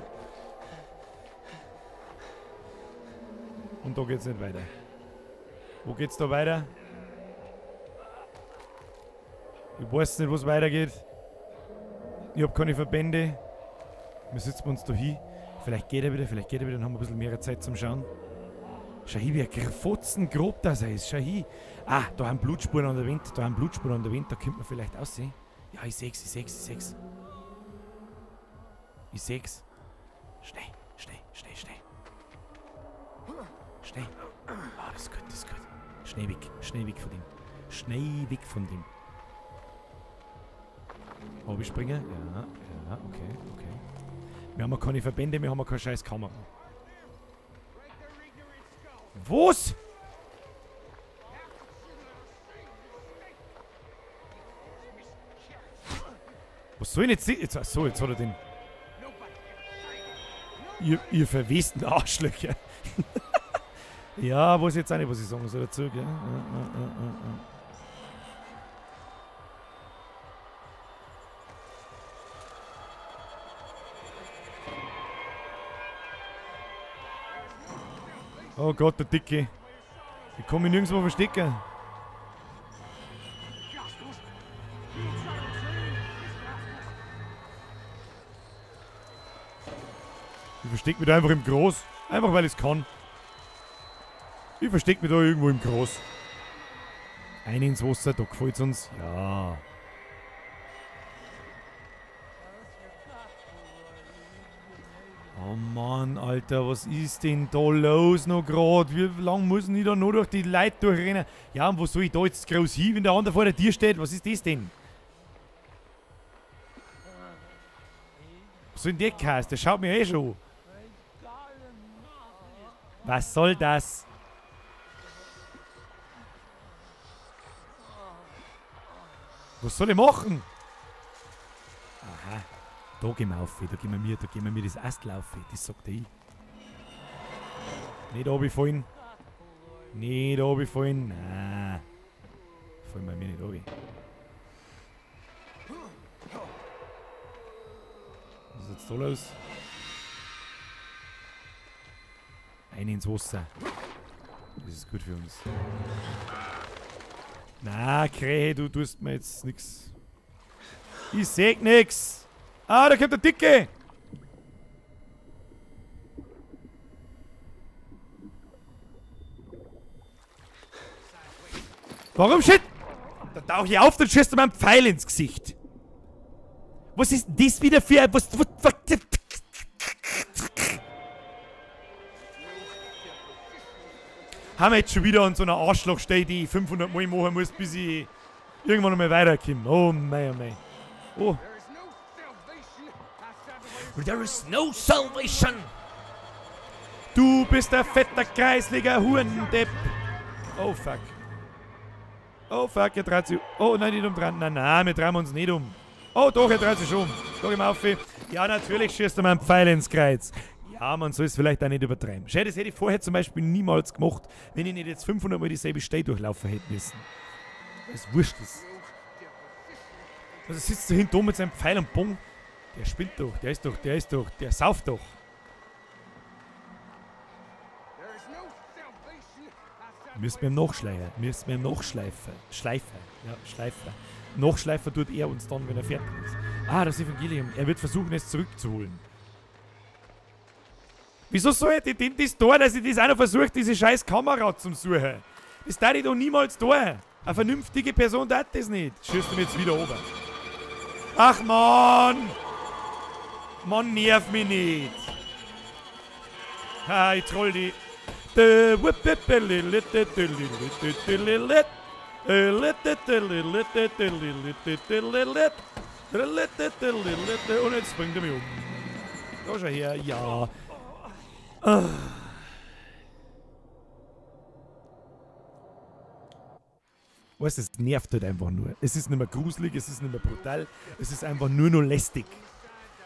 Und da geht's nicht weiter. Wo geht's da weiter? Ich weiß nicht, wo es weitergeht. Ich habe keine Verbände. Wir sitzen uns da hin. Vielleicht geht er wieder, dann haben wir ein bisschen mehr Zeit zum Schauen. Schau hin, wie ein Fotzen grob das ist. Schau hin. Ah, da haben Blutspuren an der Wand. Da könnte man vielleicht aussehen. Ja, ich seh's. Ich seh's. Schnell. Ah, das ist gut. Schnell weg von dem. Ob ich springe? Ja, okay. Wir haben keine Verbände, wir haben keine scheiß Kamera. Was? Was soll ich jetzt sehen? Jetzt hat er den... Ihr verwesten Arschlöcher. Ja, weiß jetzt auch nicht, was ich sagen soll dazu, gell? Oh Gott, der Dicke. Ich kann mich nirgendwo verstecken. Ich verstecke mich da einfach im Groß. Einfach weil ich es kann. Ich verstecke mich da irgendwo im Groß. Ein ins Wasser, da gefällt es uns. Ja. Oh Mann, Alter, was ist denn da los noch gerade? Wie lange müssen die da nur durch die Leute durchrennen? Ja, und wo soll ich da jetzt groß hin, wenn der andere vor der Tür steht? Was ist das denn? Was soll denn der Kass? Der schaut mir eh schon. Was soll das? Was soll ich machen? Aha. Da gehen wir auf, da gehen wir mir das Ast laufen, das sagt er. Nicht runterfallen. Nicht runterfallen. Nein. Fallen wir mir nicht runter. Was ist jetzt da los? Ein ins Wasser. Das ist gut für uns. Na, Krähe, du tust mir jetzt nix. Ich seh nix. Ah, da kommt der Dicke! Warum shit? Da tauch ich auf, dann schießt du mir einen Pfeil ins Gesicht. Was ist denn das wieder für ein... Was haben wir jetzt schon wieder an so einer Arschlochstelle, die ich 500 Mal machen muss, bis ich irgendwann einmal weiterkomme. Oh mein. Oh. There is no salvation. Du bist der fette, kreisliger Hurendepp. Oh fuck. Oh fuck, er dreht sich. Oh nein, nicht umdrehen. Nein, wir drehen uns nicht um. Oh doch, er dreht sich schon um. Da gehen wir auf. Ja, natürlich schießt er mir einen Pfeil ins Kreuz. Ja, man soll es vielleicht auch nicht übertreiben. Schau, das hätte ich vorher zum Beispiel niemals gemacht, wenn ich nicht jetzt 500 Mal dieselbe Stelle durchlaufen hätte müssen. Das ist wurscht. Also sitzt da hinten mit seinem Pfeil und Bogen. Der spinnt doch, der sauft doch. Müssen wir ihm nachschleifen. Schleifen. Ja, schleifen. Nachschleifen tut er uns dann, wenn er fertig ist. Ah, das Evangelium. Er wird versuchen, es zurückzuholen. Wieso soll er denn das tun, dass ich das auch noch versuche, diese scheiß Kamera zum Suchen? Das darf ich doch niemals tun. Eine vernünftige Person darf das nicht. Schießt du mir jetzt wieder oben. Ach Mann! Mann, nerv mich nicht. Ha, ich troll die. Und jetzt bringt er mich um. Da schau her, ja. Weißt du, es nervt halt einfach nur. Es ist nicht mehr gruselig, es ist nicht mehr brutal, es ist einfach nur noch lästig.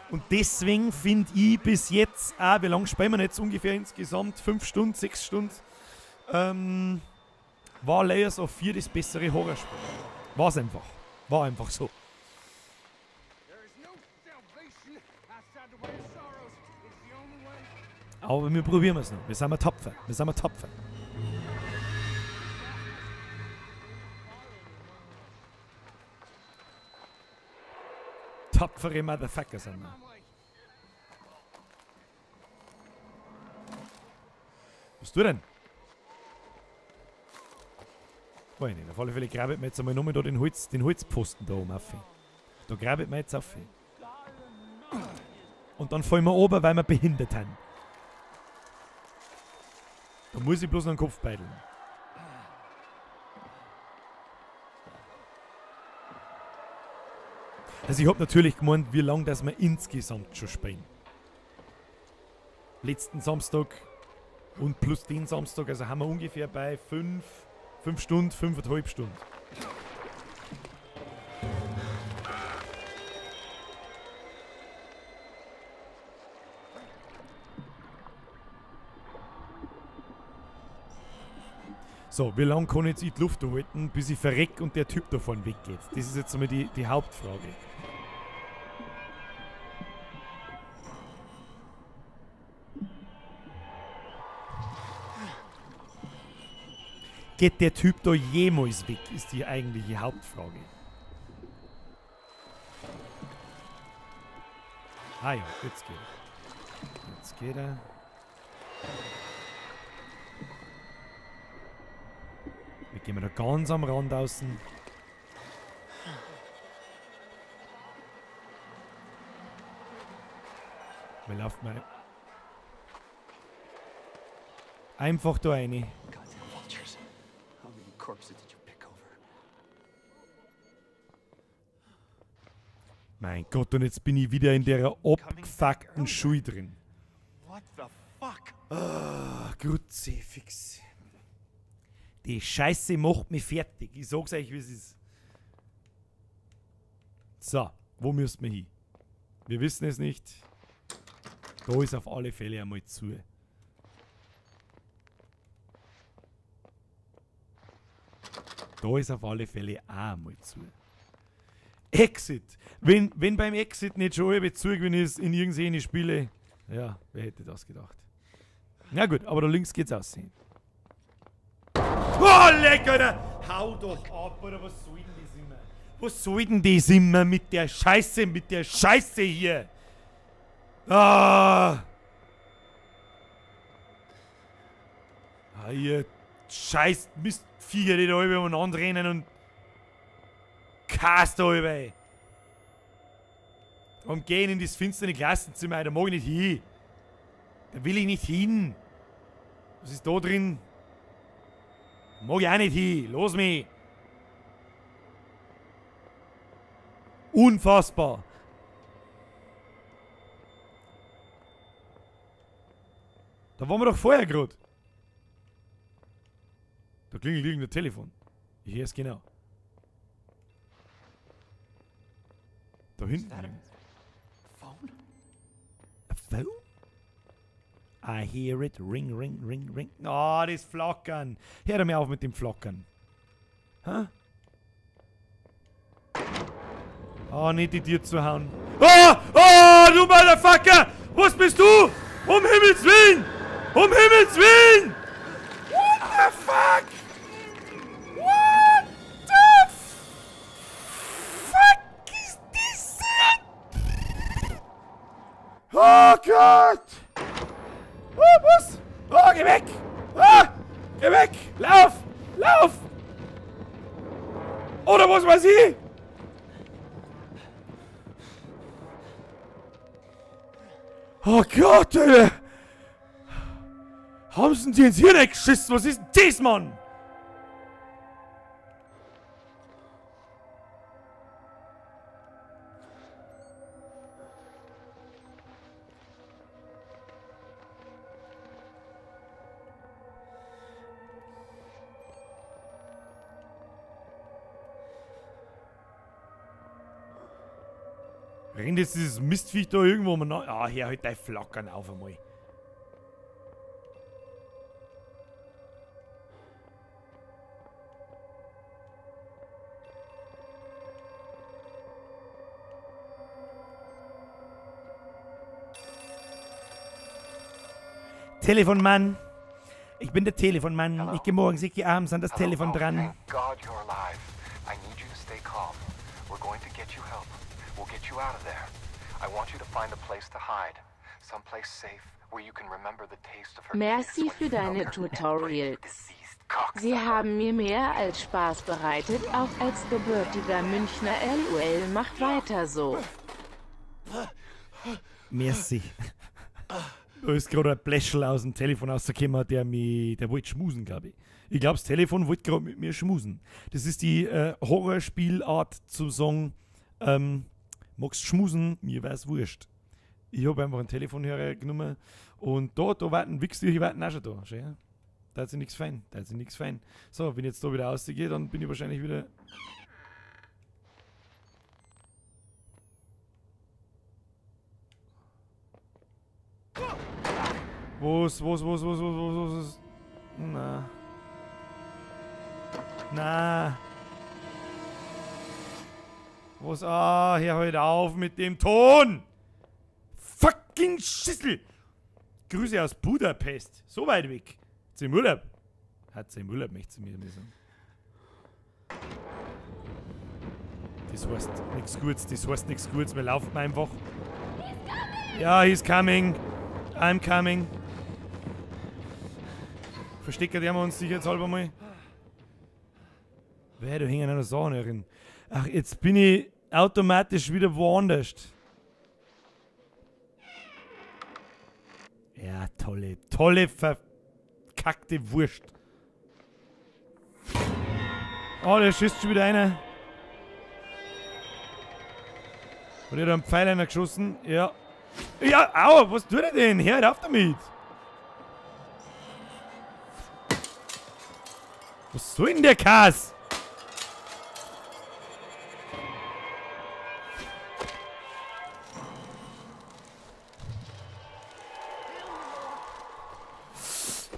Und deswegen finde ich bis jetzt auch, wie lange spielen wir jetzt ungefähr insgesamt? 5 Stunden, 6 Stunden? War Layers of Fear das bessere Horrorspiel. War's einfach. War einfach so. Aber wir probieren es noch. Wir sind tapfer. Tapfere Motherfucker sind wir. Was du denn? Weiß nicht, auf alle Fälle grabet mir jetzt einmal nochmal da den Holzpfosten da oben auf. Da grabet mir jetzt auf. Und dann fallen wir oben, weil wir behindert haben. Da muss ich bloß noch den Kopf beideln. Also ich hab natürlich gemeint, wie lange das wir insgesamt schon spielen. Letzten Samstag und plus den Samstag, also haben wir ungefähr bei 5 Stunden, 5,5 Stunden. So, wie lange kann ich jetzt in die Luft halten, bis ich verreck und der Typ da vorne weggeht? Das ist jetzt einmal die Hauptfrage. Geht der Typ da jemals weg, ist die eigentliche Hauptfrage. Ah ja, jetzt geht er. Jetzt geht er. Wir gehen da ganz am Rand außen. Wir laufen mal einfach da rein. Mein Gott, und jetzt bin ich wieder in der abgefuckten Schule drin. What the fuck? Ah, Kruzifix. Die Scheiße macht mich fertig. Ich sag's euch, wie es ist. So, wo müssen wir hin? Wir wissen es nicht. Da ist auf alle Fälle einmal zu. Da ist auf alle Fälle auch einmal zu. Exit. Wenn beim Exit nicht schon halb zu gewesen ist in irgendeine Spiele. Ja, wer hätte das gedacht? Na gut, aber da links geht's aussehen. Oh, leck, Alter! Hau doch ab, oder was soll denn das immer? Was soll denn das immer mit der Scheiße hier? Ah! Ah, ihr scheiß Mistviecher, die da halb umeinander rennen und Cast da halb. Und gehen in das finstere Klassenzimmer, da mag ich nicht hin. Da will ich nicht hin. Was ist da drin? Mag ich auch nicht hin. Los mich. Unfassbar. Da waren wir doch vorher gerade. Da klingelt irgendein Telefon. Ich höre es genau. Da hinten. Phone? A phone? I hear it. Ring, ring, ring, ring. Oh, das Flackern. Hör doch mal auf mit dem Flackern. Hä? Oh, nicht die Tür zu hauen. Oh, oh, du Motherfucker! Was bist du? Um Himmels Willen! Um Himmels Willen! What the fuck? Oh Gott! Oh, was? Oh, geh weg! Ah! Geh weg! Lauf! Lauf! Oder was weiß ich? Oh Gott, Alter! Haben sie dir ins Hirn geschissen? Was ist denn das, Mann? Rennt jetzt dieses Mistviech da irgendwo mal nach? Ah, hier halt dein Flackern auf einmal. Telefonmann. Ich bin der Telefonmann. Hello? Ich gehe morgens, ich gehe abends an das Telefon dran. Thank God you're alive. I need you to stay calm. We're going to get you help. We'll get you out of there. I want you to find a place to hide. Someplace safe where you can remember the taste of her Merci kiss für when you deine felt her Tutorials. deceased cocksucker. Sie haben mir mehr als Spaß bereitet, auch als gebürtiger Münchner LOL. Macht weiter so. Merci. Da ist gerade ein Bläschel aus dem Telefon rausgekommen, der wollte schmusen, glaube ich. Ich glaube, das Telefon wollte gerade mit mir schmusen. Das ist die Horrorspielart zu sagen, magst schmusen, mir wär's wurscht. Ich habe einfach einen Telefonhörer genommen und da warten Wichser, die warten auch schon da. Schön. Da hat sich nichts fein. So, wenn ich jetzt da wieder rausgehe, dann bin ich wahrscheinlich wieder... Was? Na. Was? Ah, hör halt auf mit dem Ton! Fucking Schissel! Grüße aus Budapest. So weit weg. Hat sie im Urlaub. Möchte sie mir nicht sagen. Das heißt nichts Gutes. Wir laufen einfach. Ja, he's coming. I'm coming. Verstecken wir uns sicherheitshalber mal. Wer, du hängen an der Sahne drin. Ach, jetzt bin ich automatisch wieder woanders. Ja, tolle verkackte Wurst. Oh, der schießt schon wieder einer. Hat er da einen Pfeil einer geschossen? Ja. Ja, aua, was tut er denn? Hört auf damit! Was soll denn der Kass?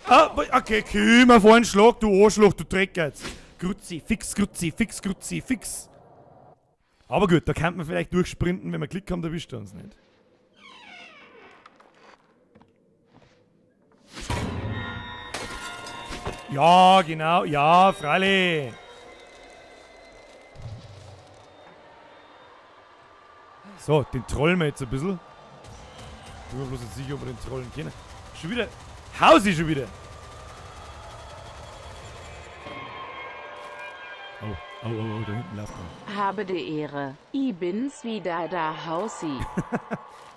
Ah, okay, komm auf einen Schlag, du Arschloch, du Dreck jetzt. Grutzi, fix. Aber gut, da kann man vielleicht durchsprinten, wenn wir Glück haben, erwischt er uns nicht. Ja, genau, ja, freilich. So, den trollen wir jetzt ein bisschen. Ich bin mir bloß nicht sicher, ob wir den trollen können. Schon wieder. Hausi schon wieder. Oh, da hinten läuft er. Habe die Ehre. Ich bin's wieder, da Hausi.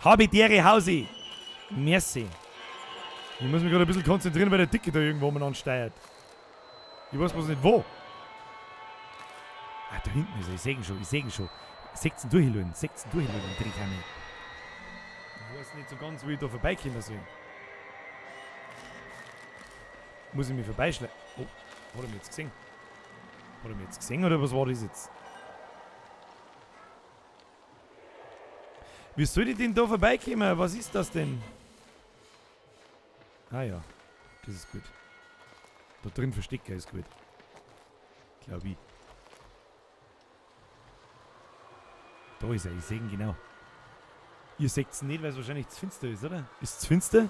Habe die Ehre, Hausi. Merci. Ich muss mich gerade ein bisschen konzentrieren, weil der Dicke da irgendwo umeinander steuert. Ich weiß bloß nicht wo. Ah, da hinten ist er. Ich sehe ihn schon. Seht's ihn durchlösen, Drehkanne. Ich weiß nicht so ganz, wie ich da vorbeikommen soll. Muss ich mich vorbeischleichen? Oh, hat er mich jetzt gesehen? Oder was war das jetzt? Wie soll ich denn da vorbeikommen? Was ist das denn? Ah ja, das ist gut. Da drin verstecken ist gut. Glaub ich. Da ist er, ich sehe ihn genau. Ihr seht es nicht, weil es wahrscheinlich zu finster ist, oder? Ist es finster?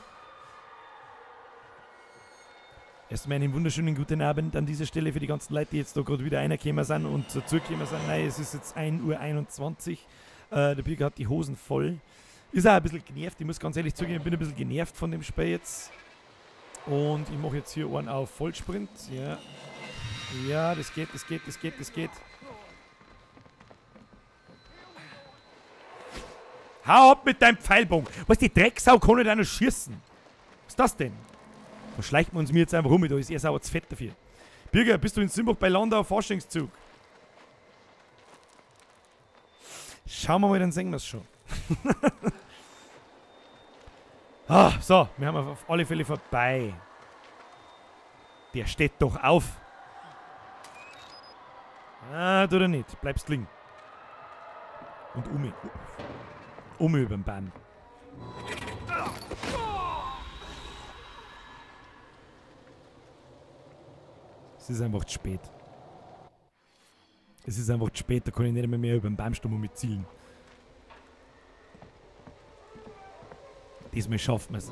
Erstmal einen wunderschönen guten Abend an dieser Stelle für die ganzen Leute, die jetzt da gerade wieder reingekommen sind und dazugekommen sind. Nein, es ist jetzt 1:21 Uhr. Der Birger hat die Hosen voll. Ist auch ein bisschen genervt. Ich muss ganz ehrlich zugeben, ich bin ein bisschen genervt von dem Spiel jetzt. Und ich mache jetzt hier einen auf Vollsprint. Ja. Ja, das geht. Hau ab mit deinem Pfeilbogen. Was, die Drecksau kann nicht auch noch schießen. Was ist das denn? Da schleicht man uns mir jetzt einfach rum, da ist er sauer zu fett dafür. Birger, bist du in Simbach bei Landau Forschungszug? Schauen wir mal, dann sehen wir es schon. So, wir haben auf alle Fälle vorbei. Der steht doch auf. Tut er nicht. Bleibst liegen. Und über den Baum. Es ist einfach zu spät. Es ist einfach zu spät, da kann ich nicht mehr über den Baumstamm mit zielen. Diesmal schafft man es.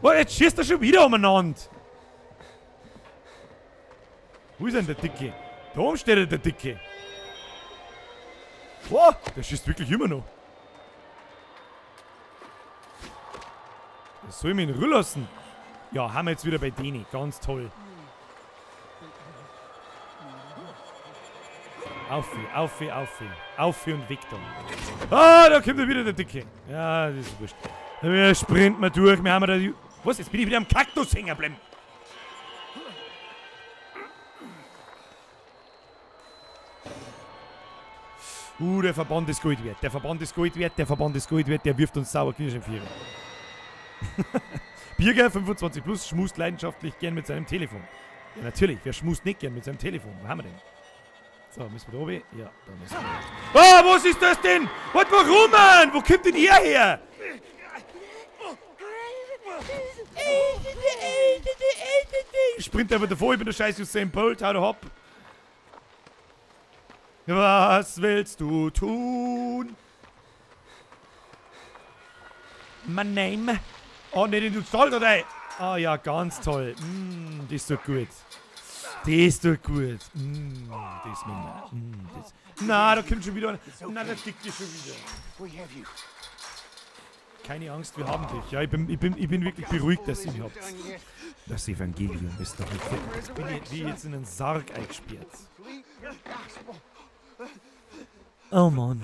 Oh, jetzt schießt er schon wieder umeinander. Wo ist denn der Dicke? Da oben steht der Dicke. Boah, der schießt wirklich immer noch. Das soll ich mich in Ruhe lassen. Ja, haben wir jetzt wieder bei denen. Ganz toll. Auf und weg da. Da kommt wieder der Dicke. Ja, das ist wurscht. Wir sprinten mal durch. Wir haben da. Was? Jetzt bin ich wieder am Kaktus hängen geblieben. Der Verband ist Gold wert. Der Verband ist Gold wert. Der wirft uns sauer Knirsch im Vierer. Birger, 25 plus, schmust leidenschaftlich gern mit seinem Telefon. Ja, natürlich. Wer schmust nicht gern mit seinem Telefon? Wo haben wir denn? So, müssen wir da oben? Ja, da müssen wir. Was ist das denn? Warum? Wo kommt denn ihr her? Ich sprint einfach davor, ich bin der scheiß Usain Bolt, hau da hopp. Was willst du tun? My name? Oh, nicht in du Zoll, oder? Ah ja, ganz toll. Das ist doch gut. Das tut gut. Das mit das. Na, da kommt schon wieder einer. Na, da tickt dir schon wieder. Keine Angst, wir haben dich. Ja, ich bin wirklich beruhigt, dass ihr mich habt. Das Evangelium ist doch nicht fit. Jetzt bin ich wie jetzt in einen Sarg eingesperrt. Oh Mann.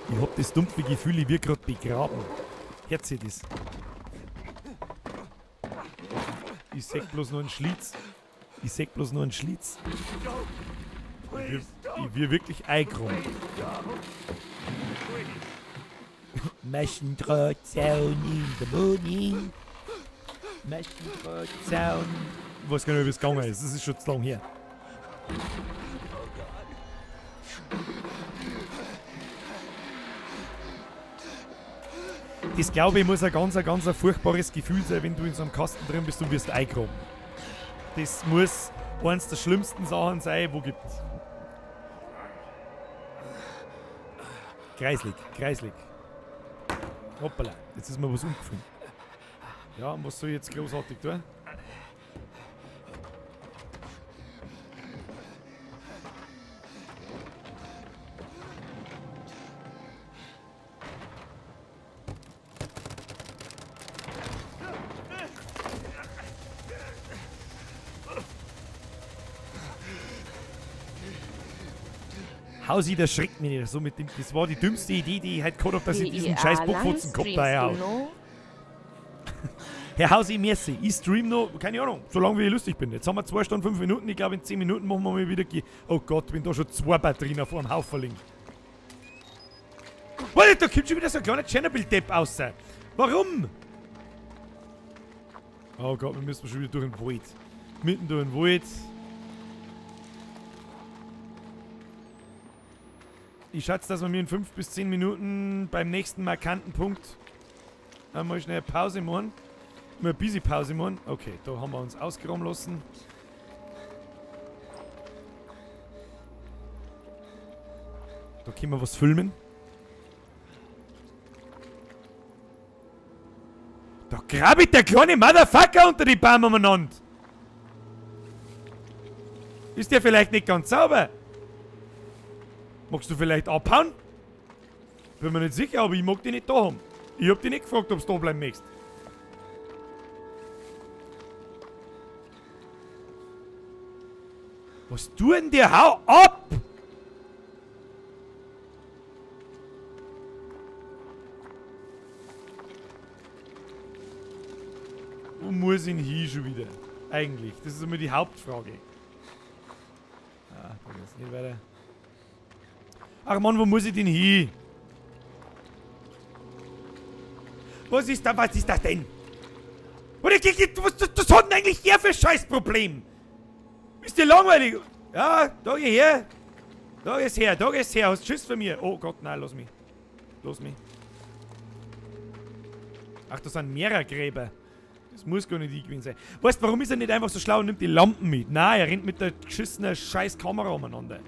Ich hab das dumpfe Gefühl, ich wird gerade begraben. Hört ihr das? Ich seh bloß nur einen Schlitz. Ich wir wirklich eingeräumt. Maschendrahtzaun in the morning. Maschendrahtzaun. Ich weiß gar nicht, wie es gegangen ist. Das ist schon zu lang her. Das, glaube ich, muss ein ganz furchtbares Gefühl sein, wenn du in so einem Kasten drin bist und wirst eingegraben. Das muss eines der schlimmsten Sachen sein, wo gibt. Kreislig. Hoppala, jetzt ist mir was umgefallen. Ja, und was soll ich jetzt großartig tun? Hausi, das schreckt mich nicht so mit dem. Das war die dümmste Idee, die ich halt gehabt habe, dass ich diesen scheiß Bockfotzen gehabt habe. Herr Hausi, merci. Ich stream noch, keine Ahnung, solange wie ich lustig bin. Jetzt haben wir 2 Stunden, 5 Minuten. Ich glaube, in 10 Minuten machen wir mal wieder. Oh Gott, wenn da schon 2 Batterien auf einem Haufen liegen. Warte, da kommt schon wieder so ein kleiner Tschernobyl-Depp raus. Warum? Oh Gott, wir müssen schon wieder durch den Wald. Mitten durch den Wald. Ich schätze, dass wir mir in 5 bis 10 Minuten beim nächsten markanten Punkt einmal schnell eine Pause machen. Mal ein bisschen Pause machen. Okay, da haben wir uns ausgeräumt lassen. Da können wir was filmen. Grabit der kleine Motherfucker unter die Bäume umeinander. Ist der vielleicht nicht ganz sauber? Magst du vielleicht abhauen? Bin mir nicht sicher, aber ich mag die nicht da haben. Ich hab dich nicht gefragt, ob du da bleiben möchtest. Was tut denn der? Hau ab! Wo muss ich denn hin schon wieder? Eigentlich. Das ist immer die Hauptfrage. Ah, da geht's nicht weiter. Ach Mann, wo muss ich denn hin? Was ist das denn? Was hat denn eigentlich der für ein Scheißproblem? Ist dir langweilig? Ja, da geh her. Da geh's her, da geh's her. Hast Schiss von mir? Oh Gott, nein, lass mich. Lass mich. Ach, das sind mehrere Gräber. Das muss gar nicht ich gewesen sein. Weißt du, warum ist er nicht einfach so schlau und nimmt die Lampen mit? Nein, er rennt mit der geschissenen scheiß Kamera umeinander.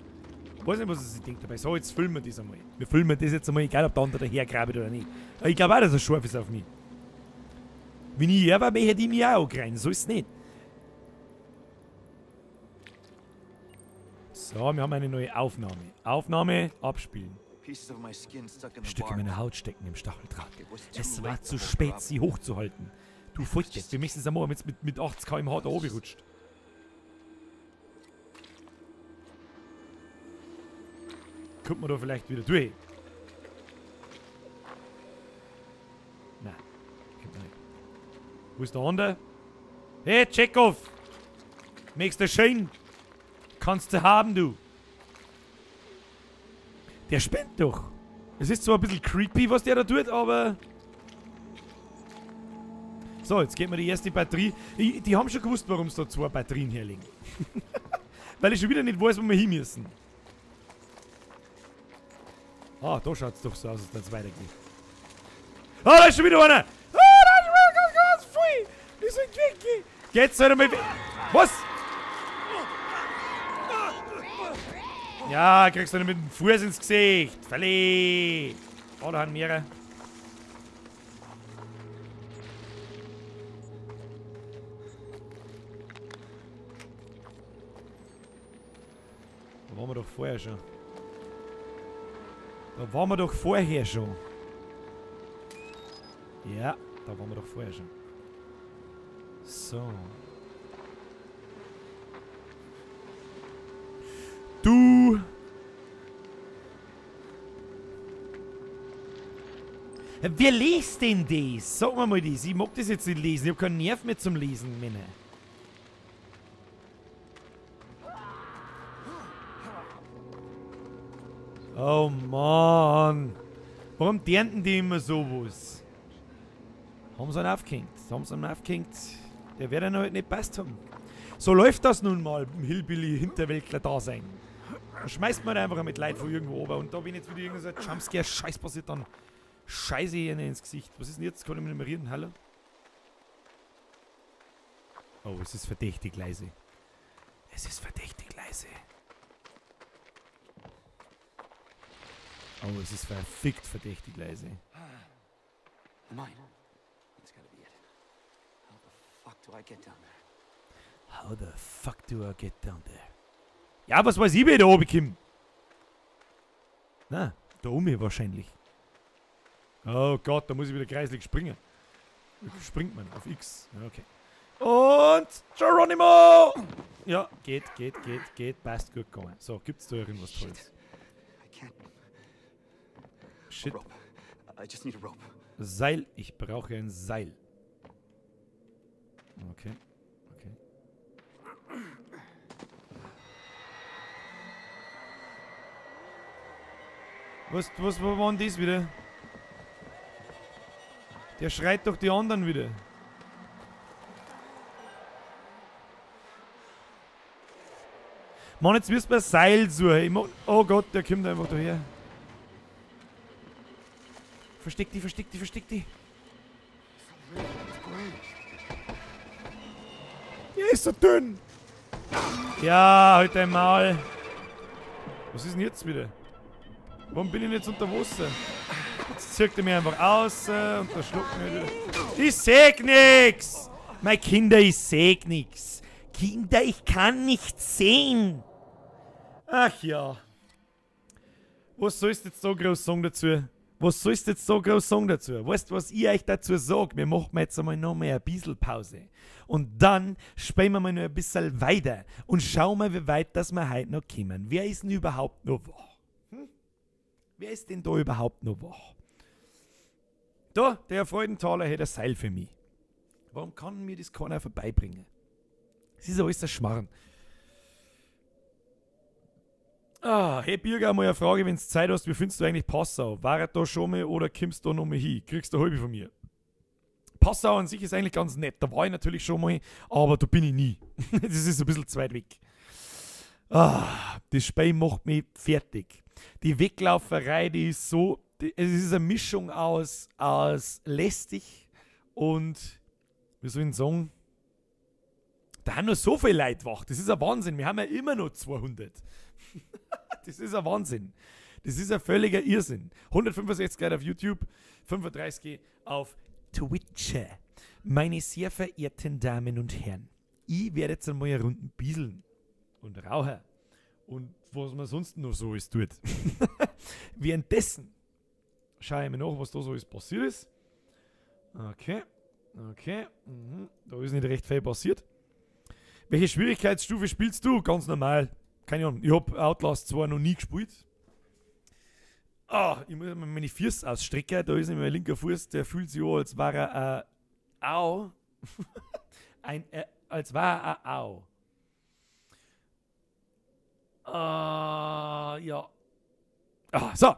Ich weiß nicht, was er sich denkt dabei. So, jetzt filmen wir das einmal. Wir filmen das jetzt einmal, egal ob der andere dahergrabt oder nicht. Aber ich glaube auch, dass er scharf ist auf mich. Wenn ich her war, hätte ich mich auch angreifen. So ist es nicht. So, wir haben eine neue Aufnahme. Aufnahme, abspielen. Stücke meiner Haut stecken im Stacheldraht. Es war zu spät, sie hochzuhalten. Du Feuchtet, wir müssen es einmal mit 80 km/h da oben rutscht. Kommt man da vielleicht wieder durch? Nein, kommt man nicht. Wo ist der andere? Hey, Tschechow! Möchtest du schön? Kannst du haben, du. Der spinnt doch. Es ist zwar ein bisschen creepy, was der da tut, aber... So, jetzt geht mir die erste Batterie. Die haben schon gewusst, warum es da 2 Batterien herliegen. Weil ich schon wieder nicht weiß, wo wir hin müssen. Ah, da schaut es doch so aus, als es weitergeht. Ah, da ist schon wieder einer! Ah, da ist wieder ganz viel! Die sind weg! Geht's halt einmal weg! Was? Ja, kriegst du nicht mit dem Fuß ins Gesicht! Verleh! Oh, da haben mehrere. Da waren wir doch vorher schon. Da waren wir doch vorher schon. Ja, da waren wir doch vorher schon. So. Du! Wer liest denn das? Sag mir mal das. Ich mag das jetzt nicht lesen. Ich hab keinen Nerv mehr zum Lesen, Männer. Oh Mann. Warum dernten die immer sowas? Haben sie einen aufgehängt. Der wird ihnen halt nicht passt haben. So läuft das nun mal im Hillbilly-Hinterwäldler-Dasein. Da schmeißt man einfach mit Leid von irgendwo oben und da wenn jetzt wieder irgendein Jumpscare-Scheiß passiert, dann scheiße ich ihnen ins Gesicht. Was ist denn jetzt? Kann ich mich nicht mehr reden? Hallo? Oh, es ist verdächtig leise. Es ist verdächtig leise. Oh, es ist verfickt verdächtig leise. Mine. That's gotta be it. How the fuck do I get down there? How the fuck do I get down there? Ja, was weiß ich, wie ich da oben komme? Na, da oben wahrscheinlich. Oh Gott, da muss ich wieder kreislig springen. Springt man auf X. Ja, okay. Und Geronimo! Ja, geht. Passt gut gegangen. So, gibt's da irgendwas Tolles? I can't. Shit. Rope. I just need a rope. Seil. Ich brauche ein Seil. Okay. Was war denn das wieder? Der schreit doch die anderen wieder. Mann, jetzt wirst du ein Seil suchen. Oh Gott, der kommt einfach daher. Versteck die. Der ist so dünn. Ja, halt dein Maul. Was ist denn jetzt wieder? Warum bin ich jetzt unter Wasser? zirkt er mir einfach aus und da schluckt mir wieder. Ich seh nix! Meine Kinder, ich seh nix. Kinder, ich kann nichts sehen. Ach ja. Was sollst du jetzt so groß sagen dazu? Weißt du, was ich euch dazu sage? Wir machen jetzt einmal noch mal ein bisschen Pause. Und dann spielen wir mal noch ein bisschen weiter. Und schauen wir, wie weit dass wir heute noch kommen. Wer ist denn überhaupt noch wach? Wer ist denn da überhaupt noch wach? Da, der Herr Freudenthaler hätte ein Seil für mich. Warum kann mir das keiner vorbeibringen? Das ist alles ein Schmarrn. Hey Birger, mal eine Frage, wenn du Zeit hast, wie findest du eigentlich Passau? War da schon mal oder kommst du da noch mal hin? Kriegst du halbe von mir? Passau an sich ist eigentlich ganz nett. Da war ich natürlich schon mal, aber da bin ich nie. Das ist ein bisschen zu weit weg. Das Spiel macht mich fertig. Die Weglauferei, die ist so, es ist eine Mischung aus lästig und, wie soll ich sagen, da haben nur so viele Leute wach. Das ist ein Wahnsinn. Wir haben ja immer noch 200. Das ist ein Wahnsinn. Das ist ein völliger Irrsinn. 165 Leute auf YouTube, 35 auf Twitch. Meine sehr verehrten Damen und Herren, ich werde jetzt einmal eine Runde bieseln und rauchen und was man sonst noch so ist tut. Währenddessen schaue ich mir nach, was da so ist passiert ist. Okay. Da ist nicht recht viel passiert. Welche Schwierigkeitsstufe spielst du? Ganz normal. Keine Ahnung. Ich habe Outlast 2 noch nie gespielt. Ich muss mal meine Füße ausstrecken. Da ist nämlich mein linker Fuß, der fühlt sich an, als war er Au. Als war er Au. Ja. So.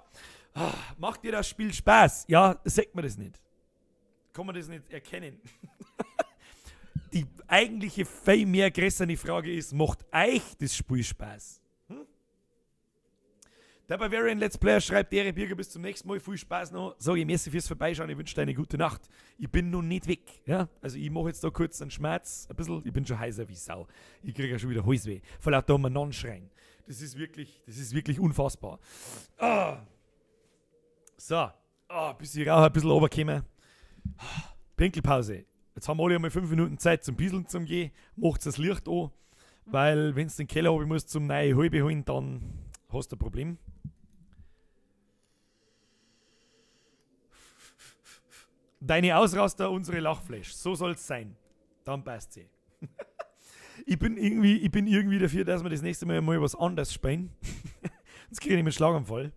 Macht dir das Spiel Spaß? Ja, sagt man das nicht. Kann man das nicht erkennen. Die eigentliche, viel mehr größere Frage ist, macht euch das Spiel Spaß? Der Bavarian Let's Player schreibt, Ehre Birger, bis zum nächsten Mal, viel Spaß noch. Sage ich, merci fürs Vorbeischauen, ich wünsche dir eine gute Nacht. Ich bin noch nicht weg, ja? Also ich mache jetzt da kurz einen Schmerz, ein bisschen, ich bin schon heißer wie Sau. Ich kriege ja schon wieder Halsweh, vor lauter umeinander schreien. Das ist wirklich unfassbar. So, bis ich rauche, ein bisschen runterkomme. Pinkelpause. Jetzt haben wir alle einmal 5 Minuten Zeit zum Bieseln zum Gehen. Macht das Licht an, weil wenn du den Keller haben musst zum neuen Halbe holen, dann hast du ein Problem. Deine Ausraster, unsere Lachflash. So soll es sein. Dann passt sie. Ich bin irgendwie dafür, dass wir das nächste Mal was anderes spielen. Sonst kriege ich einen Schlaganfall.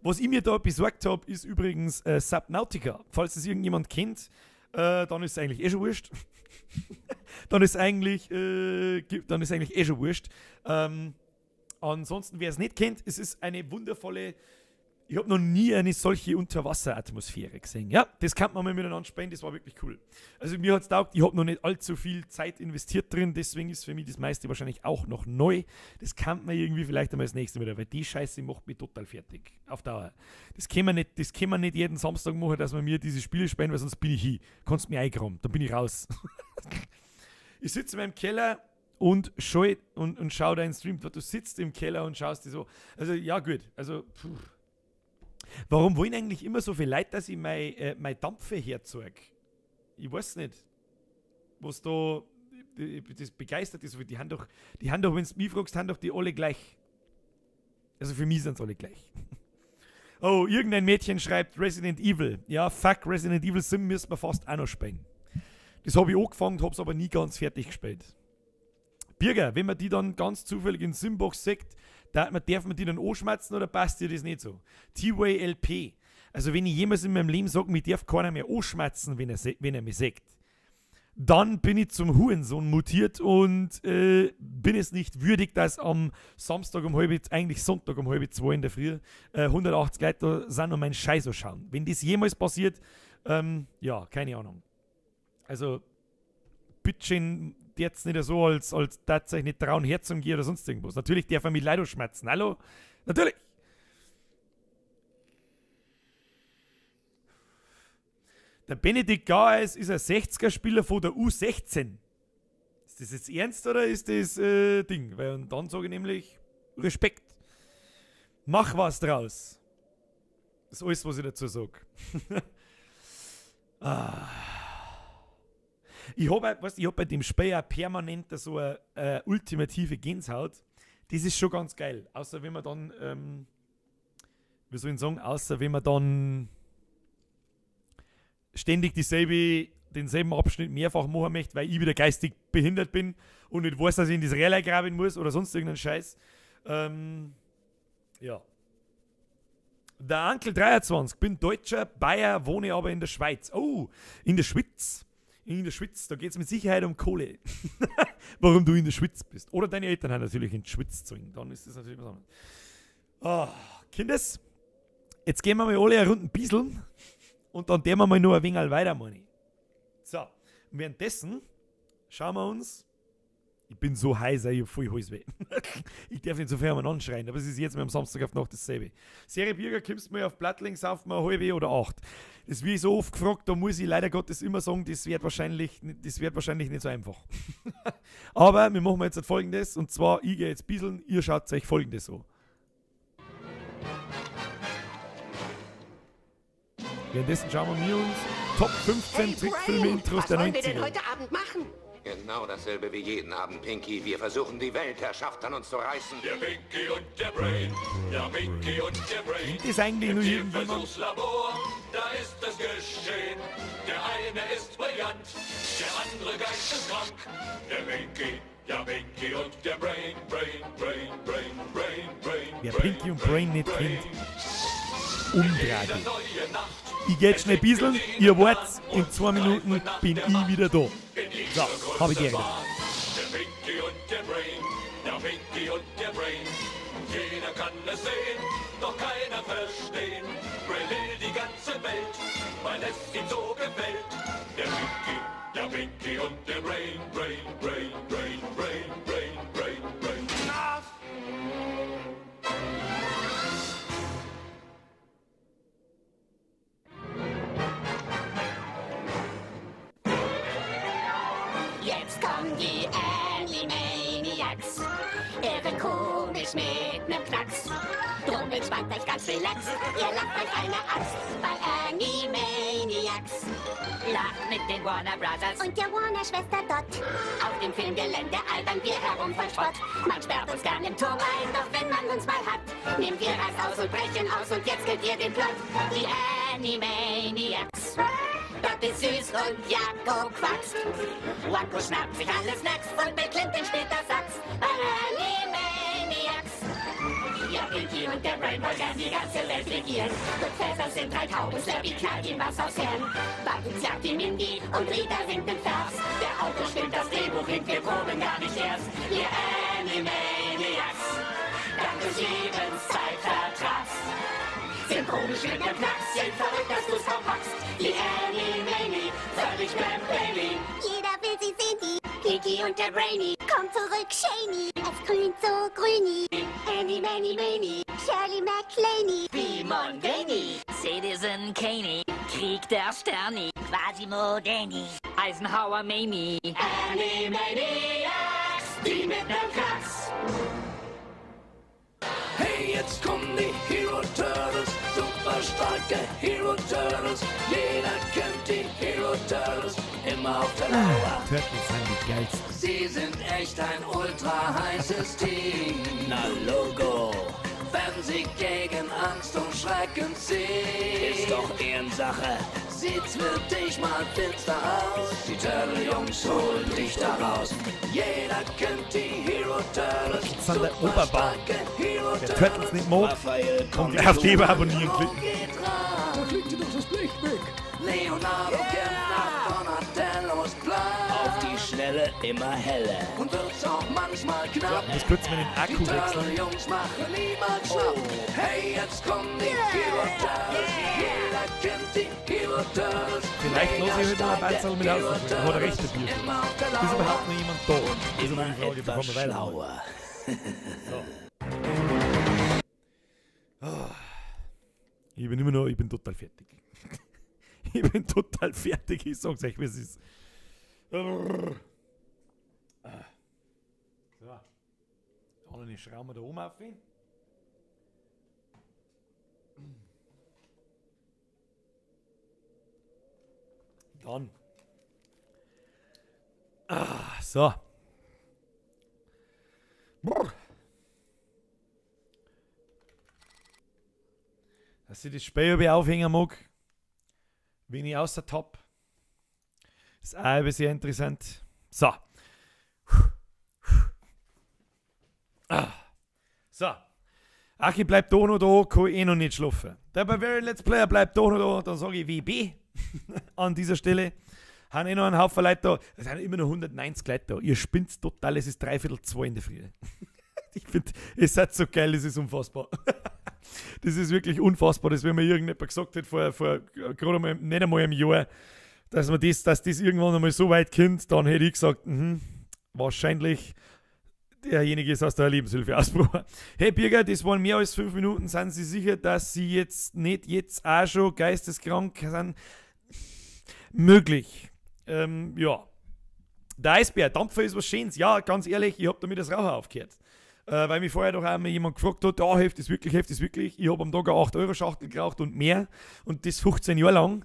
Was ich mir da besorgt habe, ist übrigens Subnautica. Falls es irgendjemand kennt, dann ist es eigentlich schon wurscht. dann ist eigentlich schon wurscht. Ansonsten, wer es nicht kennt, es ist eine wundervolle, ich habe noch nie eine solche Unterwasseratmosphäre gesehen. Ja, das kann man mal miteinander spielen, das war wirklich cool. Also mir hat es taugt, ich habe noch nicht allzu viel Zeit investiert drin, deswegen ist für mich das meiste wahrscheinlich auch noch neu. Das kann man irgendwie vielleicht einmal das nächste Mal, weil die Scheiße macht mich total fertig. Auf Dauer. Das kann man nicht jeden Samstag machen, dass wir mir diese Spiele spielen, weil sonst bin ich hin. Kannst mir eingraben, dann bin ich raus. Ich sitze in meinem Keller und schaue deinen Stream. Du sitzt im Keller und schaust dir so. Also ja gut, also warum wollen eigentlich immer so viele Leute, dass ich mein Dampfe herzeige? Ich weiß nicht. Was da das begeistert ist. Die haben doch, wenn du mich fragst, haben doch die alle gleich. Also für mich sind es alle gleich. Oh, irgendein Mädchen schreibt Resident Evil. Ja, fuck, Resident Evil 7 müssen wir fast auch noch spielen. Das habe ich angefangen, habe es aber nie ganz fertig gespielt. Birger, wenn man die dann ganz zufällig in Simbox sagt, darf man die dann anschmerzen oder passt dir das nicht so? T-Way LP. Also wenn ich jemals in meinem Leben sage, mich darf keiner mehr anschmerzen, wenn er mich sagt, dann bin ich zum Hurensohn mutiert und bin es nicht würdig, dass am Samstag eigentlich Sonntag um 1:30 in der Früh 180 Leute da sind und meinen Scheiß anschauen. Wenn das jemals passiert, ja, keine Ahnung. Also, bitteschön, jetzt nicht so, als tatsächlich nicht trauen, Herz umgehen oder sonst irgendwas. Natürlich darf er mich leider schmerzen. Hallo? Natürlich! Der Benedikt Gaes ist ein 60er-Spieler von der U16. Ist das jetzt ernst oder ist das Ding? Weil dann sage ich nämlich Respekt. Mach was draus. Das ist alles, was ich dazu sage. Ich hab bei dem Spiel auch permanent so eine ultimative Gänsehaut. Das ist schon ganz geil. Außer wenn man dann, wie soll ich sagen, wenn man dann ständig denselben Abschnitt mehrfach machen möchte, weil ich wieder geistig behindert bin und nicht weiß, dass ich in das Relais graben muss oder sonst irgendeinen Scheiß. Ja. Der Onkel 23, bin Deutscher, Bayer, wohne aber in der Schweiz. Oh, in der Schweiz. In der Schweiz, da geht es mit Sicherheit um Kohle. Warum du in der Schweiz bist. Oder deine Eltern haben natürlich in die Schweiz gezogen. Dann ist das natürlich was anderes. Kindes, jetzt gehen wir mal alle eine Runde bisseln und dann gehen wir mal nur ein wenig weiter, meine ich. So, und währenddessen schauen wir uns. Ich bin so heiß, ich hab voll Halsweh. Ich darf nicht so viel anschreien, aber es ist jetzt mir am Samstag auf Nacht dasselbe. Serie Bürger, kommst du mal auf Blattling, saufen wir eine halbe oder 8. Das wird so oft gefragt, da muss ich leider Gottes immer sagen, das wird wahrscheinlich nicht so einfach. Aber wir machen jetzt Folgendes, und zwar, ich gehe jetzt bisseln, ihr schaut euch Folgendes an. Währenddessen schauen wir uns Top 15 Trickfilme-Intros der 90er. Was wollen wir denn heute Abend machen? Genau dasselbe wie jeden Abend, Pinky. Wir versuchen, die Weltherrschaft an uns zu reißen. Der Pinky und der Brain, ja Pinky und der Brain. Das ist eigentlich nur Im irgendjemand. Versuchslabor, da ist es geschehen. Der eine ist brillant, der andere geisteskrank. Der Pinky, ja Pinky und der Brain, Brain. Wer Pinky und Brain nicht kennt, umdrehen. Eine neue Nacht. Ich geh jetzt schnell bisseln, ihr wartet, in 2 Minuten bin ich wieder da. So, hab ich dir gedacht. Der Pinky und der Brain, der Pinky und der Brain. Jeder kann es sehen, doch keiner verstehen. Brain will die ganze Welt, weil es ihm so gefällt. Der Pinky und der Brain, Brain. Jetzt kommen die Animaniacs. Irre komisch mit nem Knacks. Drum entspannt euch ganz relax. Ihr lacht euch eine Axt bei Animaniacs. Lacht mit den Warner Brothers und der Warner-Schwester Dot. Auf dem Filmgelände albern wir herum voll Spott. Man sperrt uns gern im Turm ein, doch wenn man uns mal hat, nehmen wir Reis aus und brechen aus und jetzt gilt ihr den Plot. Die Animaniacs. Dot ist süß und Jakko quackst. Wacko schnappt sich alle Snacks und mit Clinton spielt das Satz. Animaniacs. Ja, Pinky und der Brain wollen gern die ganze Welt regieren. Gefäßer sind 3 Tauben, Slappy knallt ihm was aus Herrn. Buttons jagt die Mindy und Rita singt den Vers. Der Autor stimmt das Drehbuch hin, wir proben gar nicht erst. Ihr Animaniacs. Danke Siemens Zeitvertrags. Sind komisch mit dem Knacks, sind verrückt, dass du's verpackst. Die Animani, völlig Bailey. Jeder will sie sehen, die Pinky und der Brainy. Komm zurück, Shani. Es grünt so grüni. Many. Shirley MacLaine. Wie Mondani. Citizen Kane, Krieg der Sterne, Quasimo Danny. Eisenhower Mamie. Animaniacs, die mit nem Knacks. Hey, jetzt kommen die Hero Turtles, super starke Hero Turtles. Jeder kennt die Hero Turtles, immer auf der Lauer. Turtles sind die geilsten. Sie sind echt ein ultra heißes Team. Na Logo, wenn sie gegen Angst und Schrecken ziehen. Ist doch Ehrensache, sieht's für dich mal finster aus. Die Turtle-Jungs holen dich da raus. Jeder kennt die Hero Turtles. Jetzt an der Oberbahn. Hero Der Turtles nicht mag, Raphael kommt gleich auf die abonnieren klicken. Da fliegt dir doch das Blech weg. Leonardo kämpft nach Donatellos Plan. Auf die Schnelle immer heller. Und wird's auch manchmal knapp. Ich muss kurz mal den Akku Die wechseln. Turtle-Jungs machen niemand schlapp. Hey, jetzt kommen die Hero Turtles. Jeder kennt die Hero Turtles. Vielleicht lasse ich heute noch ein Beizel mit ausprobieren. Hat er recht, der Bier. Immer auf der Ist Lauer. überhaupt noch jemand da? Das ist immer die Frage, Etwas bevor wir weitermachen. schlauer. Ich bin immer noch, ich bin total fertig. Ich bin total fertig, ich sag's euch, wie es ist. So. Dann schrauben wir da oben auf. Dann. So. Brr. Dass ich das Spiel aufhängen mag, wenn ich außer Top. Ist auch sehr interessant. So. So. Ach, ich bleib da noch da, kann ich noch nicht schlafen. Der Bavarian Let's Player bleibt da noch da, dann sage ich WB an dieser Stelle. Haben noch einen Haufen Leute da. Es sind immer noch 190 Leute da. Ihr spinnt total, es ist 3:45 in der Früh. Ich finde, ihr seid so geil, es ist unfassbar. Das ist wirklich unfassbar, das wenn mir irgendjemand gesagt hat, vor gerade mal, nicht einmal einem Jahr, dass das irgendwann einmal so weit kommt, dann hätte ich gesagt, wahrscheinlich derjenige ist aus der Lebenshilfe ausgebrochen. Hey Birger, das waren mehr als 5 Minuten. Sind Sie sicher, dass Sie jetzt nicht auch schon geisteskrank sind? Möglich. Ja. Der Eisbär, Dampfer ist was Schönes. Ja, ganz ehrlich, ich habe damit das Rauchen aufgehört. Weil mich vorher doch einmal jemand gefragt hat, hilft das wirklich? Ich habe am Tag eine 8-Euro-Schachtel geraucht und mehr. Und das 15 Jahre lang.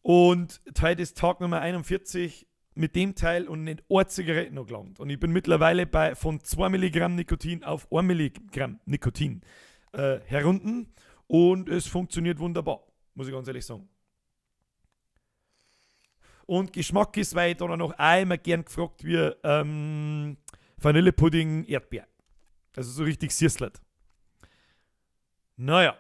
Und heute ist Tag Nummer 41 mit dem Teil und nicht eine Zigarette noch gelangt. Und ich bin mittlerweile von 2 Milligramm Nikotin auf 1 Milligramm Nikotin herunten. Und es funktioniert wunderbar, muss ich ganz ehrlich sagen. Und Geschmack ist, weil ich dann noch einmal gern gefragt wird, Vanillepudding, Erdbeer. Also so richtig Sierslert. Naja.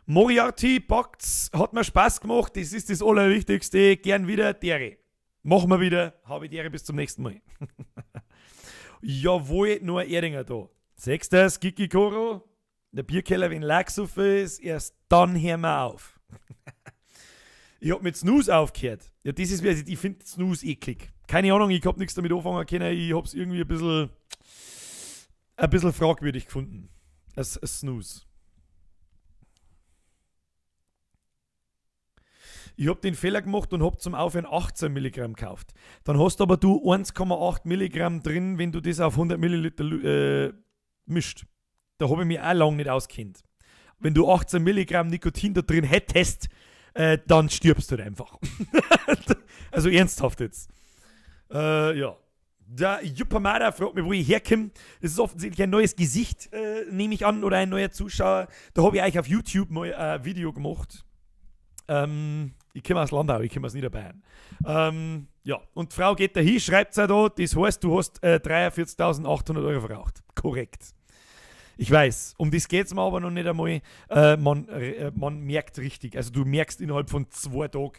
Moriarty packt's, hat mir Spaß gemacht, das ist das Allerwichtigste. Gern wieder, Dere. Machen wir wieder, habe ich Dere bis zum nächsten Mal. Jawohl, nur ein Erdinger da. 6. Kiki Koro. Der Bierkeller, wenn Lachsuff ist, erst dann hören wir auf. Ich hab mit Snooze aufgehört. Ja, das ist, ich finde Snooze eklig. Keine Ahnung, ich hab nichts damit anfangen können. Ich hab's irgendwie ein bisschen fragwürdig gefunden. Als Snooze. Ich hab den Fehler gemacht und hab zum Aufhören 18 Milligramm gekauft. Dann hast aber du 1,8 Milligramm drin, wenn du das auf 100 Milliliter mischt. Da habe ich mich auch lange nicht auskennt. Wenn du 18 Milligramm Nikotin da drin hättest, dann stirbst du einfach. Also ernsthaft jetzt. Ja. Der Juppamada fragt mich, wo ich herkomme. Das ist offensichtlich ein neues Gesicht, nehme ich an, oder ein neuer Zuschauer. Da habe ich eigentlich auf YouTube mal ein Video gemacht. Ich komme aus Landau, ich komme aus Niederbayern. Ja, und die Frau geht dahin, schreibt es da, das heißt, du hast 43.800 Euro verraucht. Korrekt. Ich weiß, um das geht es mir aber noch nicht einmal. Man merkt richtig, also du merkst innerhalb von 2 Tagen,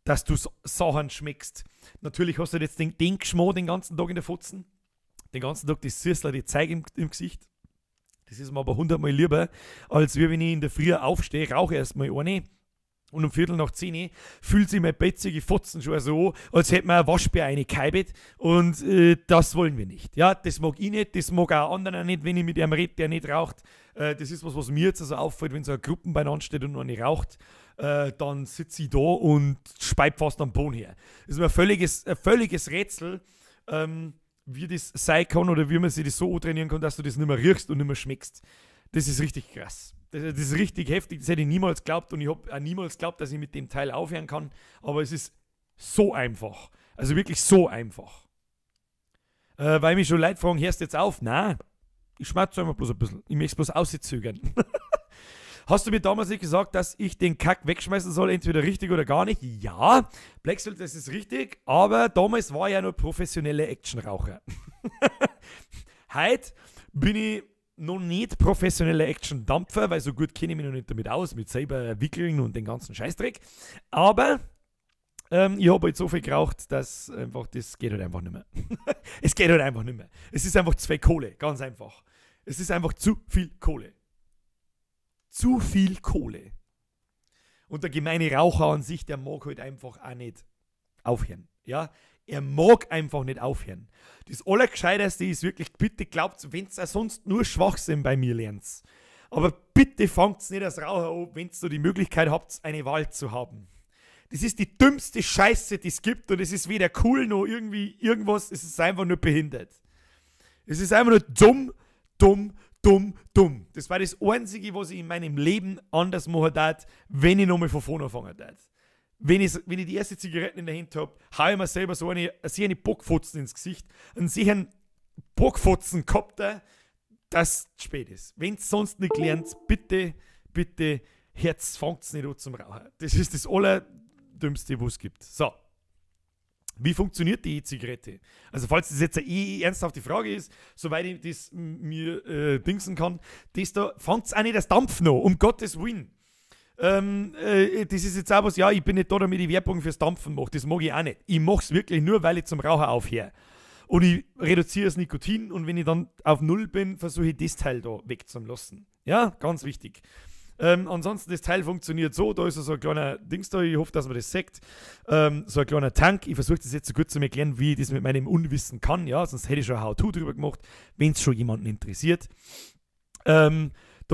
dass du Sachen schmeckst. Natürlich hast du jetzt den Geschmack den ganzen Tag in der Fotzen. Den ganzen Tag das Süßler, die Zeige im Gesicht. Das ist mir aber 100-mal lieber, als wenn ich in der Früh aufstehe, rauche erstmal eine. Und um 9:15 fühlt sich mein betzige Fotzen schon so, als hätte man ein Waschbär reingekeibet. Und das wollen wir nicht. Ja, das mag ich nicht, das mag auch anderen nicht, wenn ich mit einem rede, der nicht raucht. Das ist was mir jetzt also auffällt, wenn so eine Gruppe beieinander steht und noch nicht raucht. Dann sitze ich da und speib fast am Boden her. Das ist mir ein völliges Rätsel, wie das sein kann oder wie man sich das so trainieren kann, dass du das nicht mehr riechst und nicht mehr schmeckst. Das ist richtig krass. Das ist richtig heftig, das hätte ich niemals geglaubt und ich habe auch niemals geglaubt, dass ich mit dem Teil aufhören kann. Aber es ist so einfach. Also wirklich so einfach. Weil mich schon Leute fragen, hörst du jetzt auf? Nein, ich schmerze einfach bloß ein bisschen. Ich möchte es bloß auszögern. Hast du mir damals nicht gesagt, dass ich den Kack wegschmeißen soll, entweder richtig oder gar nicht? Ja, Blackstone, das ist richtig, aber damals war ich ja nur professionelle Actionraucher. Heute bin ich noch nicht professioneller Action-Dampfer, weil so gut kenne ich mich noch nicht damit aus, mit selber wickeln und den ganzen Scheißdreck. Aber ich habe halt so viel geraucht, dass einfach, das geht halt einfach nicht mehr. Es geht halt einfach nicht mehr. Es ist einfach zu viel Kohle, ganz einfach. Es ist einfach zu viel Kohle. Zu viel Kohle. Und der gemeine Raucher an sich, der mag halt einfach auch nicht aufhören. Ja, er mag einfach nicht aufhören. Das Allergescheiterste ist wirklich, bitte glaubt, wenn es sonst nur Schwachsinn bei mir lernt. Aber bitte fangt nicht als Raucher an, wenn ihr die Möglichkeit habt, eine Wahl zu haben. Das ist die dümmste Scheiße, die es gibt und es ist weder cool noch irgendwie irgendwas, es ist einfach nur behindert. Es ist einfach nur dumm dumm. Das war das Einzige, was ich in meinem Leben anders machen darf, wenn ich nochmal von vorne anfangen darf. Wenn ich die erste Zigaretten in der Hand habe, hau ich mir selber so eine Bockfotzen ins Gesicht und sehe einen Bockfotzen gehabt, dass es spät ist. Wenn es sonst nicht lernt, bitte, fangt es nicht an zum Rauchen. Das ist das Allerdümmste, was es gibt. So. Wie funktioniert die E-Zigarette? Also falls das jetzt eine ernsthafte Frage ist, soweit ich das mir dingsen kann, das da fängt auch nicht das Dampf noch, um Gottes Willen. Das ist jetzt auch was, ja, ich bin nicht da, damit ich Werbung fürs Dampfen mache, das mag ich auch nicht. Ich mache es wirklich nur, weil ich zum Rauchen aufhöre. Und ich reduziere das Nikotin und wenn ich dann auf Null bin, versuche ich das Teil da wegzulassen. Ja, ganz wichtig. Ansonsten, das Teil funktioniert so, da ist so ein kleiner Dings da, ich hoffe, dass man das sagt, so ein kleiner Tank. Ich versuche das jetzt so gut zu erklären, wie ich das mit meinem Unwissen kann, ja, sonst hätte ich schon ein How-To drüber gemacht, wenn es schon jemanden interessiert. Da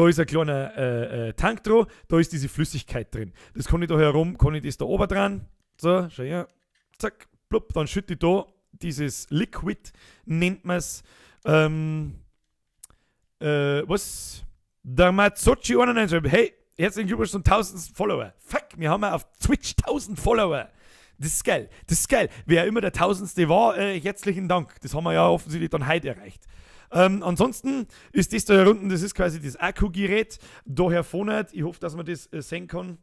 ist ein kleiner Tank dran, da ist diese Flüssigkeit drin. Das kann ich da herum, kann ich das da oben dran, so, schau her, zack, plupp, dann schütte ich da dieses Liquid, nennt man es, der Mazzochi 91, hey, herzlichen Glückwunsch zum 1000. Follower. Fuck, wir haben auf Twitch 1000 Follower. Das ist geil. Wer immer der 1000. war, herzlichen Dank. Das haben wir ja offensichtlich dann heute erreicht. Ansonsten ist das da hier unten, das ist quasi das Akkugerät. Daher vorne, ich hoffe, dass man das sehen kann.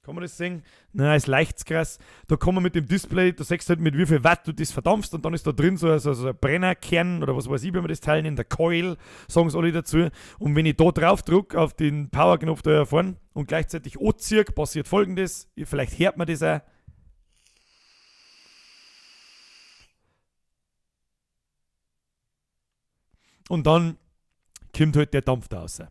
Kann man das sehen? Nein, ist leicht krass. Da kann man mit dem Display, da siehst du halt, mit wie viel Watt du das verdampfst und dann ist da drin so ein Brennerkern oder was weiß ich, wenn man das Teil nennt, der Coil, sagen es alle dazu. Und wenn ich da drauf drücke, auf den Power-Knopf da vorne und gleichzeitig anziehe, passiert Folgendes, vielleicht hört man das auch. Und dann kommt halt der Dampf da raus.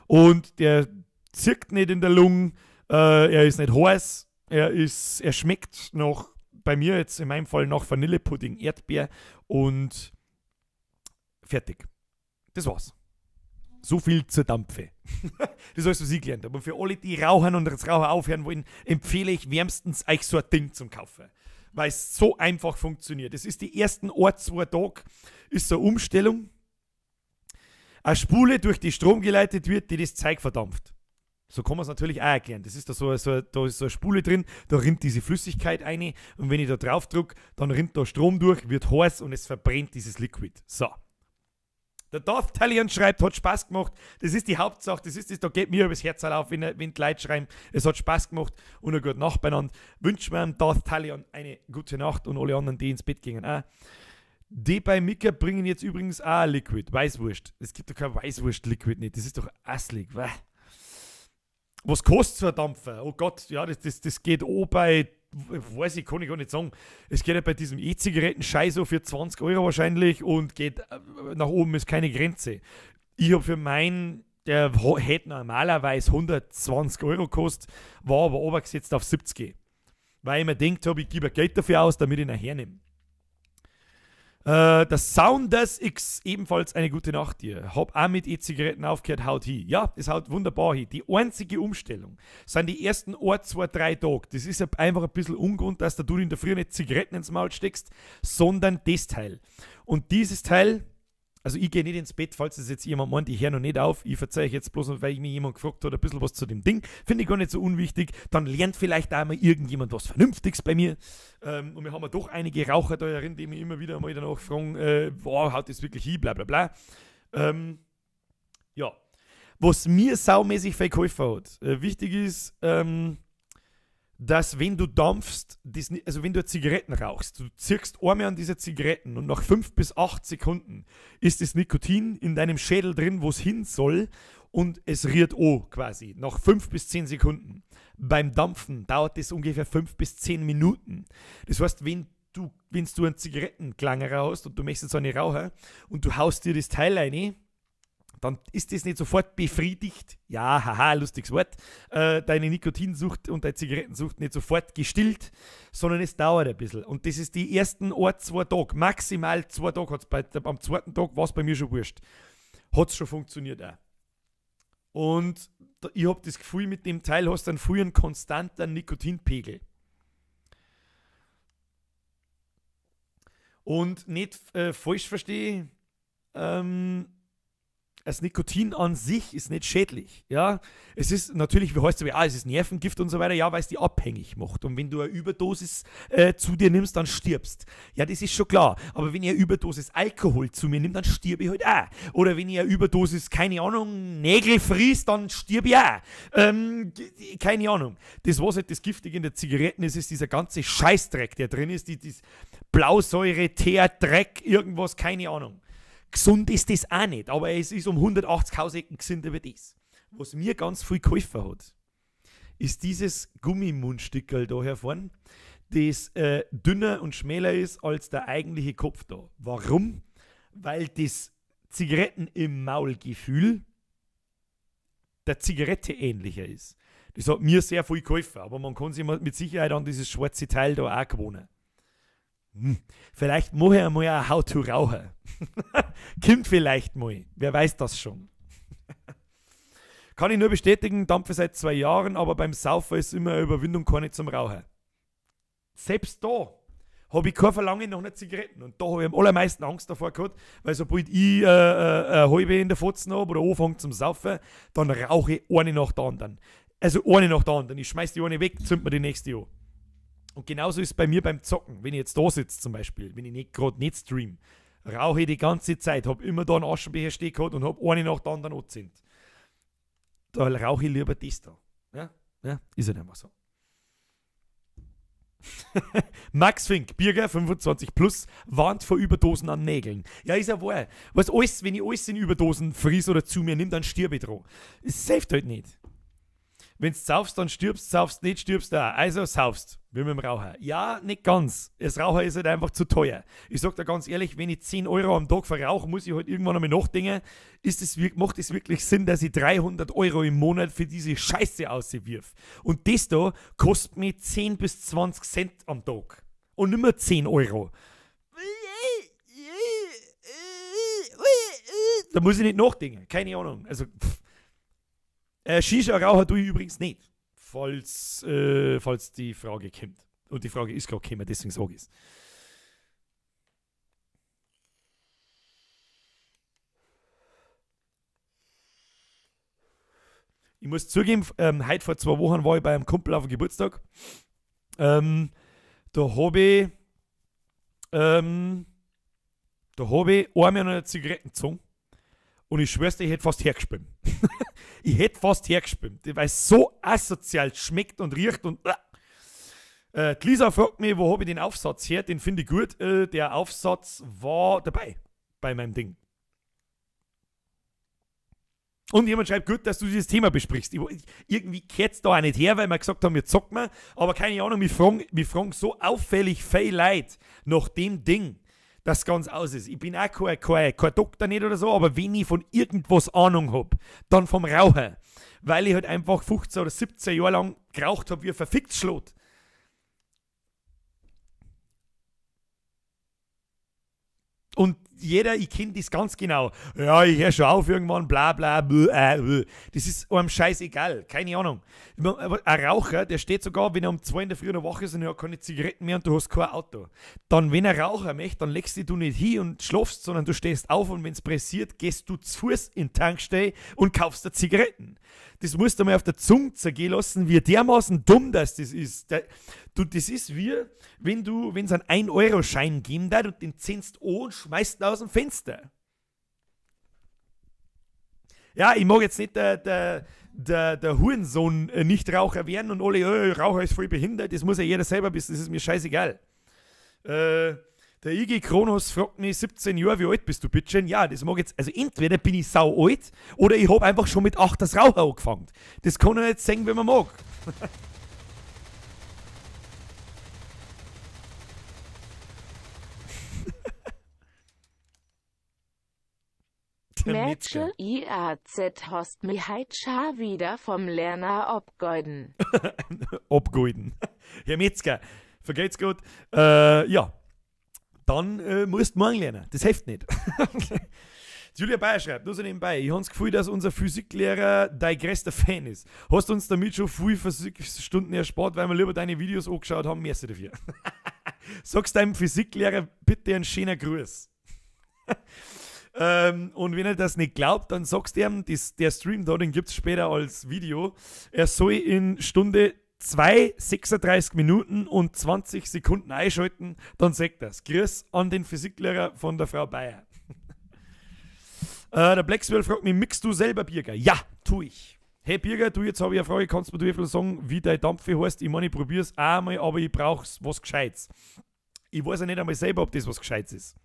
Und der zirkt nicht in der Lunge, er ist nicht heiß, er schmeckt nach, bei mir jetzt in meinem Fall nach Vanillepudding, Erdbeer und fertig. Das war's. So viel zur Dampfe. Das ist alles, was ich gelernt habe. Und für alle, die rauchen und das Rauchen aufhören wollen, empfehle ich wärmstens euch so ein Ding zum Kaufen. Weil es so einfach funktioniert. Das ist die ersten 1-2 Tage, ist so eine Umstellung. Eine Spule durch die Strom geleitet wird, die das Zeug verdampft. So kann man es natürlich auch erklären. Das ist da ist so eine Spule drin, da rinnt diese Flüssigkeit rein und wenn ich da drauf drücke, dann rinnt da Strom durch, wird heiß und es verbrennt dieses Liquid. So. Der Darth Talion schreibt, hat Spaß gemacht. Das ist die Hauptsache, da geht mir übers Herz auf, wenn die Leute schreiben, es hat Spaß gemacht und eine gute Nacht beieinander. Wünschen wir dem Darth Talion eine gute Nacht und alle anderen, die ins Bett gingen auch. Die bei Mika bringen jetzt übrigens auch ein Liquid, Weißwurst. Es gibt doch kein Weißwurst-Liquid nicht, das ist doch asslig. Was kostet so ein Dampfer? Oh Gott, ja, das geht auch bei, weiß ich, kann ich gar nicht sagen. Es geht ja bei diesem E-Zigaretten-Scheiß so für 20 € wahrscheinlich und geht nach oben, ist keine Grenze. Ich habe für meinen, der hätte normalerweise 120 € gekostet, war aber runtergesetzt auf 70. Weil ich mir gedacht habe, ich gebe Geld dafür aus, damit ich ihn hernehme. Das Sounders X, ebenfalls eine gute Nacht dir. Hab auch mit E-Zigaretten aufgehört, haut hin. Ja, das haut wunderbar hin. Die einzige Umstellung sind die ersten 1, 2, 3 Tage. Das ist einfach ein bisschen ungrund, dass du in der Früh nicht Zigaretten ins Maul steckst, sondern das Teil. Und dieses Teil, also ich gehe nicht ins Bett, falls es jetzt jemand meint, ich höre noch nicht auf. Ich verzeihe jetzt bloß, weil mich jemand gefragt hat, ein bisschen was zu dem Ding. Finde ich gar nicht so unwichtig. Dann lernt vielleicht auch mal irgendjemand was Vernünftiges bei mir. Und wir haben ja doch einige Raucher da drin, die mich immer wieder mal danach fragen, wow, haut das wirklich hin, bla bla bla. Ja. Was mir saumäßig viel geholfen hat, wichtig ist, dass wenn du dampfst, also wenn du Zigaretten rauchst, du zirkst einmal an diese Zigaretten und nach 5 bis 8 Sekunden ist das Nikotin in deinem Schädel drin, wo es hin soll und es rührt an quasi, nach 5 bis 10 Sekunden. Beim Dampfen dauert das ungefähr 5 bis 10 Minuten. Das heißt, wenn du einen Zigarettenklang hast und du möchtest jetzt eine rauchen und du haust dir das Teil rein, dann ist das nicht sofort befriedigt. Ja, haha, lustiges Wort. Deine Nikotinsucht und deine Zigarettensucht nicht sofort gestillt, sondern es dauert ein bisschen. Und das ist die ersten 1, 2 Tage, maximal 2 Tage hat es am zweiten Tag war es bei mir schon wurscht. Hat es schon funktioniert auch. Und ich habe das Gefühl, mit dem Teil hast du einen frühen konstanten Nikotinpegel. Und nicht falsch verstehe, das Nikotin an sich ist nicht schädlich, ja. Es ist natürlich, wie heißt es, es ist Nervengift und so weiter, ja, weil es die abhängig macht. Und wenn du eine Überdosis zu dir nimmst, dann stirbst. Ja, das ist schon klar. Aber wenn ich eine Überdosis Alkohol zu mir nehme, dann stirb ich halt auch. Oder wenn ich eine Überdosis, keine Ahnung, Nägel fries, dann stirb ich auch. Keine Ahnung. Das, was halt das Giftige in der Zigaretten ist, ist dieser ganze Scheißdreck, der drin ist, die Blausäure, Teer, Dreck, irgendwas, keine Ahnung. Gesund ist das auch nicht, aber es ist um 180 Hausecken gesünder wie das. Was mir ganz viel geholfen hat, ist dieses Gummimundstückerl da hier vorne, das dünner und schmäler ist als der eigentliche Kopf da. Warum? Weil das Zigaretten im Maulgefühl der Zigarette ähnlicher ist. Das hat mir sehr viel geholfen, aber man kann sich mit Sicherheit an dieses schwarze Teil da auch gewöhnen. Vielleicht mache ich einmal ein How to rauchen. Kommt vielleicht mal. Wer weiß das schon. Kann ich nur bestätigen, dampfe seit 2 Jahren, aber beim Saufen ist immer eine Überwindung, keine zum Rauchen. Selbst da habe ich kein Verlangen nach einer Zigaretten. Und da habe ich am allermeisten Angst davor gehabt, weil sobald ich eine halbe in der Fotzen habe oder anfange zum Saufen, dann rauche ich eine nach der anderen. Also eine nach der anderen. Ich schmeiß die eine weg, zünd mir die nächste an. Und genauso ist es bei mir beim Zocken. Wenn ich jetzt da sitze zum Beispiel, wenn ich gerade nicht stream, rauche ich die ganze Zeit, habe immer da einen Aschenbecher stehen gehabt und habe eine nach der anderen angezündet. Da rauche ich lieber das da. Ja, ist halt einfach so. Max Fink, Bierger, 25 plus, warnt vor Überdosen an Nägeln. Ja, ist ja wahr. Was alles, wenn ich alles in Überdosen fries oder zu mir nehme, dann stirb ich dran. Es hilft halt nicht. Wenn du saufst, dann stirbst, saufst nicht, stirbst du auch. Also saufst, wie mit dem Raucher. Ja, nicht ganz. Das Raucher ist halt einfach zu teuer. Ich sag dir ganz ehrlich, wenn ich 10 Euro am Tag verrauche, muss ich halt irgendwann einmal nachdenken, macht es wirklich Sinn, dass ich 300 Euro im Monat für diese Scheiße auswirf. Und das da kostet mir 10 bis 20 Cent am Tag. Und nicht mehr 10 Euro. Da muss ich nicht nachdenken. Keine Ahnung. Also, Shisha-Raucher tue ich übrigens nicht, falls die Frage kommt. Und die Frage ist gerade gekommen, deswegen sage ich es. Ich muss zugeben, heute vor 2 Wochen war ich bei einem Kumpel auf dem Geburtstag. Da habe ich einmal eine Zigaretten gezogen. Und ich schwör's dir, ich hätte fast hergespült. Ich hätte fast hergespült, weil es so asozial schmeckt und riecht und die Lisa fragt mich, wo habe ich den Aufsatz her? Den finde ich gut. Der Aufsatz war dabei bei meinem Ding. Und jemand schreibt, gut, dass du dieses Thema besprichst. Irgendwie kehrt es da auch nicht her, weil wir gesagt haben, wir zocken mal. Aber keine Ahnung, wir fragen so auffällig viel Leute nach dem Ding, das ganz aus ist. Ich bin auch kein Doktor nicht oder so, aber wenn ich von irgendwas Ahnung habe, dann vom Rauchen. Weil ich halt einfach 15 oder 17 Jahre lang geraucht habe wie ein verficktes Schlot. Und ich kenne das ganz genau. Ja, ich höre schon auf irgendwann, bla bla, das ist einem scheißegal, keine Ahnung. Ein Raucher, der steht sogar, wenn er um 2 in der Früh noch wach ist und er hat keine Zigaretten mehr und du hast kein Auto. Dann, wenn ein Raucher möchte, dann legst du nicht hin und schlafst, sondern du stehst auf und wenn es pressiert, gehst du zu Fuß in den Tankstelle und kaufst dir Zigaretten. Das musst du mal auf der Zunge zergehen lassen, wie dermaßen dumm das ist. Das ist wie, wenn es einen 1-Euro-Schein geben darf und den ziehst an und schmeißt ihn aus dem Fenster. Ja, ich mag jetzt nicht der Hurensohn Nichtraucher werden und alle, Raucher ist voll behindert, das muss ja jeder selber wissen, das ist mir scheißegal. Der IG Kronos fragt mich, 17 Jahre, wie alt bist du, Bitchen? Ja, das mag jetzt, also entweder bin ich sau alt oder ich habe einfach schon mit 8 das Rauchen angefangen. Das kann er jetzt sagen, wenn man mag. Mädchen IAZ hast mich heit scha wieder vom Lerner abgeuden. Abgeuden. Herr Metzger, vergeht's gut. Ja, dann musst du morgen lernen. Das hilft nicht. Julia Bayer schreibt, nur so nebenbei, ich habe das Gefühl, dass unser Physiklehrer dein größter Fan ist. Hast uns damit schon viel Physikstunden erspart, weil wir lieber deine Videos angeschaut haben, merci dafür. Sagst deinem Physiklehrer bitte einen schönen Gruß. Und wenn er das nicht glaubt, dann sagst du ihm, der Stream da, den gibt es später als Video, er soll in Stunde 2, 36 Minuten und 20 Sekunden einschalten, dann sagt er es. Grüß an den Physiklehrer von der Frau Bayer. Der Blackswell fragt mich, mixst du selber Birger? Ja, tu ich. Hey Birger, du, jetzt habe ich eine Frage, kannst du mir einfach sagen, wie dein Dampfe heißt? Ich meine, ich probiere es einmal, aber ich brauche was Gescheites. Ich weiß ja nicht einmal selber, ob das was Gescheites ist.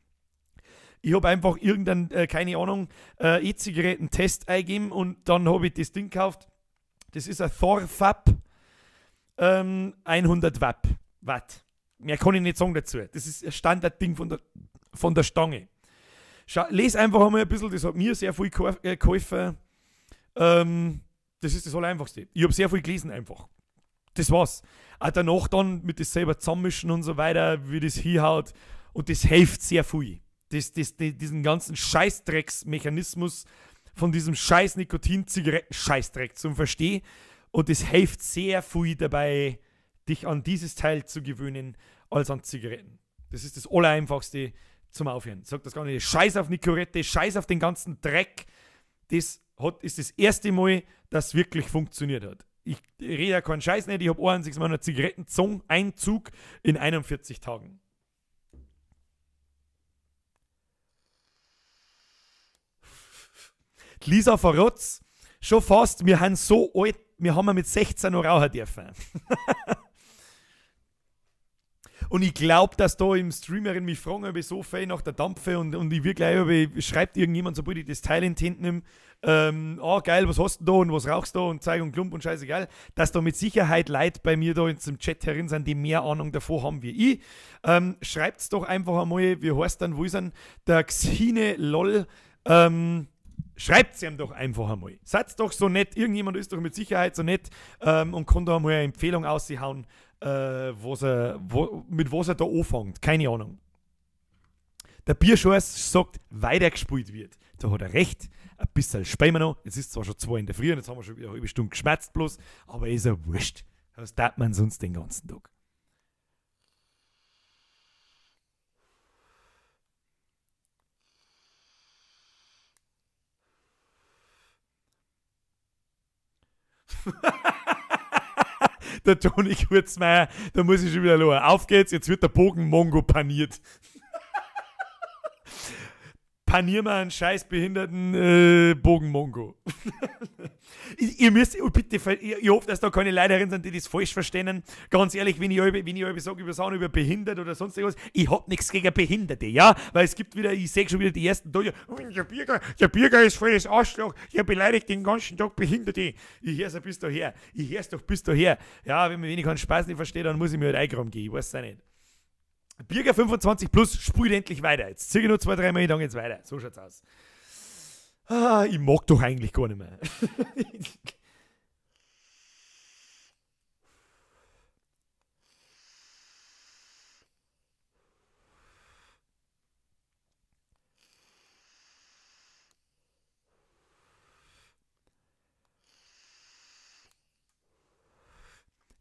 Ich habe einfach keine Ahnung, E-Zigaretten-Test eingegeben und dann habe ich das Ding gekauft. Das ist ein Thorfab 100 Watt. Mehr kann ich nicht sagen dazu. Das ist ein Standardding von der Stange. Lese einfach einmal ein bisschen, das hat mir sehr viel geholfen. Das ist das Allereinfachste. Ich habe sehr viel gelesen einfach. Das war's. Auch danach dann mit das selber zusammenmischen und so weiter, wie das hinhaut. Und das hilft sehr viel. Diesen ganzen Scheißdrecksmechanismus von diesem scheiß Nikotin-Zigaretten-Scheißdreck zum Verstehen. Und das hilft sehr viel dabei, dich an dieses Teil zu gewöhnen, als an Zigaretten. Das ist das Allereinfachste zum Aufhören. Sag das gar nicht. Scheiß auf Nikorette, scheiß auf den ganzen Dreck. Das ist das erste Mal, das wirklich funktioniert hat. Ich rede ja keinen Scheiß nicht. Ich habe 61 Mal einen Zigarettenzong-Einzug in 41 Tagen. Lisa verrotz, schon fast, wir haben so alt, wir haben mit 16 noch rauchen dürfen. Und ich glaube, dass da im Streamerin mich fragen, ob ich so viel nach der Dampfe und ich wirklich, schreibt irgendjemand, sobald ich das Teil in die Hand nehme, geil, was hast du da und was rauchst du da und Zeug und Klump und scheißegal, dass da mit Sicherheit Leute bei mir da in zum Chat herin sind, die mehr Ahnung davon haben wie ich. Schreibt's doch einfach einmal, wie heißt dann, wo ist denn der Xine LOL, schreibt's ihm doch einfach einmal. Seid doch so nett, irgendjemand ist doch mit Sicherheit so nett und kann da mal eine Empfehlung aushauen, mit was er da anfängt. Keine Ahnung. Der Bierscheiß sagt, weitergespielt wird. Da hat er recht. Ein bisschen spielen wir noch. Jetzt ist zwar schon 2 in der Früh und jetzt haben wir schon wieder eine halbe Stunde geschmerzt bloß, aber ist ja wurscht. Was tat man sonst den ganzen Tag? Der Toni Kurzmeier, da muss ich schon wieder los. Auf geht's, jetzt wird der Bogenmongo paniert. Panier mal einen scheiß behinderten Bogenmongo. Ihr müsst, bitte, ich hoffe, dass da keine Leute drin sind, die das falsch verstehen. Ganz ehrlich, wenn ich sage, über behindert oder sonst irgendwas, ich hab nichts gegen Behinderte, ja? Weil es gibt wieder, ich sehe schon wieder die ersten Tage, der Bürger ist voll das Arschloch, der beleidigt den ganzen Tag Behinderte. Ich hör's doch bis daher. Ja, wenn ich keinen Spaß nicht verstehe, dann muss ich mir halt eingraben gehen, ich weiß es auch nicht. Bürger 25 plus, spielt endlich weiter. Jetzt ziehe ich noch 2-3 Mal, dann geht's weiter. So schaut's aus. Ich mag doch eigentlich gar nicht mehr.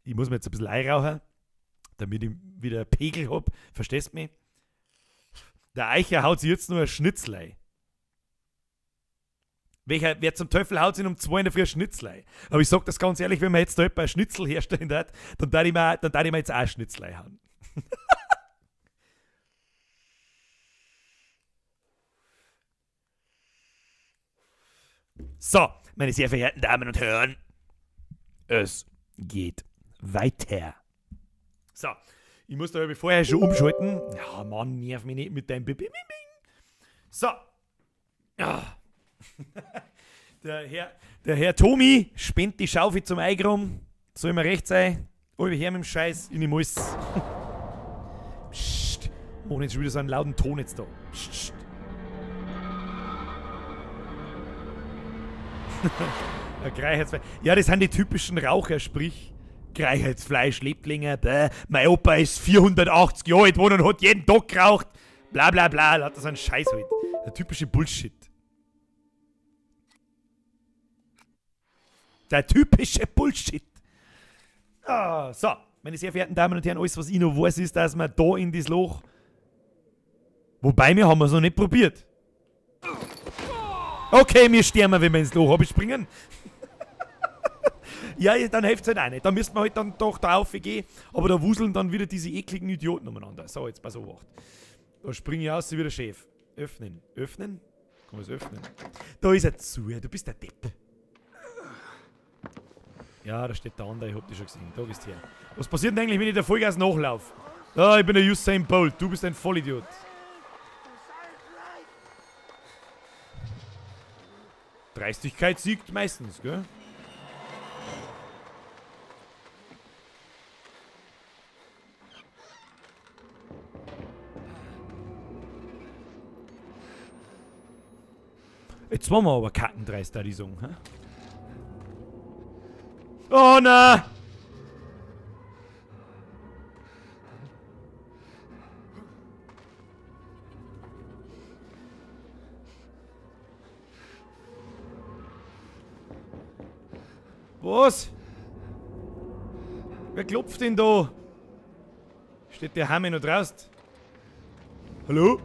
Ich muss mir jetzt ein bisschen einrauchen, damit ich wieder Pegel habe. Verstehst du mich? Der Eicher haut sich jetzt nur ein Schnitzlei. Wer zum Teufel haut sich um 2 in der Früh ein Schnitzlei? Aber ich sag das ganz ehrlich, wenn man jetzt da ein Schnitzel herstellen darf, dann darf ich mir jetzt auch ein Schnitzlei hauen. So, meine sehr verehrten Damen und Herren, es geht weiter. So, ich muss da vorher schon umschalten. Ja, Mann, nerv mich nicht mit deinem Bing. So. Ja. Der Herr Tomi spendet die Schaufel zum Eigraum. Soll mir recht sein? Alle her mit dem Scheiß, ich nehme alles. Psst. Ohne jetzt schon wieder so einen lauten Ton jetzt da. Psst. Ja, das sind die typischen Raucher, sprich Greiheitsfleisch, Leblinge, mein Opa ist 480 Jahre alt geworden und hat jeden Tag geraucht, bla bla bla, hat das einen Scheiß halt. Der typische Bullshit. Der typische Bullshit. So, meine sehr verehrten Damen und Herren, alles was ich noch weiß ist, dass wir da in das Loch, wobei wir haben es noch nicht probiert. Okay, wir sterben, wenn wir ins Loch springen. Ja, dann hilft es halt auch nicht. Da müssten wir halt dann doch da aufgehen. Aber da wuseln dann wieder diese ekligen Idioten umeinander. So, jetzt pass auf. Da springe ich aus wie der Chef. Öffnen. Öffnen? Kann man es öffnen? Da ist er zu. Du bist der Depp. Ja, da steht der andere. Ich hab dich schon gesehen. Da gehst du her. Was passiert denn eigentlich, wenn ich der Vollgas nachlaufe? Ah, ich bin der Usain Bolt. Du bist ein Vollidiot. Dreistigkeit siegt meistens, gell? Jetzt waren wir aber kackendreist, da die Song, hä? Oh, na! Was? Wer klopft denn da? Steht der Hammer noch draußen? Hallo?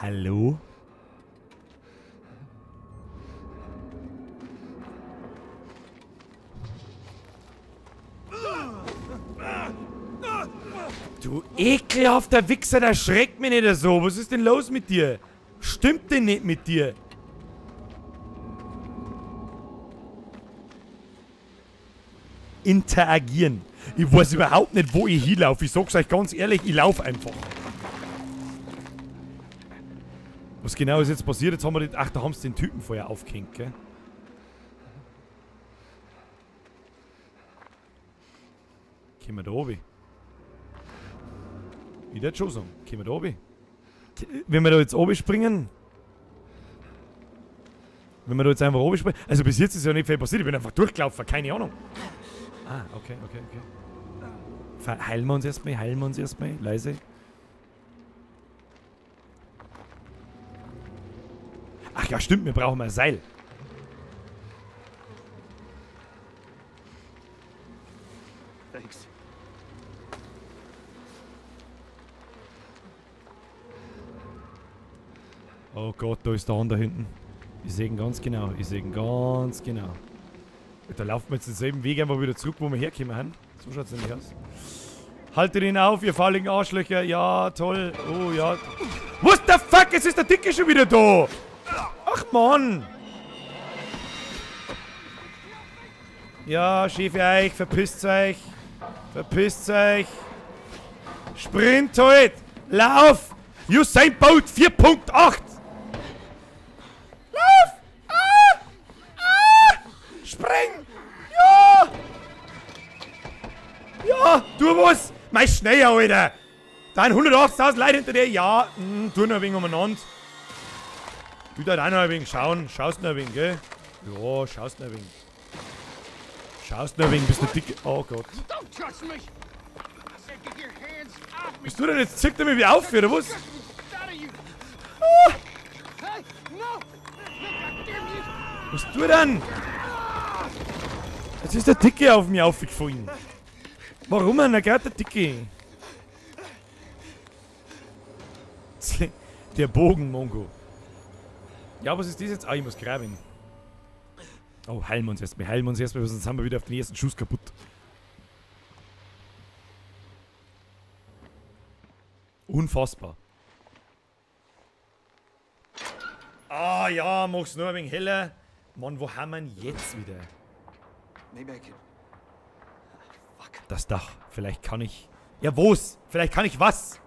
Hallo? Du ekelhafter Wichser, der schreckt mich nicht so. Was ist denn los mit dir? Stimmt denn nicht mit dir? Interagieren. Ich weiß überhaupt nicht, wo ich hinlaufe. Ich sag's euch ganz ehrlich, ich laufe einfach. Was genau ist jetzt passiert? Jetzt haben wir den... Ach, da haben sie den Typen vorher aufgehängt, gell? Können wir da oben? Ich würde schon sagen. Können wir da oben? Wenn wir da jetzt oben springen... Wenn wir da jetzt einfach oben springen... Also bis jetzt ist ja nicht viel passiert. Ich bin einfach durchgelaufen. Keine Ahnung. Ah, okay. Heilen wir uns erstmal. Leise. Ach ja, stimmt. Wir brauchen ein Seil. Thanks. Oh Gott, da ist der Hahn da hinten. Ich sehe ihn ganz genau. Da laufen wir jetzt denselben Weg einfach wieder zurück, wo wir herkommen haben. So schaut es nämlich aus. Haltet ihn auf, ihr fauligen Arschlöcher. Ja, toll. Oh, ja. What the fuck? Jetzt ist der Dicke schon wieder da. Ach, Mann. Ja, schäfe euch. Verpisst euch. Sprint halt. Lauf. Usain Bolt 4.8. Spring! Ja! Ja, tu was! Mei schneller, Alter! Da sind 180.000 Leute hinter dir. Ja, tu noch ein wenig umeinander. Du da auch noch ein wenig schauen. Schaust noch ein wenig, gell? Ja, schaust noch ein wenig. Bist du dick. Oh Gott. Bist du denn jetzt? Zickt er mich wie auf, oder was? Ah. Was du denn? Jetzt ist der Dicke auf mich aufgefallen. Warum denn? Er geht der Dicke. Der Bogen, Mongo. Ja, was ist das jetzt? Ah, ich muss graben. Oh, heilen wir uns erstmal, sonst haben wir wieder auf den ersten Schuss kaputt. Unfassbar. Ah ja, mach's nur ein wenig heller. Mann, wo haben wir ihn jetzt wieder? Das Dach. Vielleicht kann ich... Ja, wo's? Vielleicht kann ich was?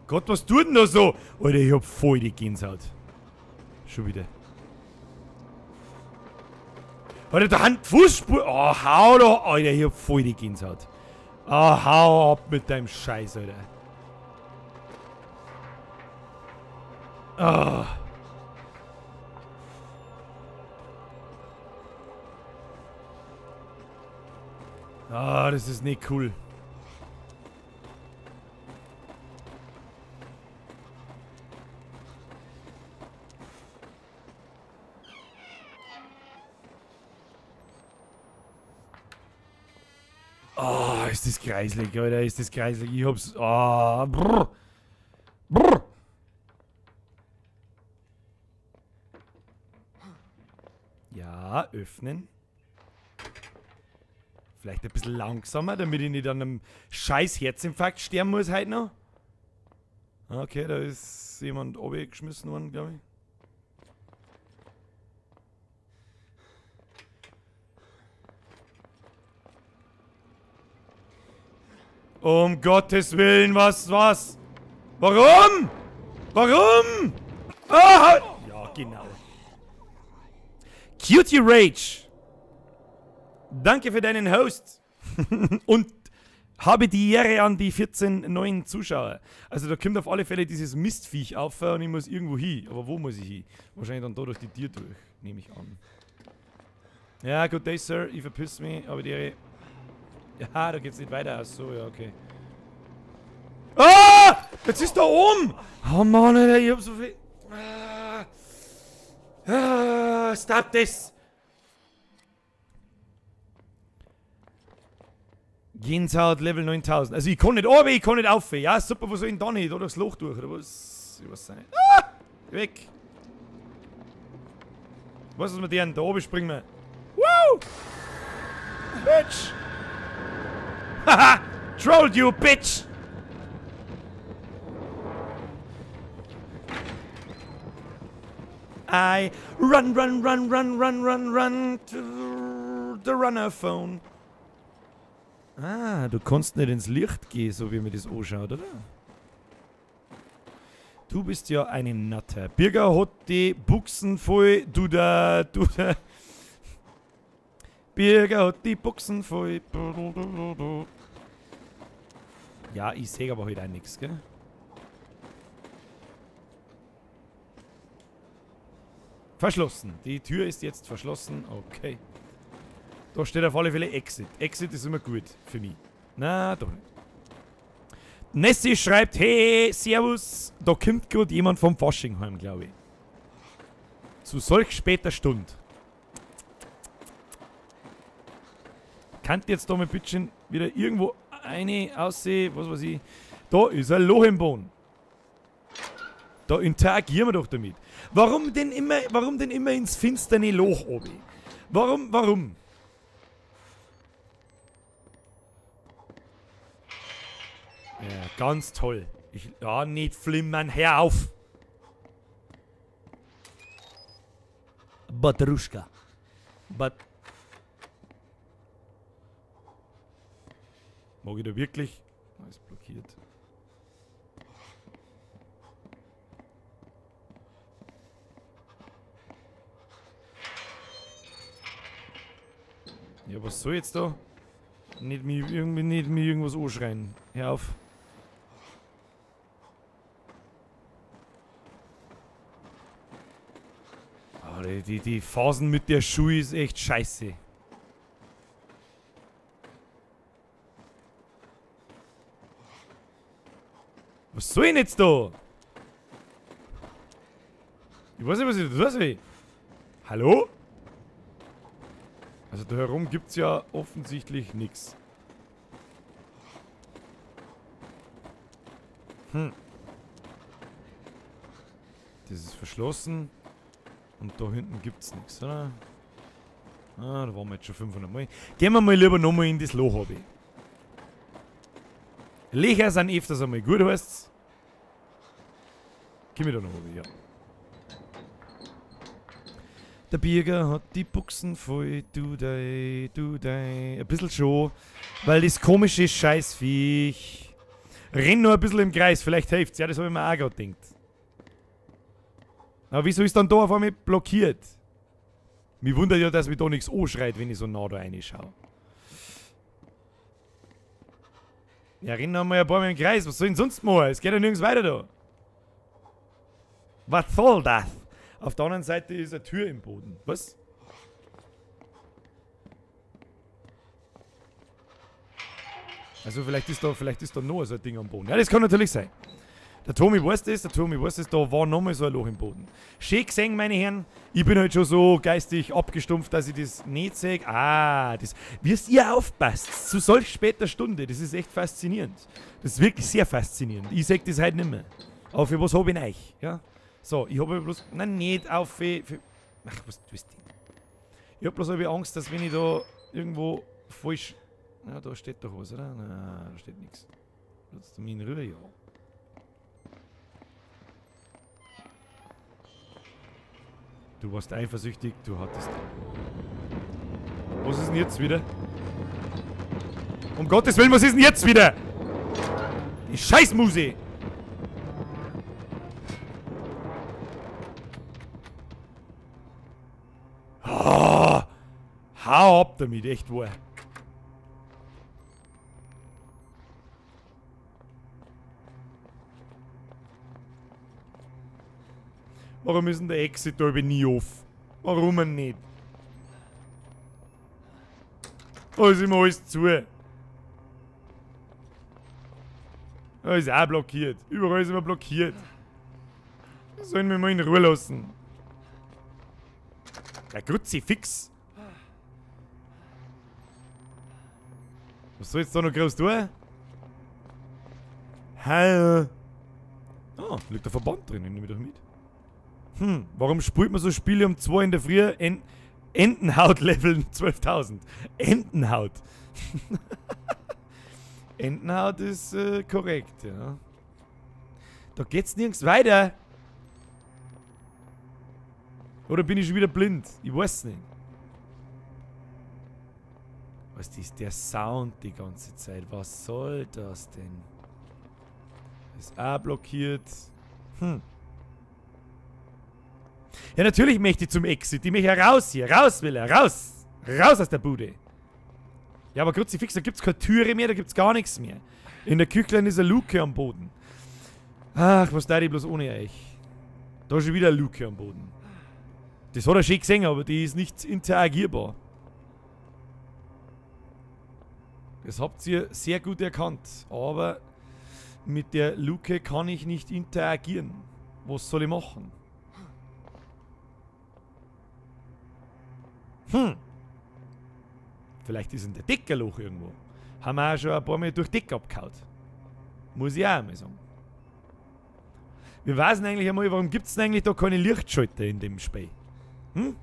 Gott, was tut denn da so? Alter, ich hab voll die Gänsehaut. Schon wieder. Alter, da Hand Fußspur. Oh, hau doch. Alter, ich hab voll die Gänsehaut. Oh, hau ab mit deinem Scheiß, Alter. Oh. Ah, das ist nicht cool. Oh, ist das kreislig, Alter, ist das kreislig. Ich hab's. Oh, brr. Brr. Ja, öffnen. Vielleicht ein bisschen langsamer, damit ich nicht an einem scheiß Herzinfarkt sterben muss heute noch. Okay, da ist jemand runtergeschmissen worden, glaube ich. Um Gottes Willen, was? Warum? Warum? Ah! Ja, genau. Cutie Rage. Danke für deinen Host. Und habe die Ehre an die 14 neuen Zuschauer. Also da kommt auf alle Fälle dieses Mistviech auf und ich muss irgendwo hin. Aber wo muss ich hin? Wahrscheinlich dann da durch die Tür durch, nehme ich an. Ja, good day, Sir. Ich verpiss mich, aber die Ehre... Ja, da geht's nicht weiter. Ach so, ja, okay. Ah! Jetzt ist da oben! Oh Mann, Alter, ich hab so viel... Stop this! Gänsehaut Level 9000. Also ich kann nicht runter, ich kann nicht auf. Ja, super, wo soll ich denn da nicht? Da durchs Loch durch, oder was? Ich weiß nicht. Ah! Weg! Was ist mit denen? Da oben springen wir. Woo! Bitch! Haha! Trolled you, bitch! I run to the runner phone. Ah, du kannst nicht ins Licht gehen, so wie mir das anschaut, oder? Du bist ja eine Natter. Birger hat die Buchsen voll, du da. Birger hat die Buchsen voll. Ja, ich sehe aber heute auch nichts, gell? Verschlossen. Die Tür ist jetzt verschlossen. Okay. Da steht auf alle Fälle Exit. Exit ist immer gut für mich. Na, doch nicht. Nessie schreibt, hey, servus. Da kommt gerade jemand vom Fasching heim, glaube ich. Zu solch später Stunde. Kann jetzt da mal bitte wieder irgendwo eine aussehen, was weiß ich. Da ist ein Loch im Boden. Da interagieren wir doch damit. Warum denn immer ins finsterne Loch oben? Warum? Ja, ganz toll. Ja, nicht flimmern, hör auf. Batruschka. Mag ich da wirklich? Ist blockiert. Ja, was soll jetzt da? Nicht mir irgendwas anschreien. Hör auf. Oh, die Phasen mit der Schuhe ist echt scheiße. Was soll ich denn jetzt da? Ich weiß nicht, was ich da tun soll. Hallo? Also da herum gibt's ja offensichtlich nichts. Das ist verschlossen. Und da hinten gibt's nichts, oder? Ah, da waren wir jetzt schon 500 Mal. Gehen wir mal lieber nochmal in das Loch, habe ich. Löcher sind öfters einmal gut, heißt's. Geh mir da noch oben, ja. Der Birger hat die Buchsen voll, du dei. Ein bisschen schon, weil das komische Scheißviech. Renn nur ein bisschen im Kreis, vielleicht hilft's. Ja, das habe ich mir auch gerade gedacht. Aber wieso ist dann da auf einmal blockiert? Mich wundert ja, dass mich da nichts anschreit, wenn ich so nah da reinschaue. Ja, renn noch mal ein paar Mal im Kreis. Was soll denn sonst machen? Es geht ja nirgends weiter da. Was soll das? Auf der anderen Seite ist eine Tür im Boden. Was? Also vielleicht ist da noch so ein Ding am Boden. Ja, das kann natürlich sein. Der Tommy weiß das, da war nochmal so ein Loch im Boden. Schön gesehen, meine Herren. Ich bin halt schon so geistig abgestumpft, dass ich das nicht sehe. Ah, das. Wie ihr aufpasst, zu solch später Stunde, das ist echt faszinierend. Das ist wirklich sehr faszinierend. Ich sag das halt nicht mehr. Aber für was hab ich euch? Ja? So, ich habe bloß. Nein, nicht auf für. Ach, was tust du? Ich hab bloß Angst, dass wenn ich da irgendwo falsch. Ja, da steht doch was, oder? Nein, da steht nichts. Lass du mich in Ruhe, ja. Du warst eifersüchtig, du hattest. Was ist denn jetzt wieder? Um Gottes Willen, was ist denn jetzt wieder? Die Scheißmuse! Oh, hau ab damit, echt wahr. Warum ist denn der Exit da nie auf? Warum denn nicht? Da ist immer alles zu. Da ist auch blockiert. Überall ist immer blockiert. Sollen wir mal in Ruhe lassen? Der Kruzifix. Was soll jetzt da noch groß tun? Hallo. Ah, liegt der Verband drin, nehme ich doch mit. Warum spielt man so Spiele um 2 in der Früh? Entenhaut Level 12.000. Entenhaut. Entenhaut ist korrekt, ja. Da geht's nirgends weiter. Oder bin ich schon wieder blind? Ich weiß nicht. Was ist der Sound die ganze Zeit? Was soll das denn? Ist auch blockiert. Ja, natürlich möchte ich zum Exit. Ich möchte raus hier. Raus will er. Raus. Raus aus der Bude. Ja, aber Kruzifix, da gibt's keine Türe mehr, da gibt's gar nichts mehr. In der Küchlein ist eine Luke am Boden. Ach, was da ich bloß ohne euch. Da ist schon wieder eine Luke am Boden. Das hat er schön gesehen, aber die ist nicht interagierbar. Das habt ihr sehr gut erkannt. Aber mit der Luke kann ich nicht interagieren. Was soll ich machen? Vielleicht ist in der Decke ein Loch irgendwo. Haben wir auch schon ein paar Mal durch Decke abgehauen. Muss ich auch einmal sagen. Wir wissen eigentlich einmal, warum gibt es denn eigentlich da keine Lichtschalter in dem Spiel? Ein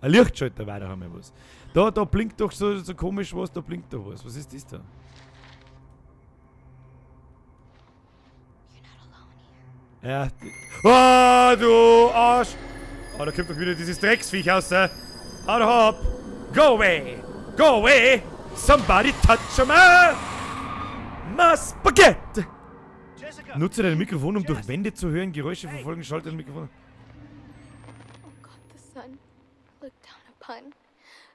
Lichtschalter weiter haben wir was. Da blinkt doch so komisch was, da blinkt doch was. Was ist das da? Ja. Oh, du Arsch! Oh, da kommt doch wieder dieses Drecksviech aus. Hau doch ab! Go away! Go away! Somebody touch my spaghetti! Nutze dein Mikrofon, um durch Wände zu hören. Geräusche verfolgen. Schalte dein Mikrofon. Oh God, the sun looked down upon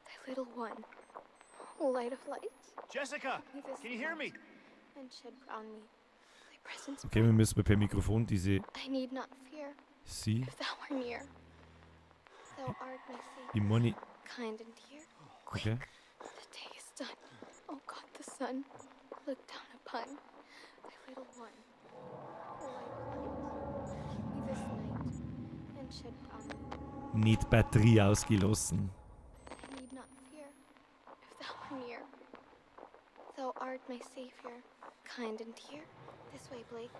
thy little one. Oh, light of lights. Jessica, can you hear me? And shed round me thy presence. Okay, wir müssen per Mikrofon diese. I need not fear. Sie. If thou art near. Thou art my Die savior. Money. Kind and dear. Quick, Okay. the day is done. Oh God, the sun looked down upon thy little one. Oh, light of lights. Give me this night and shed round me. Nicht Batterie ausgelassen. I need not fear, if thou art near. Thou art my savior, kind and dear. This way, Blake.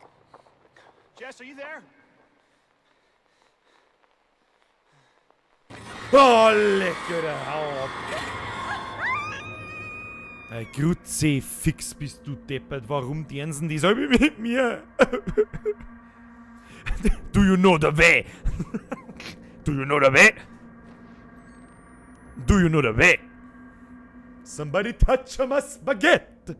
Jess, are you there? Oh, lecker, hau ab. Ein Kruzifix bist du deppert. Warum tanzen die so mit mir? Do you know the way? Do you know the way? Do you know the way? Somebody touch my spaghetti.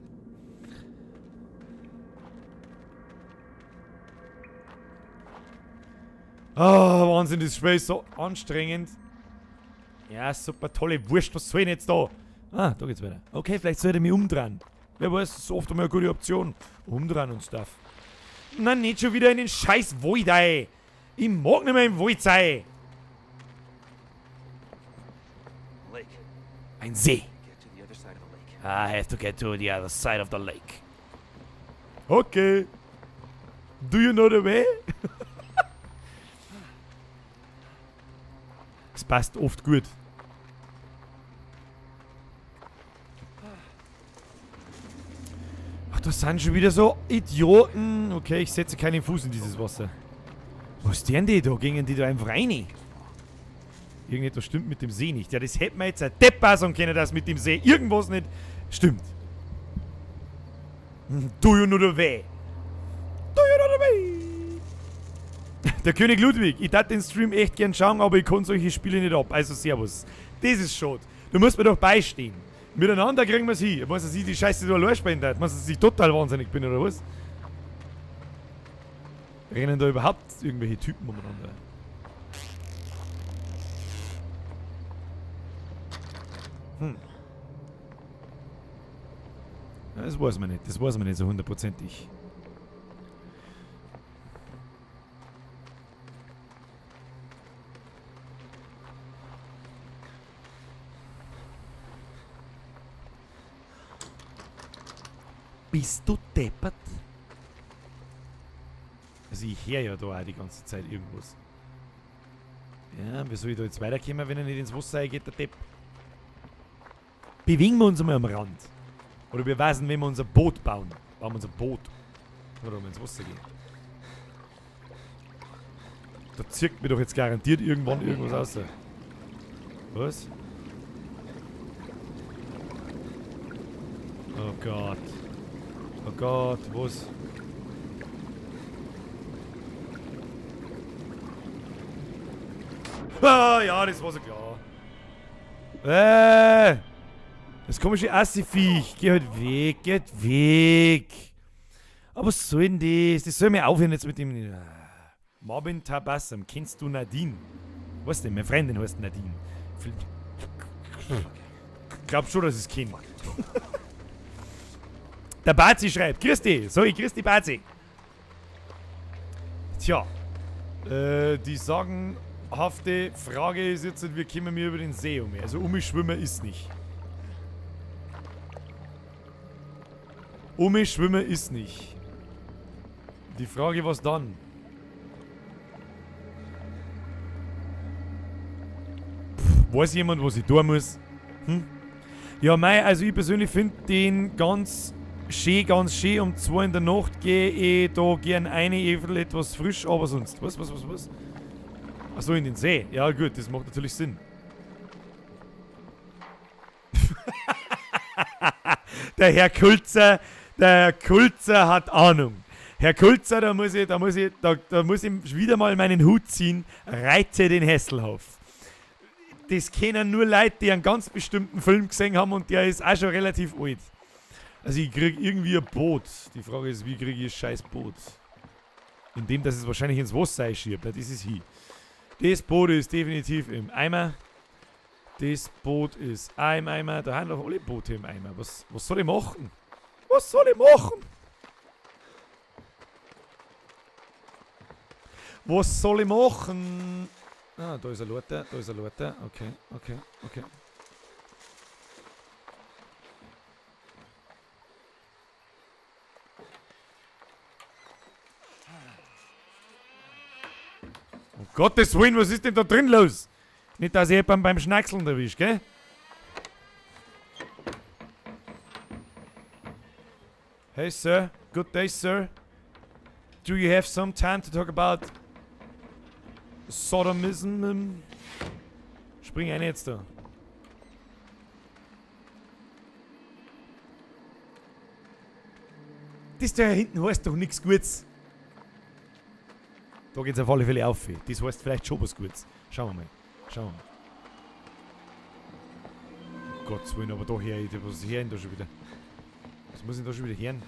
Oh, Wahnsinn, das Spiel ist so anstrengend. Ja, super, tolle Wurst, was soll ich denn jetzt da? Ah, da geht's weiter. Okay, vielleicht sollte ich mich umdrehen. Wer weiß, das ist oft einmal eine gute Option. Umdrehen und Stuff. Na, nicht schon wieder in den scheiß Wald, ey. Ich mag nicht mehr im Wald sein. Lake. Ein See. Get to the other side of the lake. I have to get to the other side of the lake. Okay. Do you know the way? Es passt oft gut. Ach, das sind schon wieder so Idioten. Okay, ich setze keinen Fuß in dieses Wasser. Was denn die da? Gingen die da einfach rein? Irgendetwas stimmt mit dem See nicht. Ja, das hätte man jetzt ein Depp sagen können, dass mit dem See irgendwas nicht stimmt. Do you know the way? Do you know the way? Der König Ludwig. Ich darf den Stream echt gern schauen, aber ich kann solche Spiele nicht ab. Also servus. Das ist schade. Du musst mir doch beistehen. Miteinander kriegen wir es hin. Muss ich die Scheiße da allein spielen hat. Muss ich total wahnsinnig bin, oder was? Rennen da überhaupt irgendwelche Typen umeinander? Ja, das weiß man nicht. Das weiß man nicht so hundertprozentig. Bist du deppert? Also ich höre ja da auch die ganze Zeit irgendwas. Ja, wie soll ich da jetzt weiterkommen, wenn er nicht ins Wasser geht, der Depp? Bewegen wir uns einmal am Rand. Oder wir wissen, wenn wir unser Boot bauen. Bauen wir unser Boot. Oder wenn wir ins Wasser gehen. Da zirkt mir doch jetzt garantiert irgendwann irgendwas raus. Was? Oh Gott. Oh Gott, was? Ah, ja, das war so klar. Das komische Assi-Viech. Geh halt weg, geht weg. Aber was soll denn das? Das soll mir aufhören jetzt mit dem... Marvin Tabassum. Kennst du Nadine? Was denn? Meine Freundin heißt Nadine. Ich glaub schon, dass ich es kenne. Der Bazi schreibt. Christi. Sorry, Christi Bazi. Tja. Die sagenhafte Frage ist jetzt, wie kommen wir über den See um? Also schwimmen ist nicht. Schwimmen ist nicht. Die Frage, was dann? Weiß jemand, was ich tun muss? Ja, mei, also ich persönlich finde den ganz schön. Um 2 in der Nacht gehe ich da gern eine, etwas frisch, aber sonst. Was? Achso, in den See. Ja, gut, das macht natürlich Sinn. Der Herr Kulzer hat Ahnung. Herr Kulzer, da muss ich wieder mal meinen Hut ziehen. Reite den Hesselhoff. Das kennen nur Leute, die einen ganz bestimmten Film gesehen haben und der ist auch schon relativ alt. Also ich krieg irgendwie ein Boot. Die Frage ist, wie kriege ich ein scheiß Boot? Indem, dass es wahrscheinlich ins Wasser einschiebt. Das ist hier. Das Boot ist definitiv im Eimer. Das Boot ist auch im Eimer. Da haben doch alle Boote im Eimer. Was soll ich machen? Was soll ich machen? Was soll ich machen? Ah, da ist ein Leute. Okay. Um Gottes Willen, was ist denn da drin los? Nicht, dass ich jemanden beim Schnackseln erwischt, gell? Hey, sir. Good day, sir. Do you have some time to talk about Sodomism? Spring ein jetzt da. Das da hinten heißt doch nichts Gutes. Da geht's auf alle Fälle auf. Das heißt vielleicht schon was Gutes. Schauen wir mal. Oh Gottes Willen, aber da her, was hören da schon wieder? Was muss ich da schon wieder hören?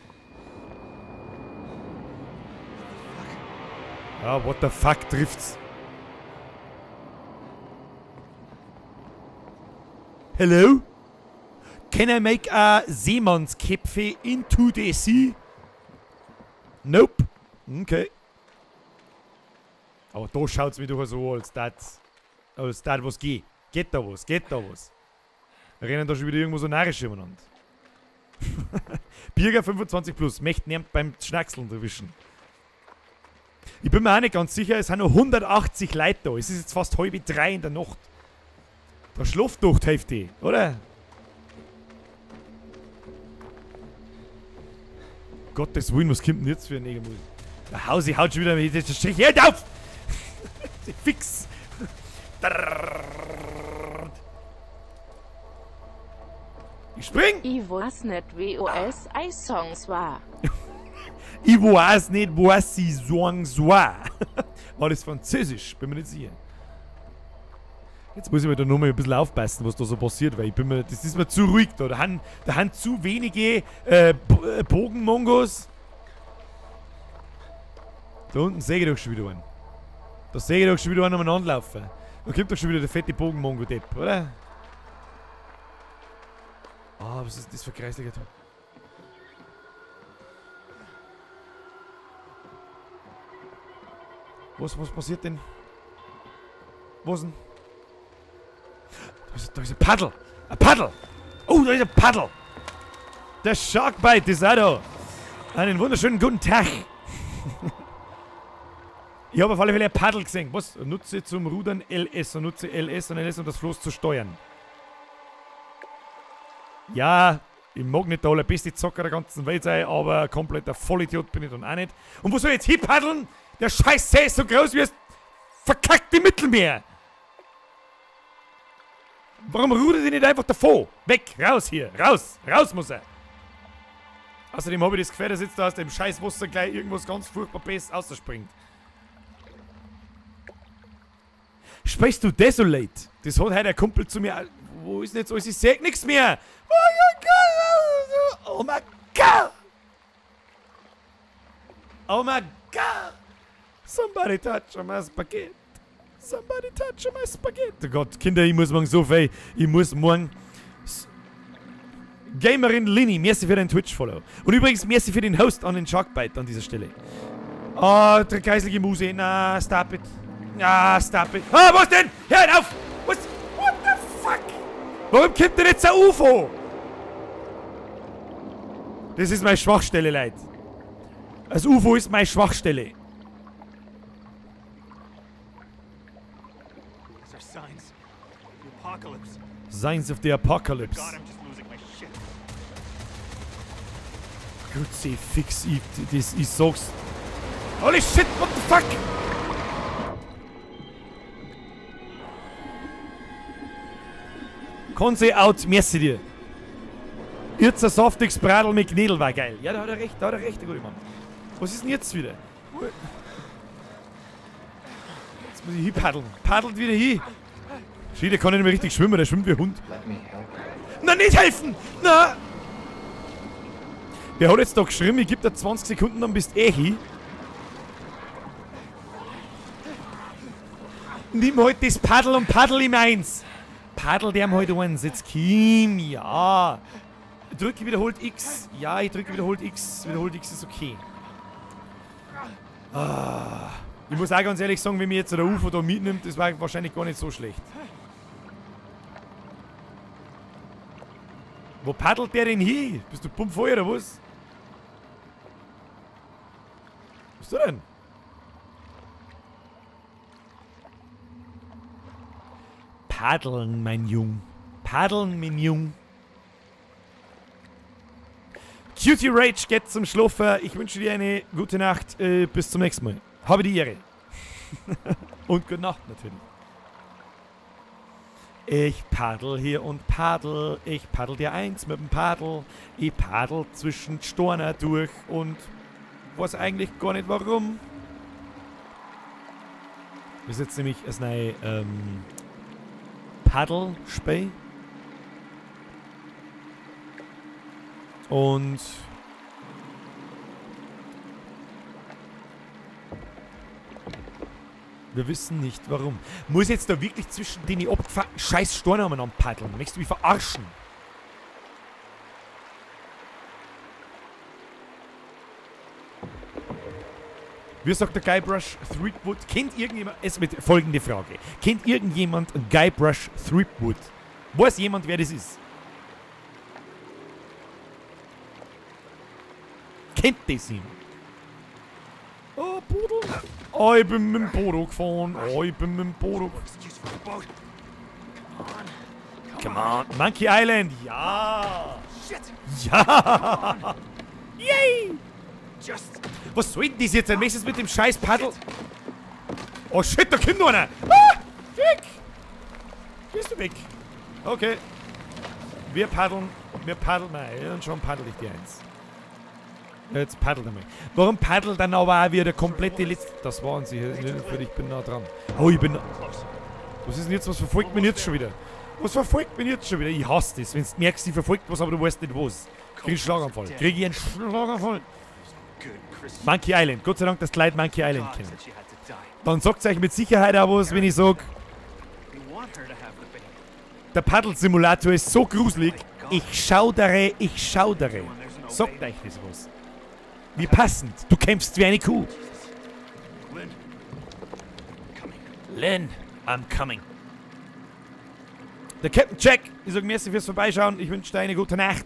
Ah, what the fuck trifft's? Hello? Can I make a Seemannsköpfe into the sea? Nope. Okay. Aber da schaut's mir doch so als das was geht. Geht da was? Rennen da schon wieder irgendwo so narrisch umeinander. Bürger 25 plus, möchte niemand beim Schnackseln erwischen. Ich bin mir auch nicht ganz sicher, es sind nur 180 Leute da. Es ist jetzt fast 2:30 in der Nacht. Da schläft doch die Hälfte, oder? Gottes Willen, was kommt denn jetzt für ein Negermut? Der Hausi haut schon wieder mit dem Strich. Halt auf! Fix! Ich spring! Ich weiß nicht, was Eis-Songs war. Ich weiß nicht, was sie sagen soll. War das Französisch? Bin mir nicht sicher. Jetzt muss ich mir da nochmal ein bisschen aufpassen, was da so passiert, weil das ist mir zu ruhig da. Da haben zu wenige Bogenmongos. Da unten sehe ich doch schon wieder einen. Da sehe ich doch schon wieder einen umeinander laufen. Da kommt doch schon wieder der fette Bogenmongo-Depp, oder? Ah, was ist das für kreislicher Tag? Was passiert denn? Was denn? Da ist ein Paddel! Ein Paddel! Oh, da ist ein Paddel! Der Sharkbite ist auch da! Einen wunderschönen guten Tag! Ich habe auf alle Fälle ein Paddel gesehen. Was? Nutze zum Rudern LS und nutze LS und LS, um das Floß zu steuern. Ja, ich mag nicht der allerbeste Zocker der ganzen Welt sein, aber ein kompletter Vollidiot bin ich dann auch nicht. Und wo soll ich jetzt hinpaddeln? Der scheiß See ist so groß wie das verkackte Mittelmeer! Warum rudert ihr nicht einfach davon? Weg, raus hier, raus, raus muss er! Außerdem habe ich das Gefühl, dass jetzt da aus dem scheiß Wasser gleich irgendwas ganz furchtbar Besseres rausspringt. Sprichst du Desolate? Das hat heute ein Kumpel zu mir. Wo ist denn jetzt alles? Ich seh nichts mehr! Oh mein Gott! Oh mein Gott! Somebody touch my spaghetti! Somebody touch my spaghetti! Oh Gott, Kinder, ich muss morgen so viel. Ich muss morgen. Gamerin Lini, merci für deinen Twitch-Follow. Und übrigens, merci für den Host an den Sharkbite an dieser Stelle. Oh, der geislige Muse. Na, stop it. Ah, stop it. Ah, was denn? Hört auf! Was? What the fuck? Warum kommt denn jetzt ein UFO? Das ist meine Schwachstelle, Leute. Das UFO ist meine Schwachstelle. Signs of the Apocalypse. God, I'm just losing my shit. Gut, sei fix, ich sag's. Holy shit, what the fuck? Konse out, merci dir. Jetzt ein saftiges Bradl mit Knädel war geil. Ja, da hat er recht, der gute Mann. Was ist denn jetzt wieder? Jetzt muss ich hinpaddeln. Paddelt wieder hin. Schau, der kann nicht mehr richtig schwimmen, der schwimmt wie ein Hund. Na, nicht helfen! Na! Der hat jetzt da geschrieben, ich gebe dir 20 Sekunden, dann bist du hin. Nimm halt das Paddel und paddel ihm eins. Paddel dem halt eins. Jetzt Kim, ja. Drücke wiederholt X. Ja, ich drücke wiederholt X. Wiederholt X ist okay. Ah. Ich muss auch ganz ehrlich sagen, wenn mir jetzt der UFO da mitnimmt, das war wahrscheinlich gar nicht so schlecht. Wo paddelt der denn hin? Bist du pumpvoll oder was? Was ist du denn? Paddeln, mein Jung. Paddeln, mein Jung. Cutie Rage geht zum Schlafen. Ich wünsche dir eine gute Nacht. Bis zum nächsten Mal. Habe die Ehre. Und gute Nacht natürlich. Ich paddel hier und paddel. Ich paddel dir eins mit dem Paddel. Ich paddel zwischen Storner durch und weiß eigentlich gar nicht warum. Das ist jetzt nämlich das neue Paddelspiel. Und wir wissen nicht warum. Muss jetzt da wirklich zwischen den abgefahrenen scheiß Stornamen anpaddeln? Möchtest du mich verarschen? Wie sagt der Guybrush Threepwood? Kennt irgendjemand, es mit folgende Frage. Kennt irgendjemand Guybrush Threepwood? Weiß jemand, wer das ist? Kennt das jemand? Oh, Pudel. Oh, ich bin mit dem Bodo gefahren. Oh, ich bin mit dem Bodo. Come on. Monkey Island. Ja. Ja. Yay. Was soll denn das jetzt? Ein nächstes mit dem scheiß Paddel. Oh shit, da kommt noch einer. Ah, weg. Bist du weg? Okay. Wir paddeln mal. Und schon paddel ich die eins. Jetzt paddelt er mal. Warum paddelt dann aber auch wieder der komplette letzte... Das waren sie. Ich bin nah dran. Oh, ich bin... Was ist denn jetzt? Was verfolgt mich jetzt schon wieder? Was verfolgt mich jetzt schon wieder? Ich hasse das. Wenn du merkst, ich verfolgt was, aber du weißt nicht was. Krieg ich einen Schlaganfall. Krieg ich einen Schlaganfall. Monkey Island. Gott sei Dank, dass die Leute Monkey Island kennen. Dann sagt euch mit Sicherheit auch was, wenn ich sage... Der Paddelsimulator ist so gruselig. Ich schaudere. Sagt euch das was. Wie passend. Du kämpfst wie eine Kuh. Lynn, I'm coming. Der Captain Jack. Ich sage merci fürs Vorbeischauen. Ich wünsche dir eine gute Nacht.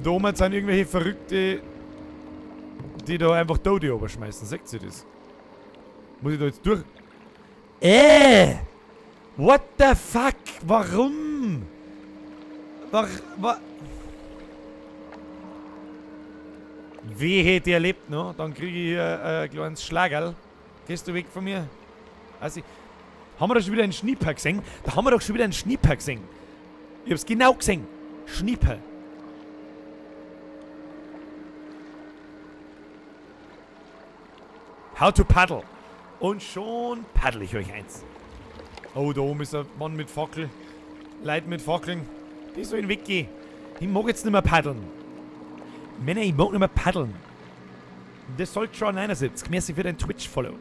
Da oben sind irgendwelche Verrückte, die da einfach Tote oberschmeißen. Seht ihr das? Muss ich da jetzt durch? What the fuck? Warum? Wie hätte ihr lebt, no? Dann kriege ich hier ein kleines Schlagerl. Gehst du weg von mir? Also, haben wir da schon wieder einen Schnieper gesehen? Da haben wir doch schon wieder einen Schnieper gesehen. Ich hab's genau gesehen. Schnieper. How to paddle. Und schon paddle ich euch eins. Oh, da oben ist ein Mann mit Fackel. Leute mit Fackeln. Die sollen weggehen. Ich mag jetzt nicht mehr paddeln. Männer, ich mag nicht mehr paddeln. Das sollte schon 79. Merci für dein Twitch-Follow.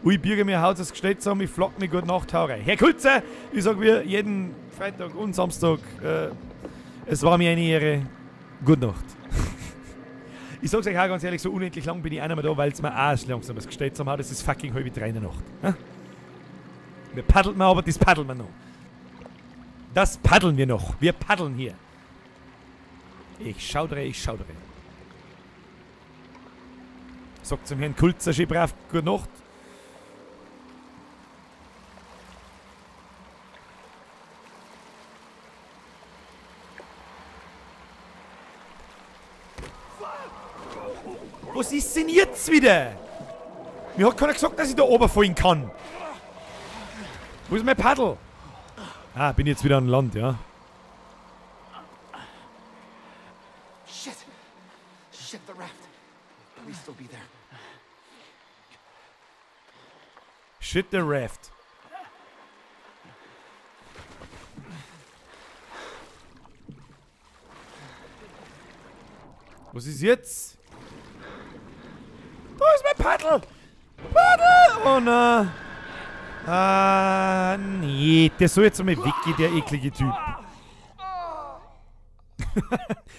Ich birge mir Haut das Gestell zusammen, ich flock mir gut Nacht, hau rein. Herr Kulze, ich sag mir jeden Freitag und Samstag, es war mir eine Ehre. Gute Nacht. Ich sag's euch auch ganz ehrlich, so unendlich lang bin ich auch nicht mehr da, weil es mir auch langsam das Gestell zusammenhaut. Es ist fucking 2:30 in der Nacht. Wir paddeln mal, aber das paddeln wir noch. Das paddeln wir noch. Wir paddeln hier. Ich schaudere. Sagt zum Herrn Kulzer schön brav, gute Nacht. Was ist denn jetzt wieder? Mir hat keiner gesagt, dass ich da oben fallen kann. Wo ist mein Paddel? Ah, bin jetzt wieder an Land, ja. Shit, the raft. Please still be there. Shit, the raft. Was ist jetzt? Da ist mein Paddel! Paddel! Oh nein! Ah, nee. Der soll jetzt einmal weggehen, der eklige Typ.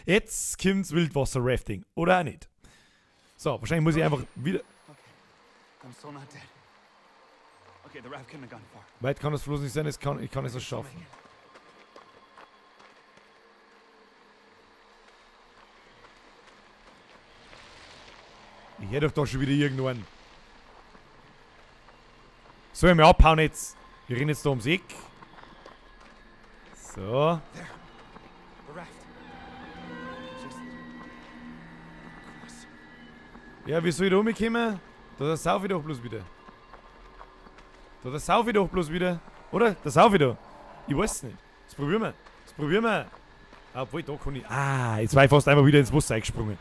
Jetzt kommt's Wildwasser-Rafting. Oder auch nicht. So, wahrscheinlich muss ich einfach wieder... I'm still not dead. Okay, the raft couldn't have gone far. Weit kann das bloß nicht sein, ich kann es so schaffen. Ich hätte doch da schon wieder irgendwann. Soll ich mal abhauen jetzt? Wir rennen jetzt da ums Eck. So. Ja, wie soll ich da rumkommen? Da sauf ich doch bloß wieder. Oder? Da sauf ich da. Ich weiß es nicht. Das probieren wir. Obwohl, da kann ich... Ah, jetzt war ich fast einfach wieder ins Wasser eingesprungen.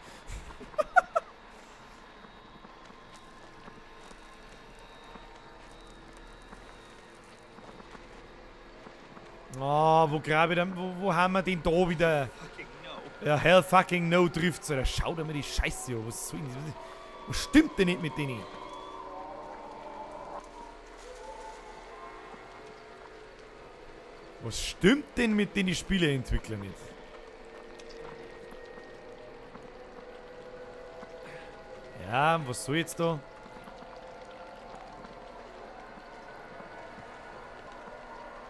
Oh, wo grabe ich denn? Wo haben wir den da wieder? Ja, hell fucking no trifft's, Alter. Schau dir mal die Scheiße an. Was soll denn das? Was stimmt denn nicht mit denen? Was stimmt denn mit den Spieleentwicklern nicht? Ja, was soll jetzt da?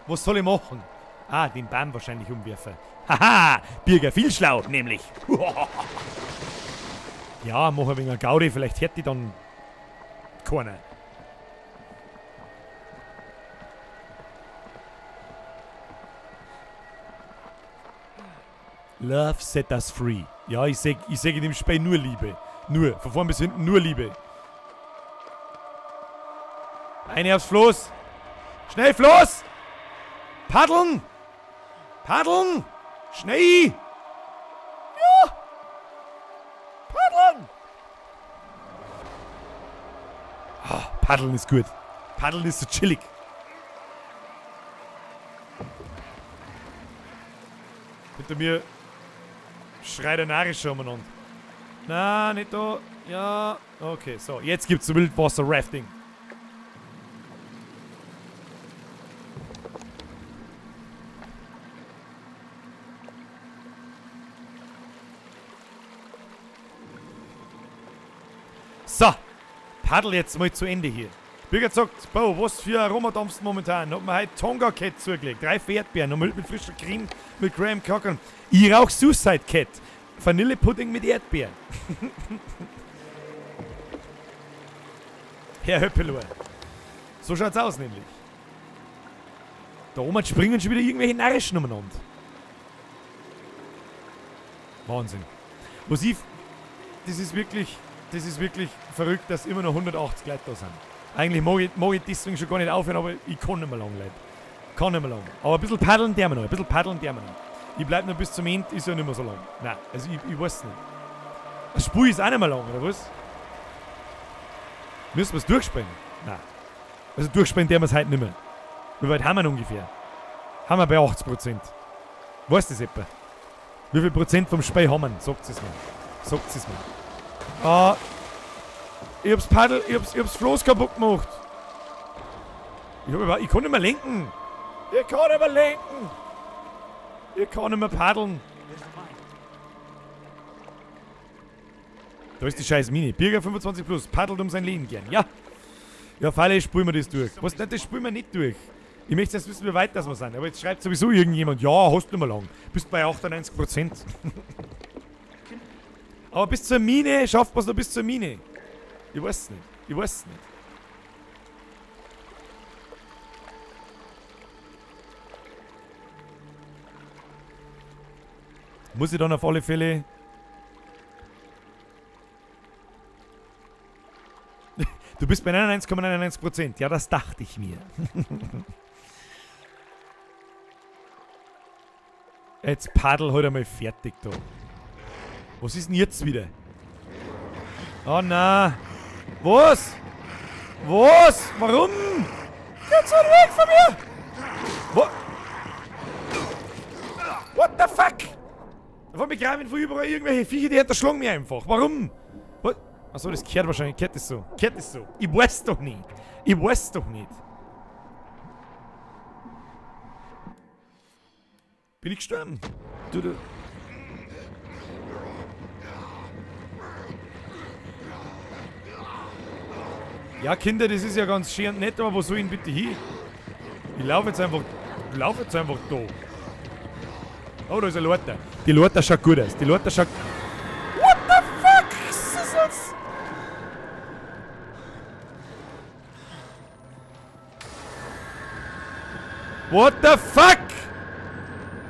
Was soll ich machen? Ah, den Baum wahrscheinlich umwerfen. Haha, Birger, viel schlau, nämlich. Ja, mach ein wenig Gaudi, vielleicht hört die dann keiner. Love set us free. Ja, ich sag in dem Spiel nur Liebe. Nur, von vorn bis hinten nur Liebe. Eine aufs Floß. Schnell, Floß! Paddeln! Paddeln! Schnell! Ja! Paddeln! Ah, Paddeln ist gut. Paddeln ist so chillig. Hinter mir schreit ein Narischer umeinander. Na, nicht da. Ja, okay, so. Jetzt gibt's Wildwasser-Rafting. So, paddel jetzt mal zu Ende hier. Birgit sagt, Bo, was für Aromadampfen momentan? Hat mir heute Tonga Cat zugelegt. 3 Erdbeeren, noch mit frischer Creme, mit Graham Crackern. Ich rauch Suicide Cat. Vanillepudding mit Erdbeeren. Herr Höppelohr. So schaut's aus nämlich. Da oben springen schon wieder irgendwelche Narrischen umeinander. Wahnsinn. Was ich... Das ist wirklich verrückt, dass immer noch 180 Leute da sind. Eigentlich mag ich deswegen schon gar nicht aufhören, aber ich kann nicht mehr lang, Leute. Kann nicht mehr lang. Aber ein bisschen paddeln der wir noch. Ich bleib noch bis zum Ende, ist ja nicht mehr so lang. Nein, also ich weiß nicht. Das Spiel ist auch nicht mehr lang, oder was? Müssen wir es durchspielen? Nein. Also durchspielen der wir es heute nicht mehr. Wie weit haben wir ungefähr? Haben wir bei 80%. Weißt du das etwa? Wie viel Prozent vom Spiel haben wir? Sagt es mir. Ich hab's Floß kaputt gemacht. Ich kann nicht mehr lenken. Ich kann nicht mehr paddeln. Da ist die scheiß Mini. Birger 25 plus, paddelt um sein Leben gern. Ja. Ja, Falle, spielen wir das durch. Was nicht, das spielen wir nicht durch. Ich möchte jetzt wissen, wie weit das wir sind. Aber jetzt schreibt sowieso irgendjemand, ja, hast du nicht mehr lang. Bist bei 98%. Aber bis zur Mine, schafft man es noch bis zur Mine. Ich weiß es nicht. Muss ich dann auf alle Fälle... Du bist bei 99,99%. Ja, das dachte ich mir. Jetzt paddel halt einmal fertig da. Was ist denn jetzt wieder? Oh nein. Was? Warum? Jetzt halt weg von mir! What the fuck? Da von mir graben von überall irgendwelche Viecher, die hinterschlagen mich einfach. Warum? Was? Achso, das kehrt wahrscheinlich. Kehrt das so. Ich weiß doch nicht. Bin ich gestorben? Du. Ja, Kinder, das ist ja ganz schön und nett, aber wo soll ich denn bitte hin? Ich laufe jetzt einfach da. Oh, da ist ein Lorter. Die Lorter schaut gut aus. What the fuck ist das jetzt? What the fuck?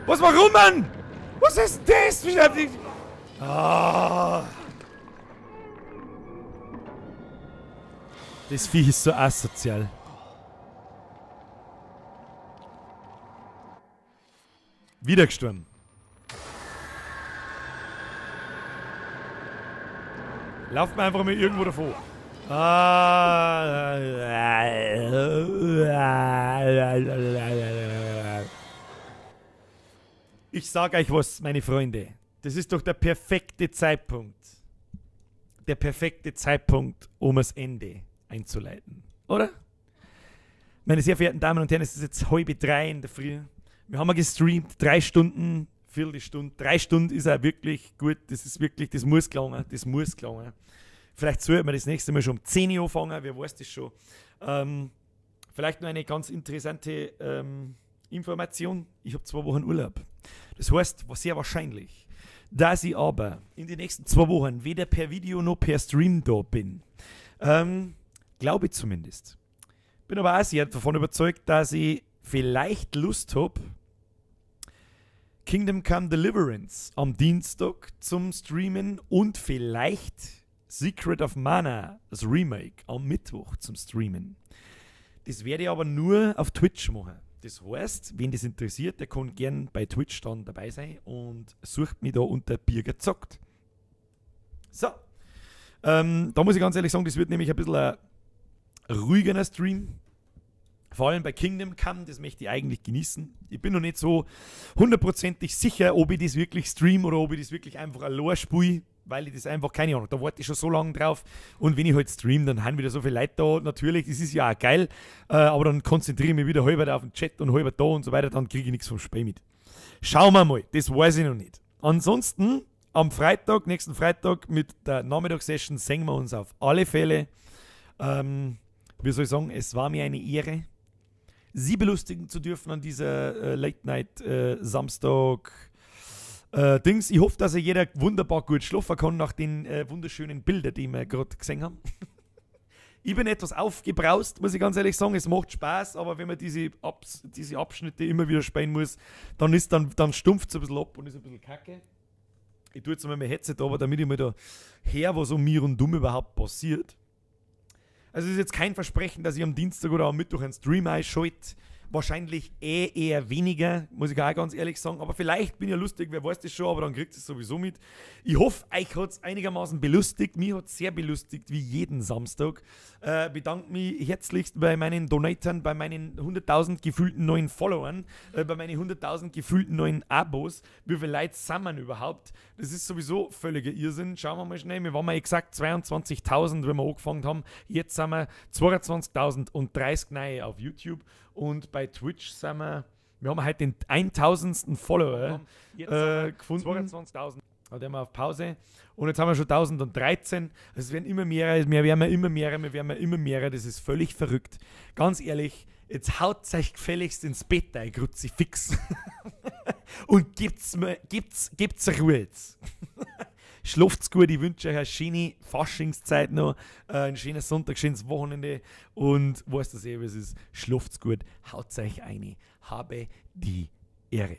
Warum, Mann? Was ist das? Das Viech ist so asozial. Wieder gestorben. Lauft mir einfach mal irgendwo davor. Ich sag euch was, meine Freunde. Das ist doch der perfekte Zeitpunkt. Der perfekte Zeitpunkt, um das Ende einzuleiten. Oder? Meine sehr verehrten Damen und Herren, es ist jetzt 2:30 in der Früh. Wir haben gestreamt, 3 Stunden, Viertelstunde. 3 Stunden ist auch wirklich gut. Das ist wirklich, das muss gelingen. Vielleicht sollte man das nächste Mal schon um 10 Uhr anfangen, wer weiß das schon. Vielleicht noch eine ganz interessante Information, ich habe 2 Wochen Urlaub. Das heißt, war sehr wahrscheinlich, dass ich aber in den nächsten 2 Wochen weder per Video noch per Stream da bin. Glaube ich zumindest. Bin aber auch sehr davon überzeugt, dass ich vielleicht Lust habe, Kingdom Come Deliverance am Dienstag zum Streamen und vielleicht Secret of Mana, das Remake, am Mittwoch zum Streamen. Das werde ich aber nur auf Twitch machen. Das heißt, wen das interessiert, der kann gern bei Twitch dann dabei sein und sucht mich da unter Birger zockt. So, da muss ich ganz ehrlich sagen, das wird nämlich ein bisschen ein ruhiger Stream. Vor allem bei Kingdom Come, das möchte ich eigentlich genießen. Ich bin noch nicht so hundertprozentig sicher, ob ich das wirklich stream oder ob ich das wirklich einfach allein spiele, weil ich das einfach, keine Ahnung, da warte ich schon so lange drauf. Und wenn ich halt stream, dann haben wieder so viele Leute da. Natürlich, das ist ja auch geil, aber dann konzentriere ich mich wieder halber auf den Chat und halber da und so weiter, dann kriege ich nichts vom Spiel mit. Schauen wir mal, das weiß ich noch nicht. Ansonsten, am Freitag, nächsten Freitag mit der Nachmittagssession sehen wir uns auf alle Fälle. Wie soll ich sagen, es war mir eine Ehre, Sie belustigen zu dürfen an dieser Late-Night Samstag Dings. Ich hoffe, dass jeder wunderbar gut schlafen kann nach den wunderschönen Bildern, die wir gerade gesehen haben. Ich bin etwas aufgebraust, muss ich ganz ehrlich sagen. Es macht Spaß, aber wenn man diese Abschnitte immer wieder spielen muss, dann stumpft es ein bisschen ab und ist ein bisschen kacke. Ich tue jetzt mal mein Headset aber, damit ich mal da her, was um mir und dumm überhaupt passiert. Also es ist jetzt kein Versprechen, dass ich am Dienstag oder am Mittwoch einen Stream einschalte. Wahrscheinlich eher weniger, muss ich auch ganz ehrlich sagen. Aber vielleicht bin ich ja lustig, wer weiß das schon, aber dann kriegt es sowieso mit. Ich hoffe, euch hat es einigermaßen belustigt. Mich hat es sehr belustigt, wie jeden Samstag. Bedanke mich herzlichst bei meinen Donatern, bei meinen 100.000 gefühlten neuen Followern, bei meinen 100.000 gefühlten neuen Abos. Wie viele Leute sind wir überhaupt? Das ist sowieso völliger Irrsinn. Schauen wir mal schnell. Wir waren mal exakt 22.000, wenn wir angefangen haben. Jetzt sind wir 22.030 neue auf YouTube. Und bei Twitch sind wir haben heute den 1000. Follower gefunden. 22.000. Da haben wir auf Pause. Und jetzt haben wir schon 1013. Also es werden immer mehr, wir werden immer mehr. Das ist völlig verrückt. Ganz ehrlich, jetzt haut euch gefälligst ins Bett ein Kruzifix. Und gibt's Ruhe jetzt. Schlaft's gut, ich wünsche euch eine schöne Faschingszeit noch, ein schönes Sonntag, schönes Wochenende und weißt du, wie es ist, schlaft's gut, haut euch eine, habe die Ehre.